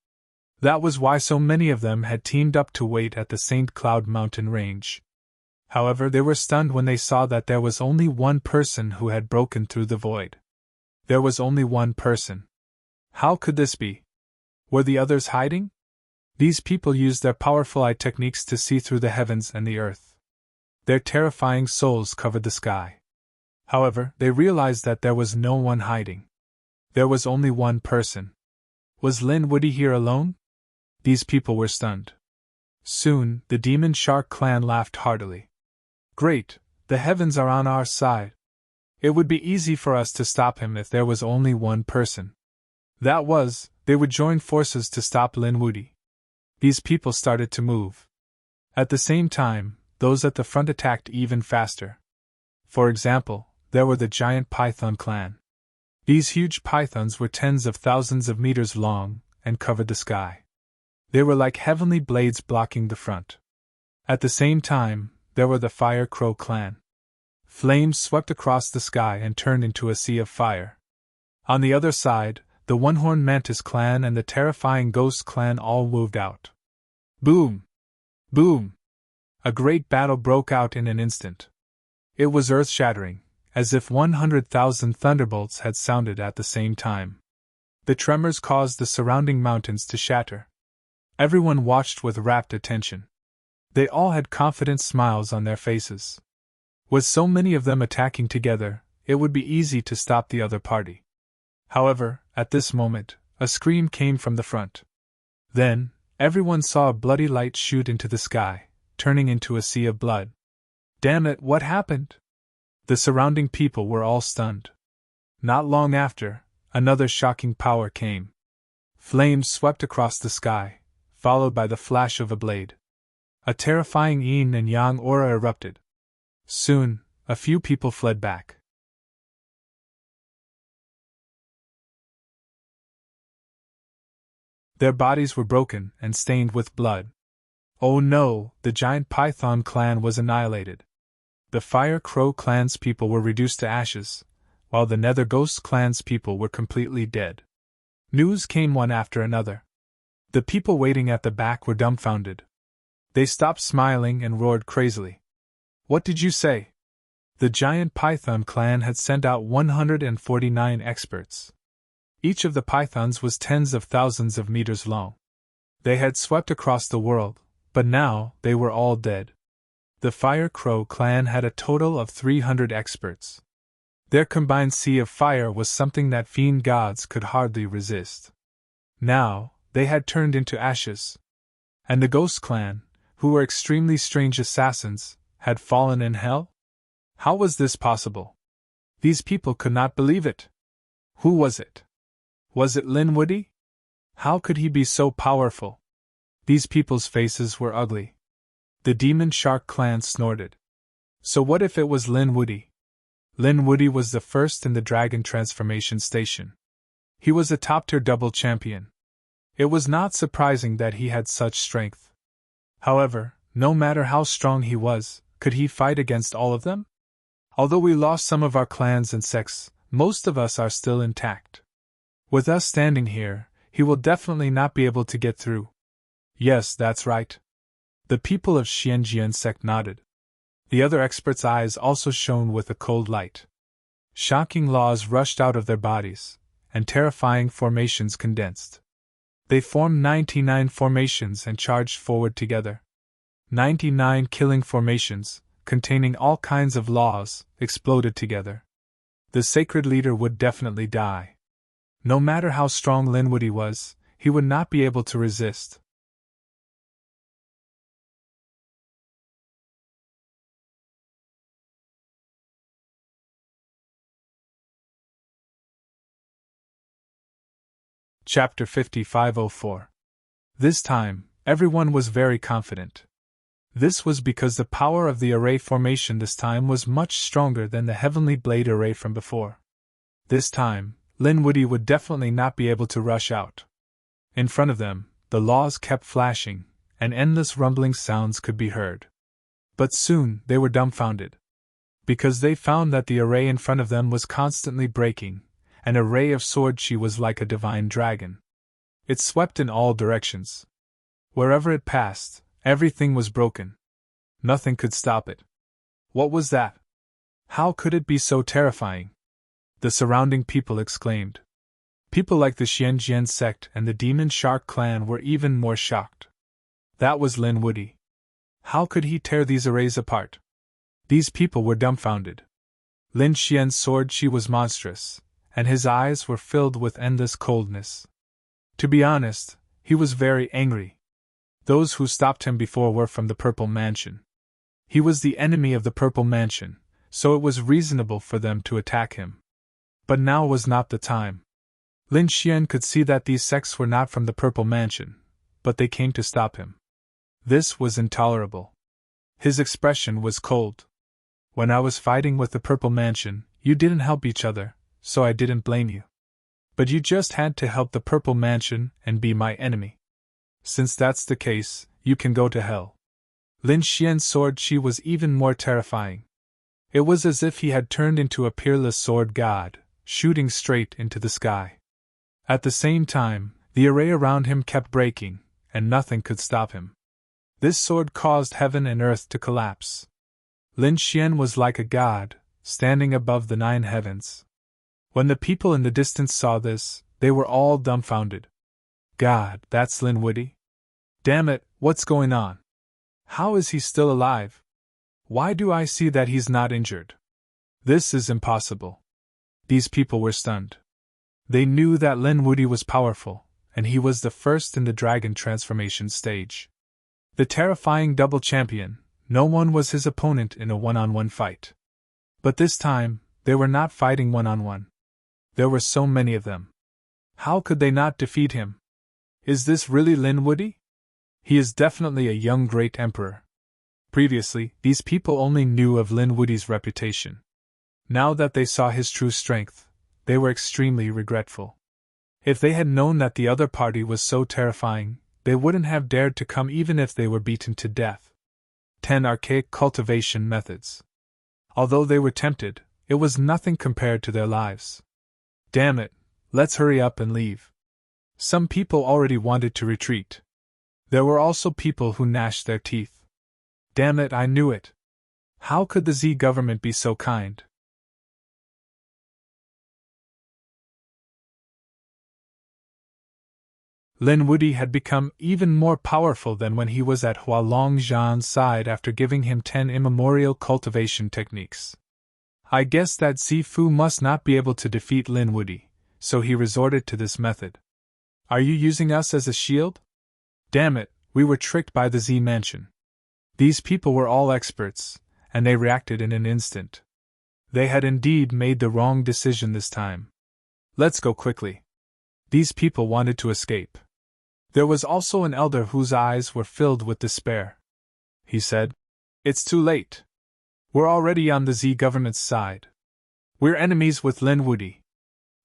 S1: That was why so many of them had teamed up to wait at the St. Cloud mountain range. However, they were stunned when they saw that there was only one person who had broken through the void. There was only one person. How could this be? Were the others hiding? These people used their powerful eye techniques to see through the heavens and the earth. Their terrifying souls covered the sky. However, they realized that there was no one hiding. There was only one person. Was Lin Wudy here alone? These people were stunned. Soon, the Demon Shark clan laughed heartily. Great, the heavens are on our side. It would be easy for us to stop him if there was only one person. That was, they would join forces to stop Lin Wudy. These people started to move. At the same time, those at the front attacked even faster. For example, there were the giant python clan. These huge pythons were tens of thousands of meters long and covered the sky. They were like heavenly blades blocking the front. At the same time, there were the Fire Crow clan. Flames swept across the sky and turned into a sea of fire. On the other side, the One-Horned Mantis clan and the terrifying Ghost clan all moved out. Boom! Boom! A great battle broke out in an instant. It was earth-shattering, as if 100,000 thunderbolts had sounded at the same time. The tremors caused the surrounding mountains to shatter. Everyone watched with rapt attention. They all had confident smiles on their faces. With so many of them attacking together, it would be easy to stop the other party. However, at this moment, a scream came from the front. Then, everyone saw a bloody light shoot into the sky, turning into a sea of blood. Damn it, what happened? The surrounding people were all stunned. Not long after, another shocking power came. Flames swept across the sky, followed by the flash of a blade. A terrifying yin and yang aura erupted. Soon, a few people fled back. Their bodies were broken and stained with blood. Oh no, the giant python clan was annihilated. The Fire Crow clan's people were reduced to ashes, while the Nether Ghost clan's people were completely dead. News came one after another. The people waiting at the back were dumbfounded. They stopped smiling and roared crazily. What did you say? The giant python clan had sent out 149 experts. Each of the pythons was tens of thousands of meters long. They had swept across the world, but now they were all dead. The Fire Crow clan had a total of 300 experts. Their combined sea of fire was something that fiend gods could hardly resist. Now, they had turned into ashes. And the Ghost clan, who were extremely strange assassins, had fallen in hell? How was this possible? These people could not believe it. Who was it? Was it Lin Wudy? How could he be so powerful? These people's faces were ugly. The Demon Shark clan snorted. So what if it was Lin Wudy? Lin Wudy was the first in the Dragon Transformation Station. He was a top-tier double champion. It was not surprising that he had such strength. However, no matter how strong he was, could he fight against all of them? Although we lost some of our clans and sects, most of us are still intact. With us standing here, he will definitely not be able to get through. Yes, that's right. The people of Xianjian sect nodded. The other experts' eyes also shone with a cold light. Shocking laws rushed out of their bodies, and terrifying formations condensed. They formed 99 formations and charged forward together. 99 killing formations, containing all kinds of laws, exploded together. The sacred leader would definitely die. No matter how strong Linwoody was, he would not be able to resist. Chapter 5504. This time, everyone was very confident. This was because the power of the array formation this time was much stronger than the heavenly blade array from before. This time, Linwoody would definitely not be able to rush out. In front of them, the laws kept flashing, and endless rumbling sounds could be heard. But soon they were dumbfounded. Because they found that the array in front of them was constantly breaking. An array of sword she was like a divine dragon. It swept in all directions. Wherever it passed, everything was broken. Nothing could stop it. What was that? How could it be so terrifying? The surrounding people exclaimed. People like the Xianjian sect and the Demon Shark clan were even more shocked. That was Linwoody. How could he tear these arrays apart? These people were dumbfounded. Lin Xian's sword she was monstrous, and his eyes were filled with endless coldness. To be honest, he was very angry. Those who stopped him before were from the Purple Mansion. He was the enemy of the Purple Mansion, so it was reasonable for them to attack him. But now was not the time. Lin Xian could see that these sects were not from the Purple Mansion, but they came to stop him. This was intolerable. His expression was cold. When I was fighting with the Purple Mansion, you didn't help each other, so I didn't blame you. But you just had to help the Purple Mansion and be my enemy. Since that's the case, you can go to hell. Lin Xian's sword she was even more terrifying. It was as if he had turned into a peerless sword god, shooting straight into the sky. At the same time, the array around him kept breaking, and nothing could stop him. This sword caused heaven and earth to collapse. Lin Xian was like a god, standing above the 9 heavens. When the people in the distance saw this, they were all dumbfounded. God, that's Linwoody? Damn it, what's going on? How is he still alive? Why do I see that he's not injured? This is impossible. These people were stunned. They knew that Linwoody was powerful, and he was the first in the dragon transformation stage. The terrifying double champion, no one was his opponent in a one-on-one fight. But this time, they were not fighting one-on-one. There were so many of them. How could they not defeat him? Is this really Linwoody? He is definitely a young great emperor. Previously, these people only knew of Linwoody's reputation. Now that they saw his true strength, they were extremely regretful. If they had known that the other party was so terrifying, they wouldn't have dared to come even if they were beaten to death. 10 archaic cultivation methods. Although they were tempted, it was nothing compared to their lives. Damn it, let's hurry up and leave. Some people already wanted to retreat. There were also people who gnashed their teeth. Damn it, I knew it. How could the Z government be so kind? Linwoody had become even more powerful than when he was at Hualong Zhan's side after giving him 10 immemorial cultivation techniques. I guess that Zifu must not be able to defeat Linwoody, so he resorted to this method. Are you using us as a shield? Damn it, we were tricked by the Z Mansion. These people were all experts, and they reacted in an instant. They had indeed made the wrong decision this time. Let's go quickly. These people wanted to escape. There was also an elder whose eyes were filled with despair. He said, "It's too late. We're already on the Z government's side. We're enemies with Linwoody.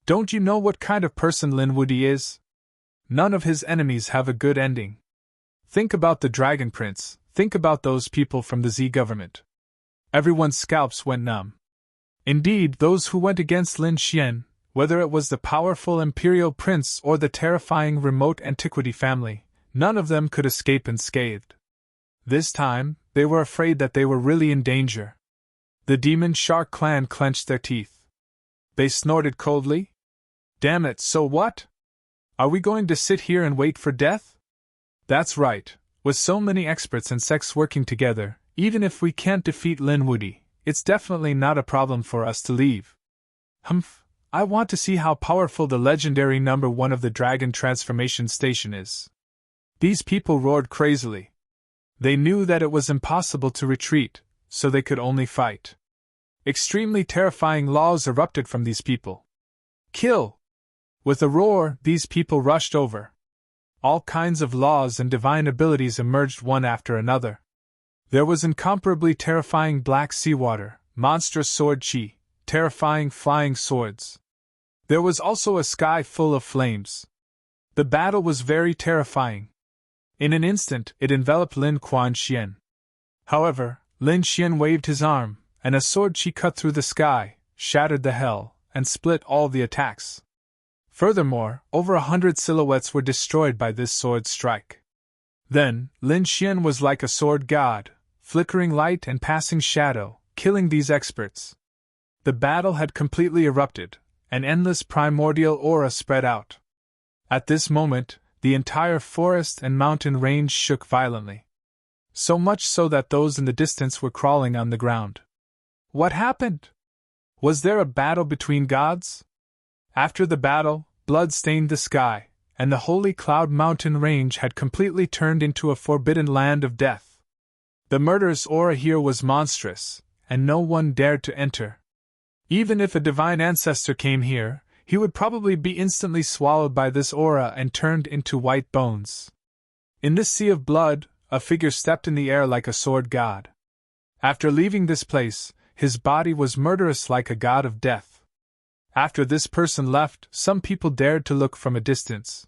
S1: Don't you know what kind of person Linwoody is? None of his enemies have a good ending. Think about the Dragon Prince, think about those people from the Z government." Everyone's scalps went numb. Indeed, those who went against Lin Xian, whether it was the powerful imperial prince or the terrifying remote antiquity family, none of them could escape unscathed. This time, they were afraid that they were really in danger. The Demon Shark clan clenched their teeth. They snorted coldly. Damn it, so what? Are we going to sit here and wait for death? That's right. With so many experts and sects working together, even if we can't defeat Linwoody, it's definitely not a problem for us to leave. Humph, I want to see how powerful the legendary number 1 of the Dragon Transformation Station is. These people roared crazily. They knew that it was impossible to retreat, so they could only fight. Extremely terrifying laws erupted from these people. Kill! With a roar, these people rushed over. All kinds of laws and divine abilities emerged one after another. There was incomparably terrifying black seawater, monstrous sword chi, terrifying flying swords. There was also a sky full of flames. The battle was very terrifying. In an instant, it enveloped Lin Kuan-Xian. However, Lin Xian waved his arm, and a sword chi cut through the sky, shattered the hell, and split all the attacks. Furthermore, over 100 silhouettes were destroyed by this sword strike. Then, Lin Xian was like a sword god, flickering light and passing shadow, killing these experts. The battle had completely erupted, an endless primordial aura spread out. At this moment, the entire forest and mountain range shook violently. So much so that those in the distance were crawling on the ground. What happened? Was there a battle between gods? After the battle, blood stained the sky, and the Holy Cloud Mountain range had completely turned into a forbidden land of death. The murderous aura here was monstrous, and no one dared to enter. Even if a divine ancestor came here, he would probably be instantly swallowed by this aura and turned into white bones. In this sea of blood, a figure stepped in the air like a sword god. After leaving this place, his body was murderous like a god of death. After this person left, some people dared to look from a distance.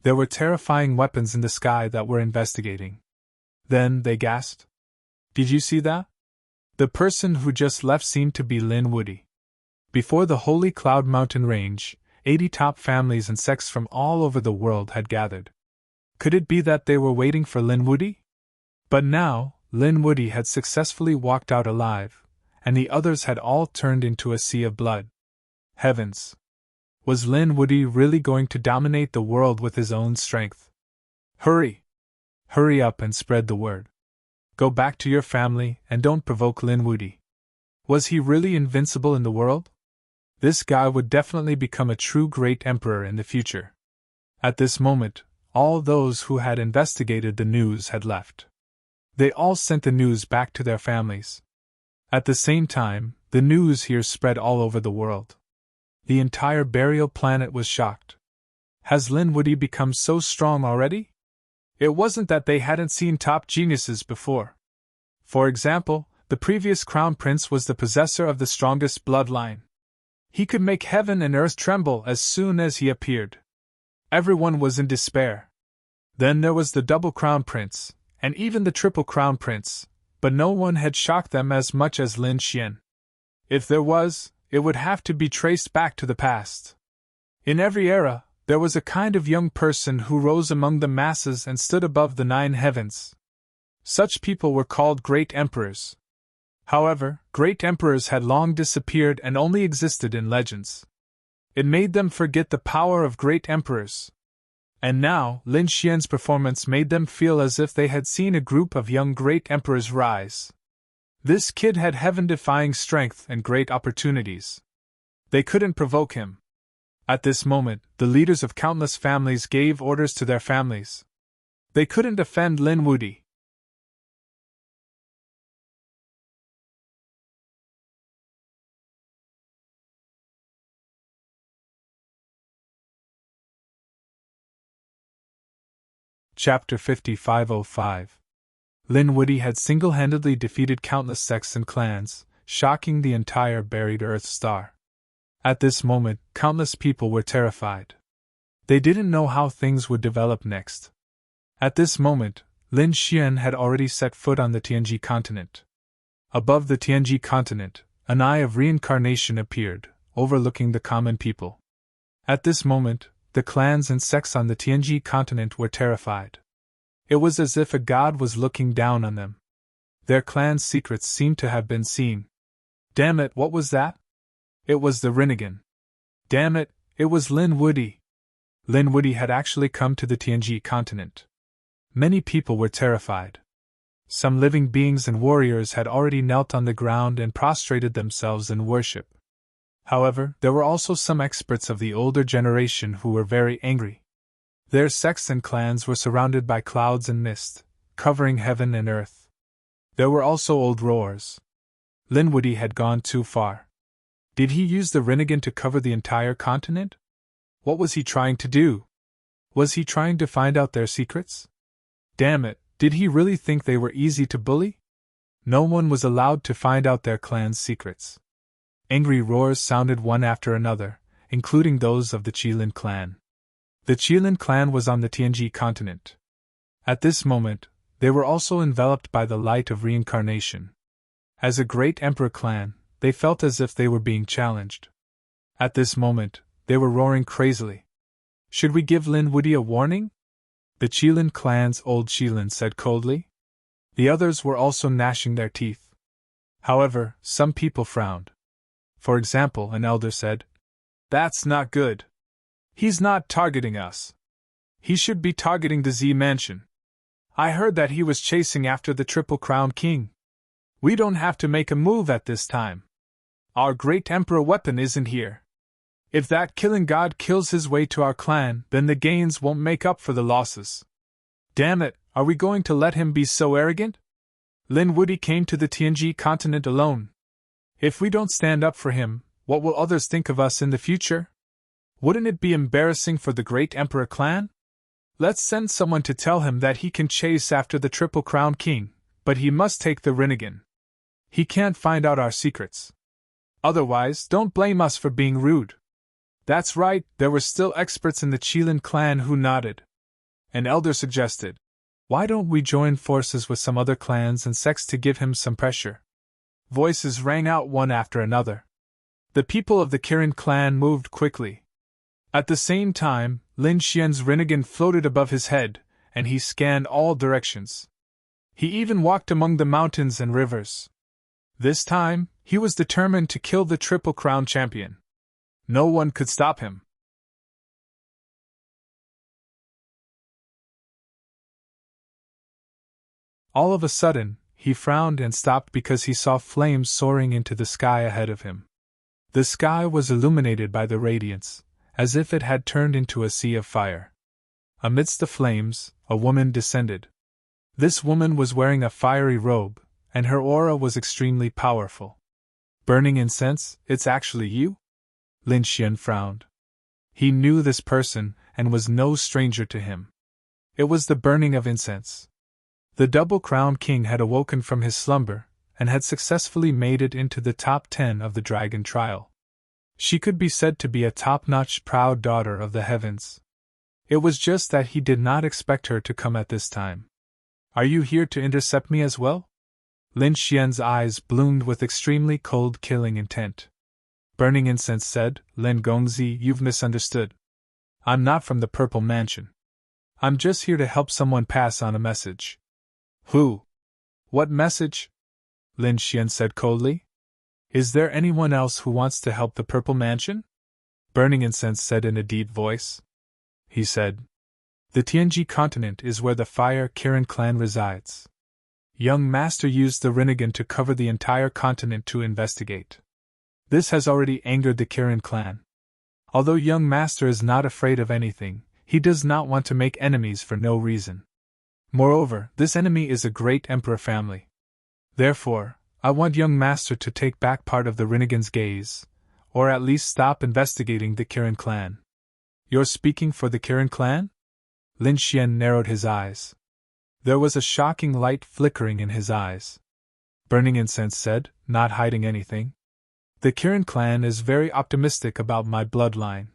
S1: There were terrifying weapons in the sky that were investigating. Then they gasped. Did you see that? The person who just left seemed to be Linwoody. Before the Holy Cloud Mountain range, 80 top families and sects from all over the world had gathered. Could it be that they were waiting for Linwoody? But now, Linwoody had successfully walked out alive, and the others had all turned into a sea of blood. Heavens! Was Linwoody really going to dominate the world with his own strength? Hurry! Hurry up and spread the word. Go back to your family and don't provoke Linwoody. Was he really invincible in the world? This guy would definitely become a true great emperor in the future. At this moment, all those who had investigated the news had left. They all sent the news back to their families. At the same time, the news here spread all over the world. The entire burial planet was shocked. Has Linwoody become so strong already? It wasn't that they hadn't seen top geniuses before. For example, the previous crown prince was the possessor of the strongest bloodline. He could make heaven and earth tremble as soon as he appeared. Everyone was in despair. Then there was the double crown prince, and even the triple crown prince, but no one had shocked them as much as Lin Xian. If there was, it would have to be traced back to the past. In every era, there was a kind of young person who rose among the masses and stood above the 9 heavens. Such people were called great emperors. However, great emperors had long disappeared and only existed in legends. It made them forget the power of great emperors. And now, Lin Xian's performance made them feel as if they had seen a group of young great emperors rise. This kid had heaven-defying strength and great opportunities. They couldn't provoke him. At this moment, the leaders of countless families gave orders to their families. They couldn't defend Linwoody. Chapter 5505. Linwoody had single-handedly defeated countless sects and clans, shocking the entire buried Earth star. At this moment, countless people were terrified. They didn't know how things would develop next. At this moment, Lin Xian had already set foot on the Tianji continent. Above the Tianji continent, an eye of reincarnation appeared, overlooking the common people. At this moment, the clans and sects on the Tianji continent were terrified. It was as if a god was looking down on them. Their clan's secrets seemed to have been seen. Damn it, what was that? It was the Rinnegan. Damn it, it was Lin Woody. Lin Woody had actually come to the Tianji continent. Many people were terrified. Some living beings and warriors had already knelt on the ground and prostrated themselves in worship. However, there were also some experts of the older generation who were very angry. Their sects and clans were surrounded by clouds and mist, covering heaven and earth. There were also old roars. Lin Woody had gone too far. Did he use the Rinnegan to cover the entire continent? What was he trying to do? Was he trying to find out their secrets? Damn it, did he really think they were easy to bully? No one was allowed to find out their clan's secrets. Angry roars sounded one after another, including those of the Qilin clan. The Qilin clan was on the Tianji continent. At this moment, they were also enveloped by the light of reincarnation. As a great emperor clan, they felt as if they were being challenged. At this moment, they were roaring crazily. Should we give Lin Woody a warning? The Qilin clan's old Qilin said coldly. The others were also gnashing their teeth. However, some people frowned. For example, an elder said, "That's not good. He's not targeting us. He should be targeting the Z Mansion. I heard that he was chasing after the Triple Crown King. We don't have to make a move at this time. Our great emperor weapon isn't here. If that killing god kills his way to our clan, then the gains won't make up for the losses. Damn it, are we going to let him be so arrogant? Lin Woody came to the Tianji continent alone. If we don't stand up for him, what will others think of us in the future? Wouldn't it be embarrassing for the great emperor clan? Let's send someone to tell him that he can chase after the Triple Crown King, but he must take the Rinnegan. He can't find out our secrets. Otherwise, don't blame us for being rude." That's right, there were still experts in the Qilin clan who nodded. An elder suggested, "Why don't we join forces with some other clans and sects to give him some pressure?" Voices rang out one after another. The people of the Kirin clan moved quickly. At the same time, Lin Xian's Rinnegan floated above his head, and he scanned all directions. He even walked among the mountains and rivers. This time, he was determined to kill the Triple Crown champion. No one could stop him. All of a sudden, he frowned and stopped because he saw flames soaring into the sky ahead of him. The sky was illuminated by the radiance, as if it had turned into a sea of fire. Amidst the flames, a woman descended. This woman was wearing a fiery robe, and her aura was extremely powerful. "Burning incense, it's actually you?" Lin Xian frowned. He knew this person and was no stranger to him. It was the burning of incense. The Double Crown King had awoken from his slumber and had successfully made it into the top 10 of the dragon trial. She could be said to be a top-notch proud daughter of the heavens. It was just that he did not expect her to come at this time. "Are you here to intercept me as well?" Lin Xian's eyes bloomed with extremely cold killing intent. Burning Incense said, "Lin Gongzi, you've misunderstood. I'm not from the Purple Mansion. I'm just here to help someone pass on a message." "Who? What message?" Lin Xian said coldly. "Is there anyone else who wants to help the Purple Mansion?" Burning Incense said in a deep voice. He said, "The Tianji continent is where the Fire Kirin clan resides. Young Master used the Rinnegan to cover the entire continent to investigate. This has already angered the Kirin clan. Although Young Master is not afraid of anything, he does not want to make enemies for no reason. Moreover, this enemy is a great emperor family. Therefore, I want Young Master to take back part of the Rinnegan's gaze, or at least stop investigating the Kirin clan." "You're speaking for the Kirin clan?" Lin Xian narrowed his eyes. There was a shocking light flickering in his eyes. Burning Incense said, not hiding anything, "The Kirin clan is very optimistic about my bloodline.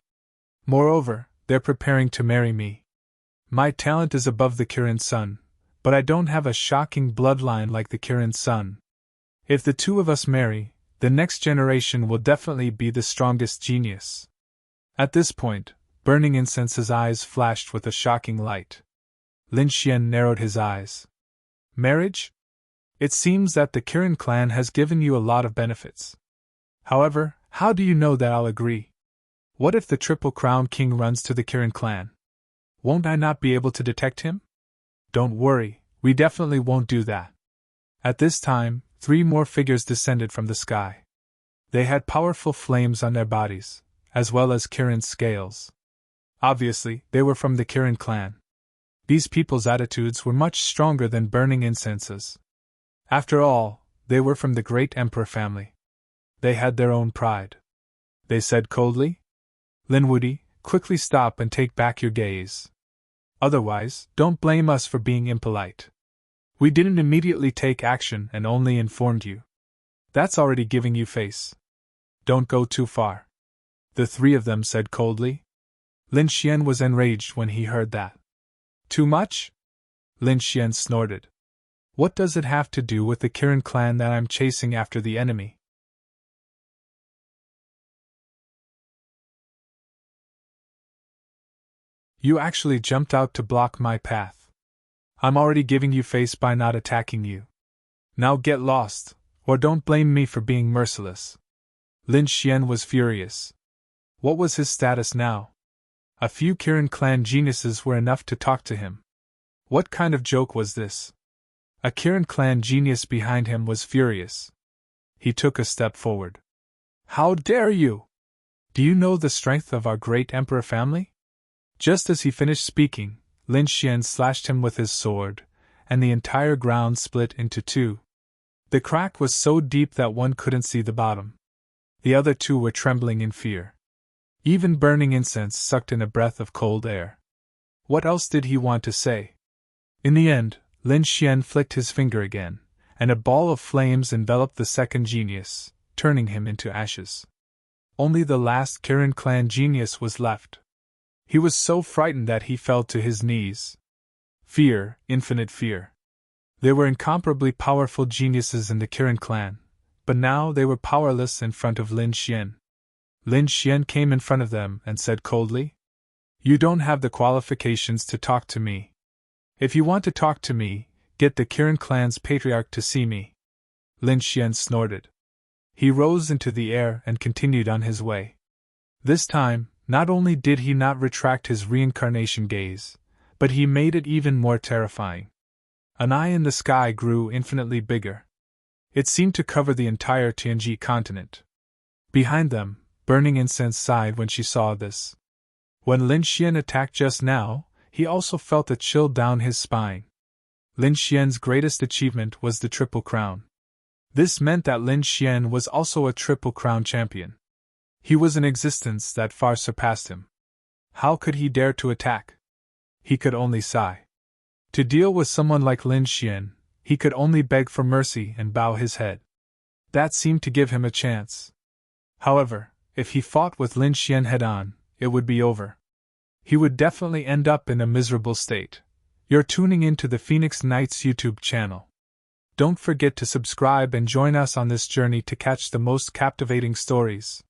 S1: Moreover, they're preparing to marry me. My talent is above the Kirin sun, but I don't have a shocking bloodline like the Kirin sun. If the two of us marry, the next generation will definitely be the strongest genius." At this point, Burning Incense's eyes flashed with a shocking light. Lin Xian narrowed his eyes. "Marriage? It seems that the Kirin clan has given you a lot of benefits. However, how do you know that I'll agree? What if the Triple Crown King runs to the Kirin clan? Won't I not be able to detect him? Don't worry, we definitely won't do that. At this time, 3 more figures descended from the sky. They had powerful flames on their bodies, as well as Kirin's scales. Obviously, they were from the Kirin clan. These people's attitudes were much stronger than burning incenses. After all, they were from the great Emperor family. They had their own pride. They said coldly, "Linwoody, quickly stop and take back your gaze. Otherwise, don't blame us for being impolite. We didn't immediately take action and only informed you. That's already giving you face. Don't go too far." The 3 of them said coldly. Lin Xian was enraged when he heard that. Too much? Lin Xian snorted. What does it have to do with the Kirin clan that I'm chasing after the enemy? You actually jumped out to block my path. I'm already giving you face by not attacking you. Now get lost, or don't blame me for being merciless. Lin Xian was furious. What was his status now? A few Kirin clan geniuses were enough to talk to him. What kind of joke was this? A Kirin clan genius behind him was furious. He took a step forward. How dare you? Do you know the strength of our great emperor family? Just as he finished speaking, Lin Xian slashed him with his sword, and the entire ground split into 2. The crack was so deep that one couldn't see the bottom. The other 2 were trembling in fear. Even burning incense sucked in a breath of cold air. What else did he want to say? In the end, Lin Xian flicked his finger again, and a ball of flames enveloped the second genius, turning him into ashes. Only the last Kirin clan genius was left. He was so frightened that he fell to his knees. Fear, infinite fear. There were incomparably powerful geniuses in the Kirin clan, but now they were powerless in front of Lin Xian. Lin Xian came in front of them and said coldly, "You don't have the qualifications to talk to me. If you want to talk to me, get the Kirin clan's patriarch to see me." Lin Xian snorted. He rose into the air and continued on his way. This time, not only did he not retract his reincarnation gaze, but he made it even more terrifying. An eye in the sky grew infinitely bigger. It seemed to cover the entire Tianji continent. Behind them, Burning Incense sighed when she saw this. When Lin Xian attacked just now, he also felt a chill down his spine. Lin Xian's greatest achievement was the Triple Crown. This meant that Lin Xian was also a Triple Crown champion. He was an existence that far surpassed him. How could he dare to attack? He could only sigh. To deal with someone like Lin Xian, he could only beg for mercy and bow his head. That seemed to give him a chance. However, if he fought with Lin Xian head-on, it would be over. He would definitely end up in a miserable state. You're tuning into the Phoenix Knights YouTube channel. Don't forget to subscribe and join us on this journey to catch the most captivating stories.